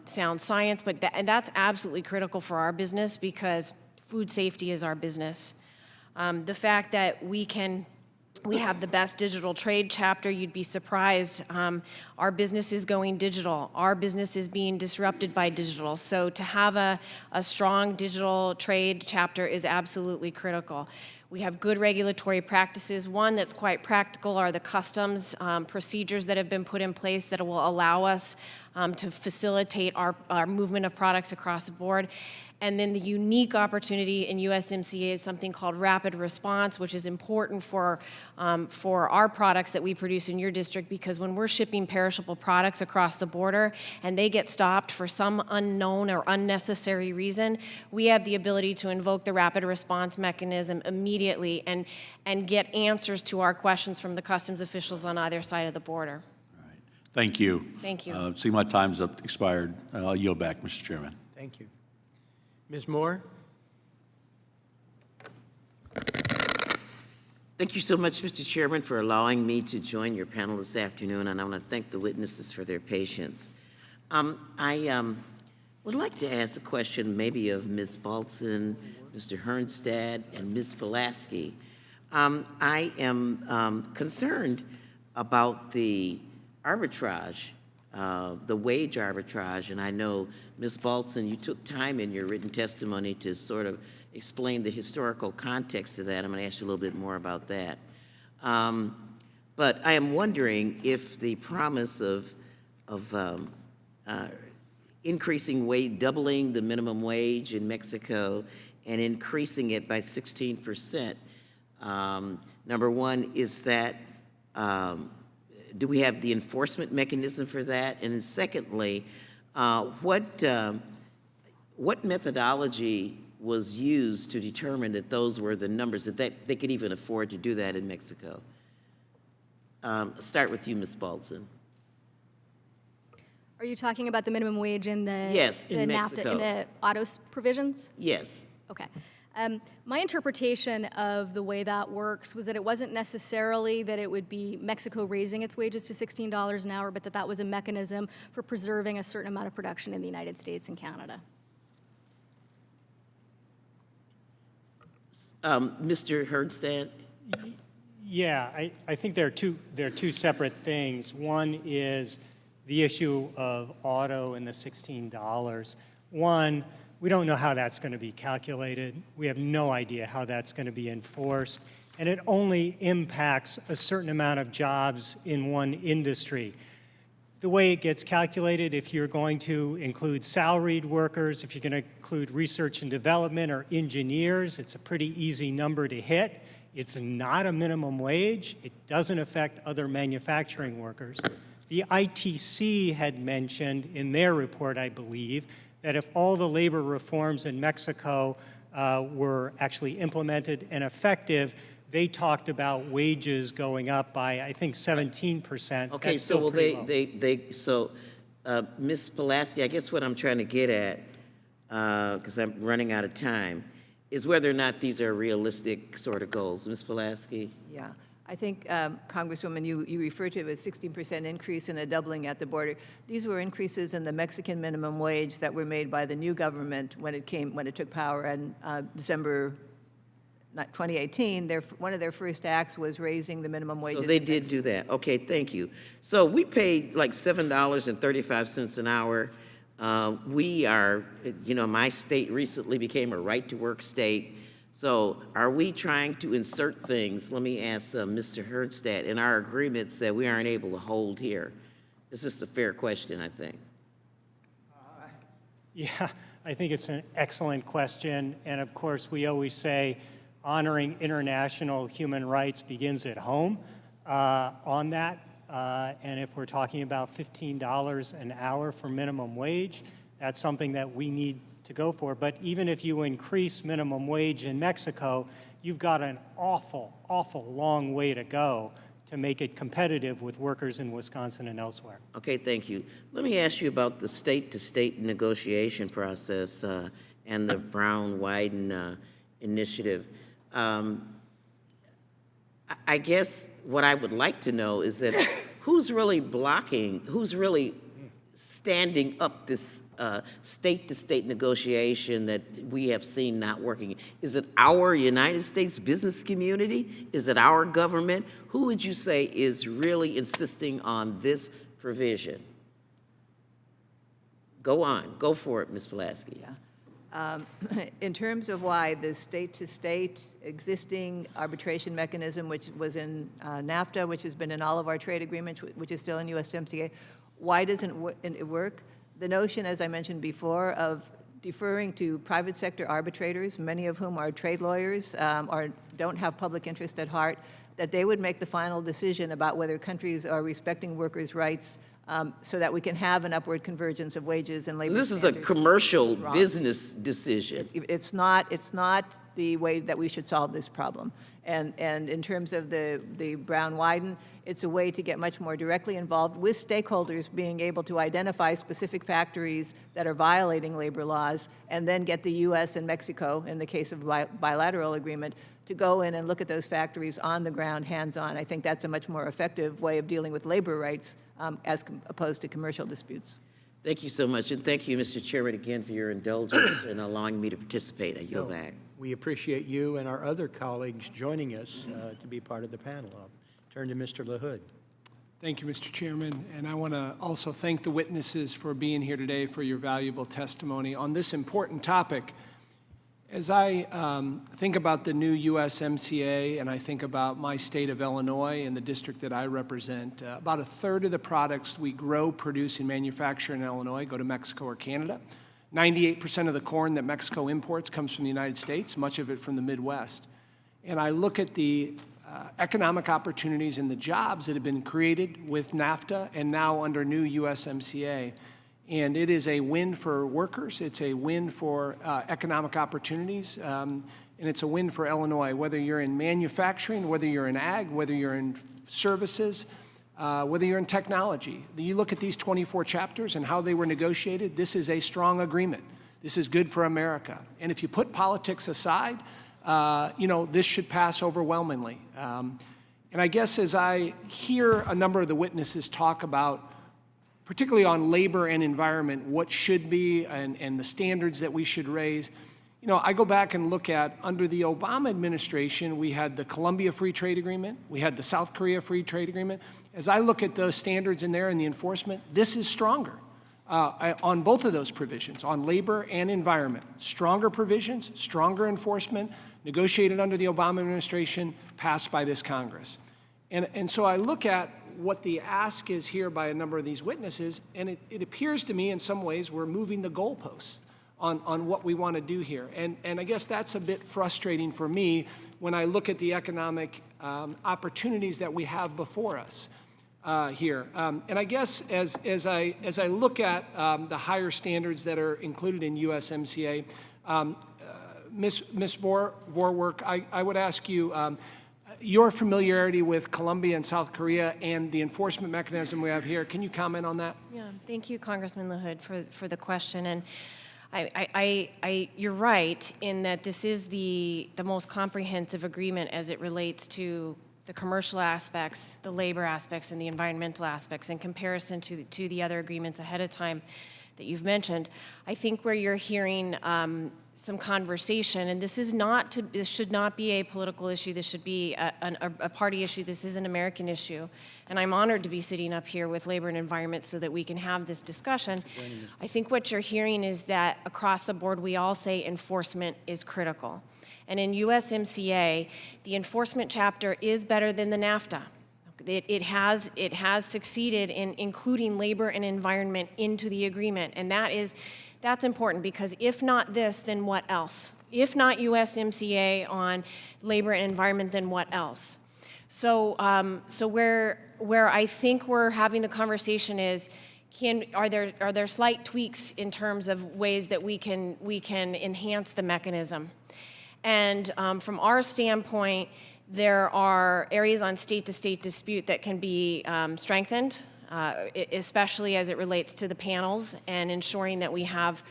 sound science. And that's absolutely critical for our business because food safety is our business. The fact that we have the best digital trade chapter, you'd be surprised. Our business is going digital. Our business is being disrupted by digital. So to have a strong digital trade chapter is absolutely critical. We have good regulatory practices. One that's quite practical are the customs procedures that have been put in place that will allow us to facilitate our movement of products across the board. And then the unique opportunity in USMCA is something called rapid response, which is important for our products that we produce in your district, because when we're shipping perishable products across the border and they get stopped for some unknown or unnecessary reason, we have the ability to invoke the rapid response mechanism immediately and get answers to our questions from the customs officials on either side of the border. Thank you. Thank you. See, my time's expired. I'll yield back, Mr. Chairman. Thank you. Ms. Moore? Thank you so much, Mr. Chairman, for allowing me to join your panel this afternoon, and I want to thank the witnesses for their patience. I would like to ask a question maybe of Ms. Baltzen, Mr. Hernstad, and Ms. Pulaski. I am concerned about the arbitrage, the wage arbitrage, and I know, Ms. Baltzen, you took time in your written testimony to sort of explain the historical context of that. I'm going to ask you a little bit more about that. But I am wondering if the promise of increasing wage, doubling the minimum wage in Mexico and increasing it by 16%, number one, is that do we have the enforcement mechanism for that? And then secondly, what methodology was used to determine that those were the numbers, that they could even afford to do that in Mexico? Start with you, Ms. Baltzen. Are you talking about the minimum wage in the, yes, in Nafta, in the autos provisions? Yes. Okay. My interpretation of the way that works was that it wasn't necessarily that it would be Mexico raising its wages to $16 an hour, but that was a mechanism for preserving a certain amount of production in the United States and Canada. Mr. Hernstad? Yeah, I think there are two separate things. One is the issue of auto and the $16. One, we don't know how that's going to be calculated. We have no idea how that's going to be enforced. And it only impacts a certain amount of jobs in one industry. The way it gets calculated, if you're going to include salaried workers, if you're going to include research and development or engineers, it's a pretty easy number to hit. It's not a minimum wage. It doesn't affect other manufacturing workers. The ITC had mentioned in their report, I believe, that if all the labor reforms in Mexico were actually implemented and effective, they talked about wages going up by, I think, 17%. Okay, That's so still well, pretty low. Ms. Pulaski, I guess what I'm trying to get at, because I'm running out of time, is whether or not these are realistic sort of goals. Ms. Pulaski? Yeah. I think, Congresswoman, you referred to a 16% increase and a doubling at the border. These were increases in the Mexican minimum wage that were made by the new government when it took power in December 2018. One of their first acts was raising the minimum wage. So they did do that. Okay, thank you. So we paid like $7.35 an hour. We are, my state recently became a right-to-work state. So are we trying to insert things, let me ask Mr. Hernstadt, in our agreements that we aren't able to hold here? This is a fair question, I think. Yeah, I think it's an excellent question. And of course, we always say honoring international human rights begins at home on that. And if we're talking about $15 an hour for minimum wage, that's something that we need to go for. But even if you increase minimum wage in Mexico, you've got an awful, awful long way to go to make it competitive with workers in Wisconsin and elsewhere. Okay, thank you. Let me ask you about the state-to-state negotiation process and the Brown-Wyden initiative. I guess what I would like to know is that who's really standing up this state-to-state negotiation that we have seen not working? Is it our United States business community? Is it our government? Who would you say is really insisting on this provision? Go on. Go for it, Ms. Pulaski. Yeah. In terms of why the state-to-state existing arbitration mechanism, which was in NAFTA, which has been in all of our trade agreements, which is still in USMCA, why doesn't it work? The notion, as I mentioned before, of deferring to private sector arbitrators, many of whom are trade lawyers or don't have public interest at heart, that they would make the final decision about whether countries are respecting workers' rights so that we can have an upward convergence of wages and labor standards. This is a commercial business decision. It's not the way that we should solve this problem. And in terms of the Brown-Wyden, it's a way to get much more directly involved with stakeholders being able to identify specific factories that are violating labor laws and then get the U.S. and Mexico, in the case of bilateral agreement, to go in and look at those factories on the ground, hands-on. I think that's a much more effective way of dealing with labor rights as opposed to commercial disputes. Thank you so much, and thank you, Mr. Chairman, again for your indulgence in allowing me to participate. I yield back. We appreciate you and our other colleagues joining us to be part of the panel. I'll turn to Mr. LaHood. Thank you, Mr. Chairman, and I want to also thank the witnesses for being here today for your valuable testimony on this important topic. As I think about the new USMCA and I think about my state of Illinois and the district that I represent, about a third of the products we grow, produce, and manufacture in Illinois go to Mexico or Canada. 98% of the corn that Mexico imports comes from the United States, much of it from the Midwest. And I look at the economic opportunities and the jobs that have been created with NAFTA and now under new USMCA. And it is a win for workers, it's a win for economic opportunities, and it's a win for Illinois, whether you're in manufacturing, whether you're in ag, whether you're in services, whether you're in technology. You look at these 24 chapters and how they were negotiated, this is a strong agreement. This is good for America. And if you put politics aside, this should pass overwhelmingly. And I guess as I hear a number of the witnesses talk about, particularly on labor and environment, what should be and the standards that we should raise, You know, I go back and look at, under the Obama administration, we had the Colombia Free Trade Agreement, we had the South Korea Free Trade Agreement. As I look at those standards in there and the enforcement, this is stronger on both of those provisions, on labor and environment. Stronger provisions, stronger enforcement, negotiated under the Obama administration, passed by this Congress. And so I look at what the ask is here by a number of these witnesses, and it appears to me in some ways we're moving the goalposts on what we want to do here. And I guess that's a bit frustrating for me when I look at the economic opportunities that we have before us here. And I guess as I look at the higher standards that are included in USMCA, Ms. Vorwerk, I would ask you, your familiarity with Colombia and South Korea and the enforcement mechanism we have here, can you comment on that? Yeah, thank you, Congressman LaHood, for the question. And you're right in that this is the most comprehensive agreement as it relates to the commercial aspects, the labor aspects, and the environmental aspects in comparison to the other agreements ahead of time that you've mentioned. I think where you're hearing some conversation, and this should not be a political issue, this should be a party issue, this is an American issue. And I'm honored to be sitting up here with Labor and Environment so that we can have this discussion. I think what you're hearing is that across the board, we all say enforcement is critical. And in USMCA, the enforcement chapter is better than the Nafta. It has succeeded in including labor and environment into the agreement, and that's important because if not this, then what else? If not USMCA on labor and environment, then what else? So, where I think we're having the conversation is, are there slight tweaks in terms of ways that we can enhance the mechanism? And from our standpoint, there are areas on state-to-state dispute that can be strengthened, especially as it relates to the panels and ensuring that we have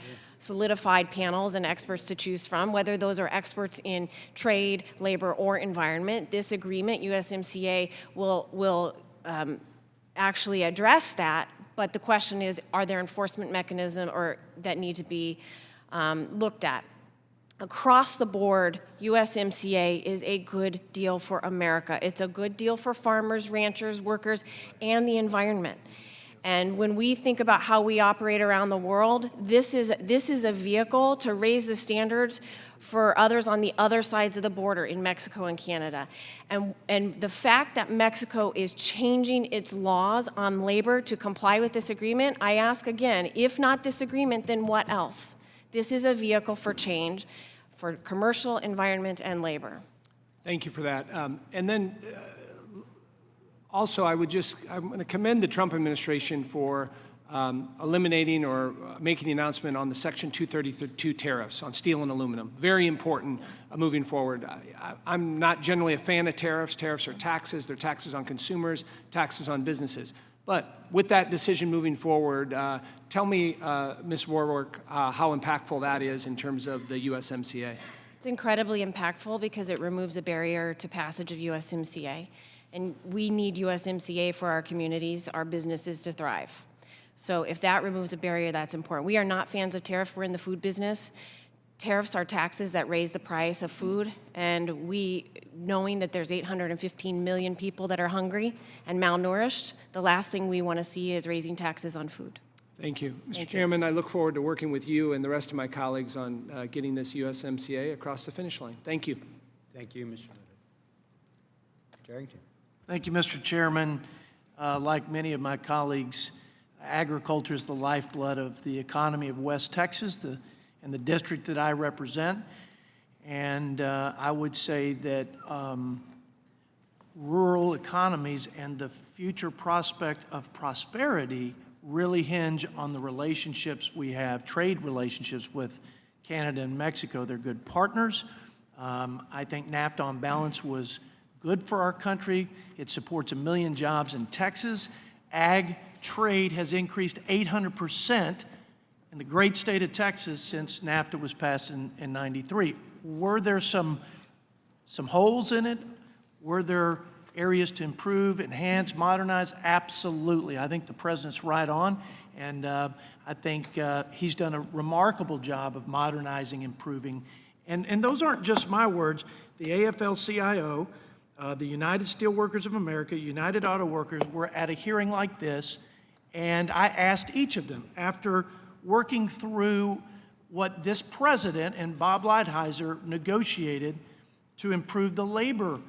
solidified panels and experts to choose from, whether those are experts in trade, labor, or environment. This agreement, USMCA, will actually address that, but the question is, are there enforcement mechanisms that need to be looked at? Across the board, USMCA is a good deal for America. It's a good deal for farmers, ranchers, workers, and the environment. And when we think about how we operate around the world, this is a vehicle to raise the standards for others on the other sides of the border in Mexico and Canada. And the fact that Mexico is changing its laws on labor to comply with this agreement, I ask again, if not this agreement, then what else? This is a vehicle for change for commercial, environment, and labor. Thank you for that. And then also, I'm going to commend the Trump administration for eliminating or making the announcement on the Section 232 tariffs on steel and aluminum. Very important moving forward. I'm not generally a fan of tariffs. Tariffs are taxes. They're taxes on consumers, taxes on businesses. But with that decision moving forward, tell me, Ms. Vorwerk, how impactful that is in terms of the USMCA. It's incredibly impactful because it removes a barrier to passage of USMCA. And we need USMCA for our communities, our businesses to thrive. So if that removes a barrier, that's important. We are not fans of tariffs. We're in the food business. Tariffs are taxes that raise the price of food, and knowing that there's 815 million people that are hungry and malnourished, the last thing we want to see is raising taxes on food. Thank you. Mr. Chairman, I look forward to working with you and the rest of my colleagues on getting this USMCA across the finish line. Thank you. Thank you, Mr. Darrington. Thank you, Mr. Chairman. Like many of my colleagues, agriculture is the lifeblood of the economy of West Texas, and the district that I represent. And I would say that rural economies and the future prospect of prosperity really hinge on the relationships we have, trade relationships with Canada and Mexico. They're good partners. I think NAFTA on balance was good for our country. It supports 1 million jobs in Texas. Ag trade has increased 800% in the great state of Texas since NAFTA was passed in 93. Were there some holes in it? Were there areas to improve, enhance, modernize? Absolutely. I think the president's right on, And I think he's done a remarkable job of modernizing, improving. And those aren't just my words. The AFL-CIO, the United Steelworkers of America, United Auto Workers were at a hearing like this, and I asked each of them, after working through what this president and Bob Lighthizer negotiated to improve the labor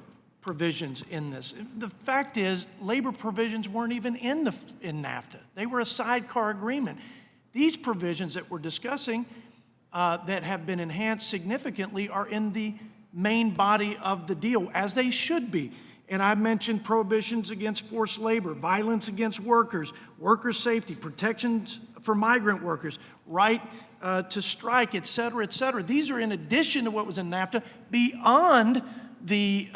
provisions in this. The fact is, labor provisions weren't even in NAFTA. They were a sidecar agreement. These provisions that we're discussing that have been enhanced significantly are in the main body of the deal, as they should be. And I mentioned prohibitions against forced labor, violence against workers, worker safety, protections for migrant workers, right to strike, et cetera, et cetera. These are in addition to what was in NAFTA, beyond the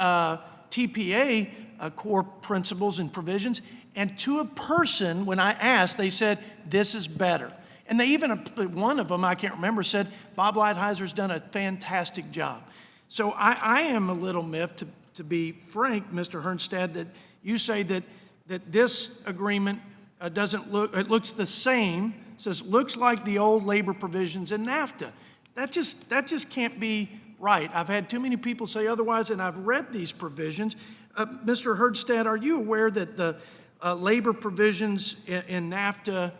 TPA core principles and provisions. And to a person, when I asked, they said, this is better. And they even, one of them, I can't remember, said, Bob Lighthizer done a fantastic job. So I am a little miffed, to be frank, Mr. Hernstad, that you say that this agreement doesn't look, it looks the same, says looks like the old labor provisions in NAFTA. That just can't be right. I've had too many people say otherwise, and I've read these provisions. Mr. Hernstad, are you aware that the labor provisions in NAFTA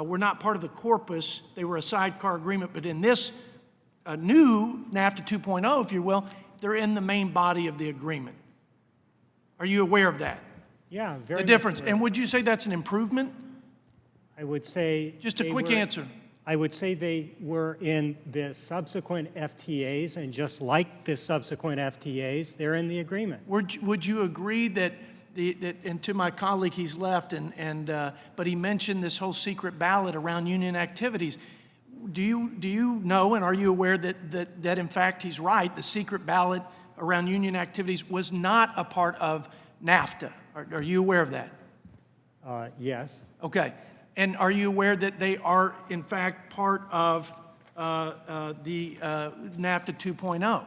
were not part of the corpus? They were a sidecar agreement, but in this new NAFTA 2.0, if you will, they're in the main body of the agreement. Are you aware of that? Yeah, very The difference. much. And would you say that's an improvement? I would say... Just a quick answer. I would say they were in the subsequent FTAs, and just like the subsequent FTAs, they're in the agreement. Would you agree that and to my colleague, he's left, but he mentioned this whole secret ballot around union activities. Do you know, and are you aware that in fact he's right, the secret ballot around union activities was not a part of NAFTA? Are you aware of that? Yes. Okay. And are you aware that they are in fact part of the NAFTA 2.0?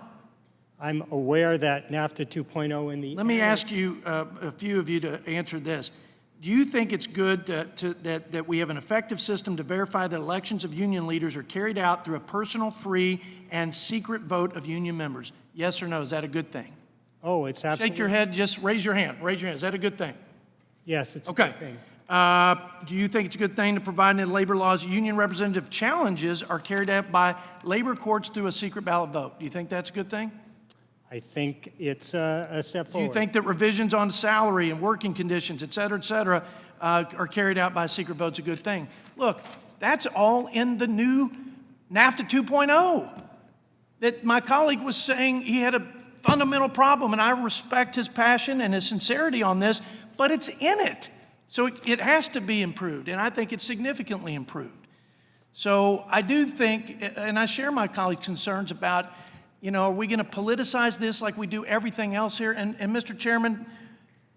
I'm aware that NAFTA 2.0 in the... Let me ask you, a few of you, to answer this. Do you think it's good that we have an effective system to verify that elections of union leaders are carried out through a personal, free, and secret vote of union members? Yes or no? Is that a good thing? Oh, it's absolutely... Shake your head. Just raise your hand. Raise your hand. Is that a good thing? Yes, it's okay. a good thing. Do you think it's a good thing to provide in labor laws union representative challenges are carried out by labor courts through a secret ballot vote? Do you think that's a good thing? I think it's a step forward. Do you think that revisions on salary and working conditions, et cetera, are carried out by secret votes a good thing? Look, that's all in the new NAFTA 2.0. That my colleague was saying he had a fundamental problem, and I respect his passion and his sincerity on this, but it's in it. So it has to be improved, and I think it's significantly improved. So I do think, and I share my colleague's concerns about, are we going to politicize this like we do everything else here? And Mr. Chairman,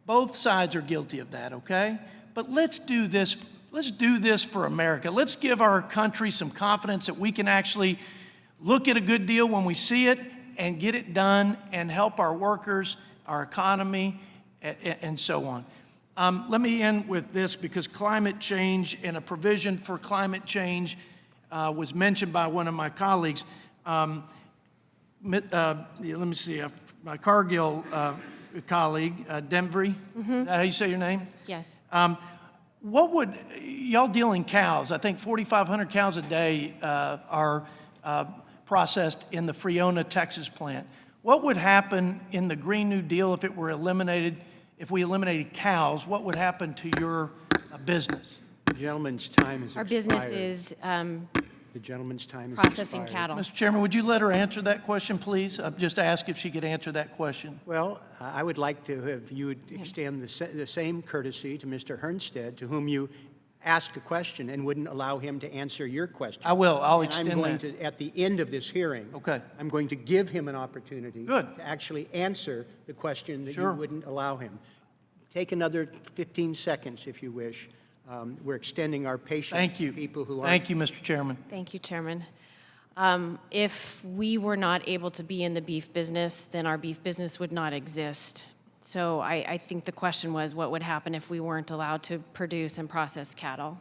both sides are guilty of that, okay? But let's do this. Let's do this for America. Let's give our country some confidence that we can actually look at a good deal when we see it and get it done and help our workers, our economy, and so on. Let me end with this, because climate change and a provision for climate change was mentioned by one of my colleagues. Let me see, my Cargill colleague, Denvery, is that how you say your name? Yes. What would, y'all deal in cows, I think 4,500 cows a day are processed in the Friona, Texas plant. What would happen in the Green New Deal if it were eliminated, if we eliminated cows? What would happen to your business? The gentleman's time is Our expired. business is The gentleman's time is processing expired. cattle. Mr. Chairman, would you let her answer that question, please? Just ask if she could answer that question. Well, I would like to have you extend the same courtesy to Mr. Hernstad, to whom you asked a question and wouldn't allow him to answer your question. I will. I'll And extend I'm going that. to, at the end of this hearing, Okay. I'm going to give him an opportunity Good. to actually answer the question that Sure. you wouldn't allow him. Take another 15 seconds, if you wish. We're extending our patience Thank you. to people who aren't. Thank you, Mr. Chairman. Thank you, Chairman. If we were not able to be in the beef business, then our beef business would not exist. So I think the question was, what would happen if we weren't allowed to produce and process cattle?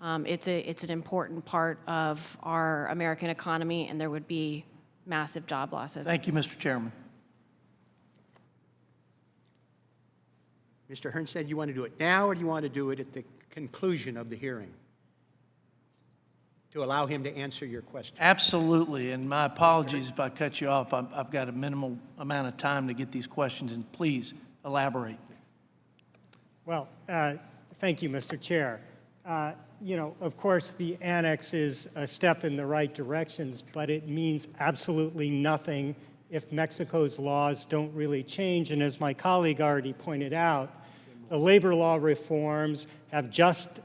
It's an important part of our American economy, and there would be massive job losses. Thank you, Mr. Chairman. Mr. Hernstead, you want to do it now, or do you want to do it at the conclusion of the hearing to allow him to answer your question? Absolutely, and my apologies if I cut you off. I've got a minimal amount of time to get these questions, and please elaborate. Well, thank you, Mr. Chair. Of course, the annex is a step in the right directions, but it means absolutely nothing if Mexico's laws don't really change. And as my colleague already pointed out, the labor law reforms have just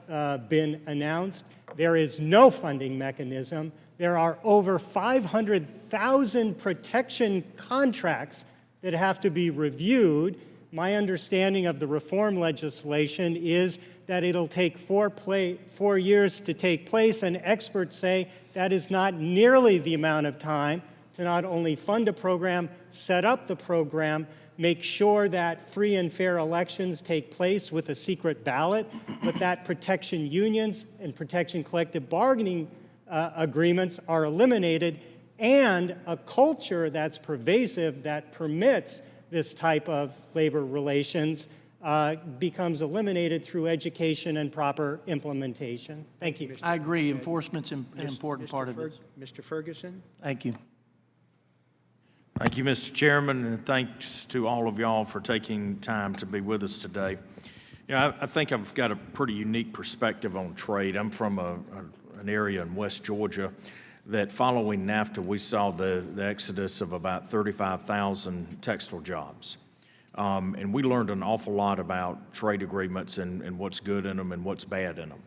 been announced. There is no funding mechanism. There are over 500,000 protection contracts that have to be reviewed. My understanding of the reform legislation is that it'll take 4 years to take place, and experts say that is not nearly the amount of time to not only fund a program, set up the program, make sure that free and fair elections take place with a secret ballot, but that protection unions and protection collective bargaining agreements are eliminated, and a culture that's pervasive that permits this type of labor relations becomes eliminated through education and proper implementation. Thank you. I agree. Enforcement's an important part of it. Mr. Ferguson? Thank you. Thank you, Mr. Chairman, and thanks to all of y'all for taking time to be with us today. I think I've got a pretty unique perspective on trade. I'm from an area in West Georgia that following NAFTA, we saw the exodus of about 35,000 textile jobs. And we learned an awful lot about trade agreements and what's good in them and what's bad in them.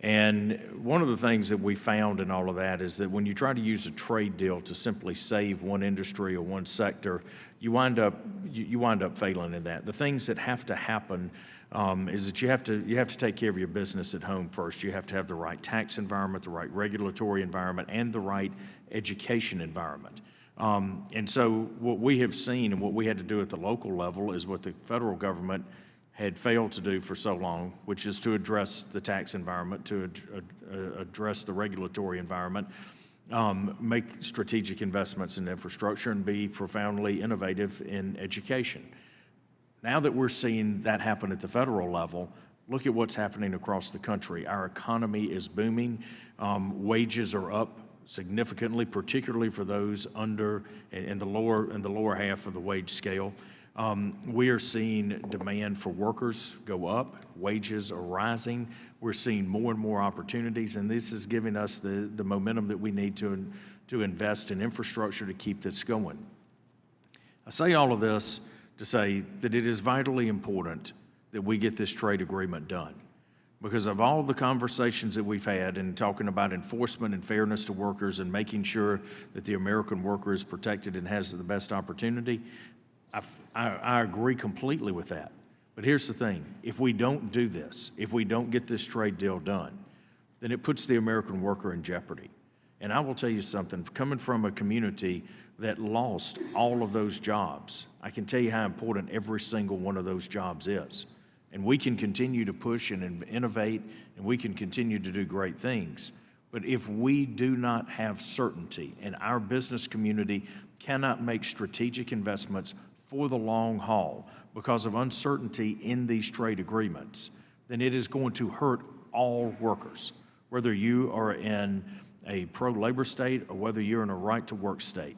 And one of the things that we found in all of that is that when you try to use a trade deal to simply save one industry or one sector, you wind up failing in that. The things that have to happen is that you have to take care of your business at home first. You have to have the right tax environment, the right regulatory environment, and the right education environment. And so what we have seen and what we had to do at the local level is what the federal government had failed to do for so long, which is to address the tax environment, to address the regulatory environment, make strategic investments in infrastructure, and be profoundly innovative in education. Now that we're seeing that happen at the federal level, look at what's happening across the country. Our economy is booming. Wages are up significantly, particularly for those under in the lower half of the wage scale. We are seeing demand for workers go up. Wages are rising. We're seeing more and more opportunities, and this is giving us the momentum that we need to invest in infrastructure to keep this going. I say all of this to say that it is vitally important that we get this trade agreement done. Because of all the conversations that we've had and talking about enforcement and fairness to workers and making sure that the American worker is protected and has the best opportunity, I agree completely with that. But here's the thing. If we don't do this, if we don't get this trade deal done, then it puts the American worker in jeopardy. And I will tell you something, coming from a community that lost all of those jobs, I can tell you how important every single one of those jobs is. And we can continue to push and innovate, and we can continue to do great things. But if we do not have certainty, and our business community cannot make strategic investments for the long haul because of uncertainty in these trade agreements, then it is going to hurt all workers, whether you are in a pro-labor state or whether you're in a right-to-work state.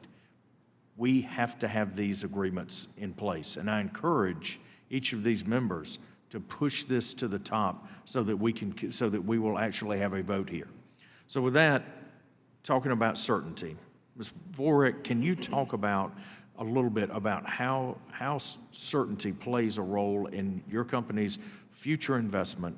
We have to have these agreements in place. And I encourage each of these members to push this to the top so that we will actually have a vote here. So with that, talking about certainty, Ms. Vorek, can you talk about a little bit about how certainty plays a role in your company's future investment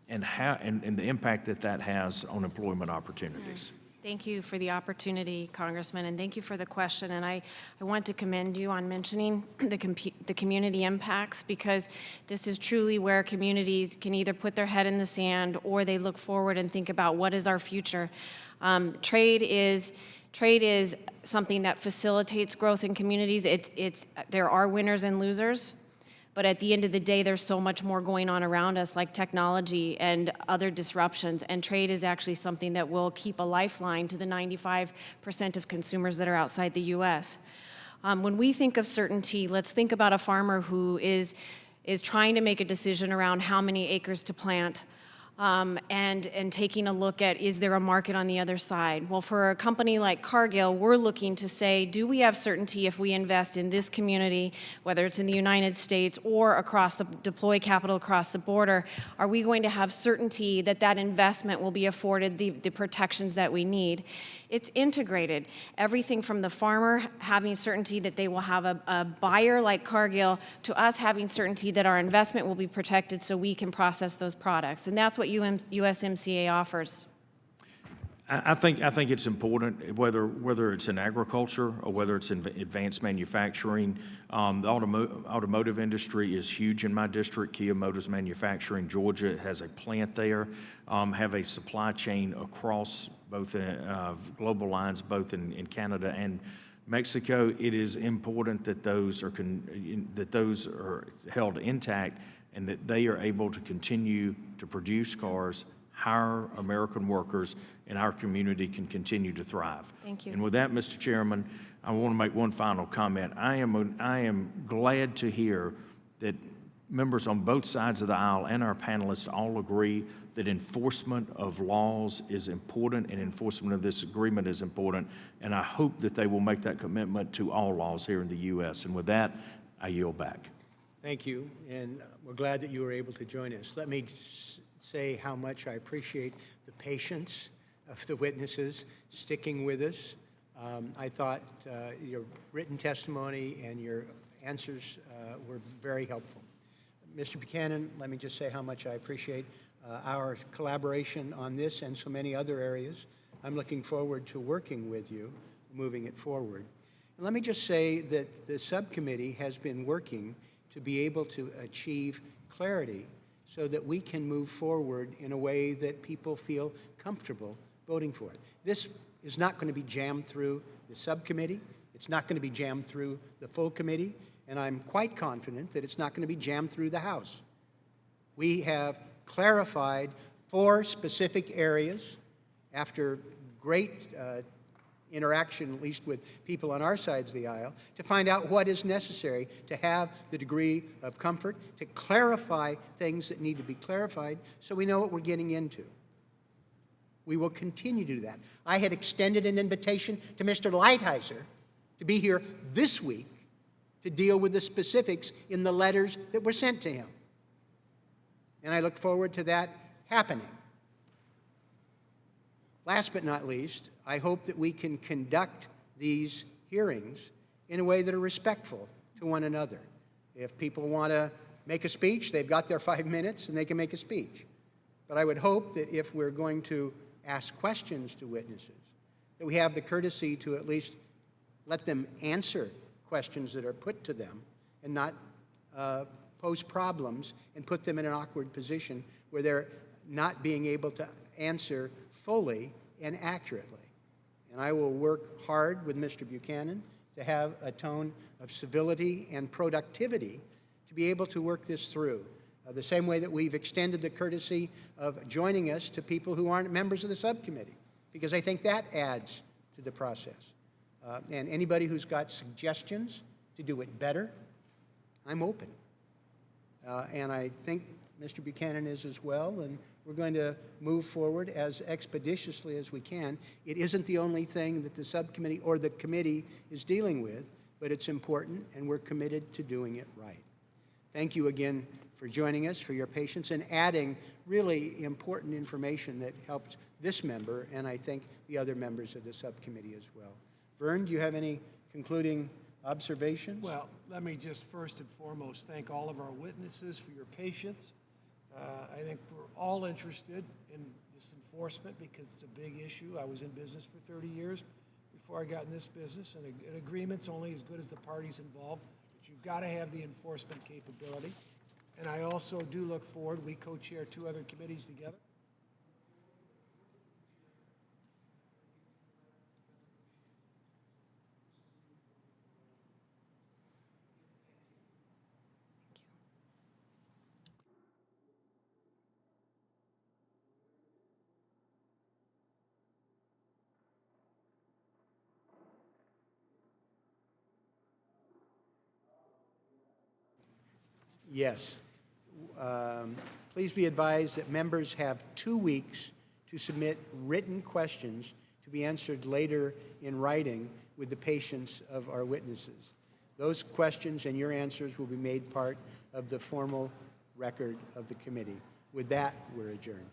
and the impact that has on employment opportunities? Thank you for the opportunity, Congressman, and thank you for the question. And I want to commend you on mentioning the community impacts, because this is truly where communities can either put their head in the sand or they look forward and think about what is our future. Trade is something that facilitates growth in communities. There are winners and losers, But at the end of the day, there's so much more going on around us, like technology and other disruptions. And trade is actually something that will keep a lifeline to the 95% of consumers that are outside the U.S. When we think of certainty, let's think about a farmer who is trying to make a decision around how many acres to plant, and taking a look at, is there a market on the other side? Well, for a company like Cargill, we're looking to say, do we have certainty if we invest in this community, whether it's in the United States or deploy capital across the border, are we going to have certainty that that investment will be afforded the protections that we need? It's integrated. Everything from the farmer having certainty that they will have a buyer like Cargill, to us having certainty that our investment will be protected so we can process those products. And that's what USMCA offers. I think it's important, whether it's in agriculture or whether it's in advanced manufacturing. The automotive industry is huge in my district. Kia Motors Manufacturing, Georgia, has a plant there, have a supply chain across both global lines, both in Canada and Mexico. It is important that those are held intact and that they are able to continue to produce cars, hire American workers, and our community can continue to thrive. Thank you. And with that, Mr. Chairman, I want to make one final comment. I am glad to hear that members on both sides of the aisle and our panelists all agree that enforcement of laws is important and enforcement of this agreement is important, and I hope that they will make that commitment to all laws here in the U.S. And with that, I yield back. Thank you, and we're glad that you were able to join us. Let me say how much I appreciate the patience of the witnesses sticking with us. I thought your written testimony and your answers were very helpful. Mr. Buchanan, let me just say how much I appreciate our collaboration on this and so many other areas. I'm looking forward to working with you, moving it forward. And let me just say that the subcommittee has been working to be able to achieve clarity so that we can move forward in a way that people feel comfortable voting for it. This is not going to be jammed through the subcommittee. It's not going to be jammed through the full committee. And I'm quite confident that it's not going to be jammed through the House. We have clarified 4 specific areas after great interaction, at least with people on our sides of the aisle, to find out what is necessary to have the degree of comfort, to clarify things that need to be clarified so we know what we're getting into. We will continue to do that. I had extended an invitation to Mr. Lighthizer to be here this week to deal with the specifics in the letters that were sent to him. And I look forward to that happening. Last but not least, I hope that we can conduct these hearings in a way that are respectful to one another. If people want to make a speech, they've got their 5 minutes and they can make a speech. But I would hope that if we're going to ask questions to witnesses, that we have the courtesy to at least let them answer questions that are put to them and not pose problems and put them in an awkward position where they're not being able to answer fully and accurately. And I will work hard with Mr. Buchanan to have a tone of civility and productivity to be able to work this through. The same way that we've extended the courtesy of joining us to people who aren't members of the subcommittee, because I think that adds to the process. And anybody who's got suggestions to do it better, I'm open. And I think Mr. Buchanan is as well, and we're going to move forward as expeditiously as we can. It isn't the only thing that the subcommittee or the committee is dealing with, but it's important, and we're committed to doing it right. Thank you again for joining us, for your patience, and adding really important information that helped this member, and I think the other members of the subcommittee as well. Vern, do you have any concluding observations? Well, let me just first and foremost thank all of our witnesses for your patience. I think we're all interested in this enforcement because it's a big issue. I was in business for 30 years before I got in this business, and an agreement's only as good as the parties involved, but you've got to have the enforcement capability. And I also do look forward, we co-chair 2 other committees together. Yes. Please be advised that members have 2 weeks to submit written questions to be answered later in writing with the patience of our witnesses. Those questions and your answers will be made part of the formal record of the committee. With that, we're adjourned.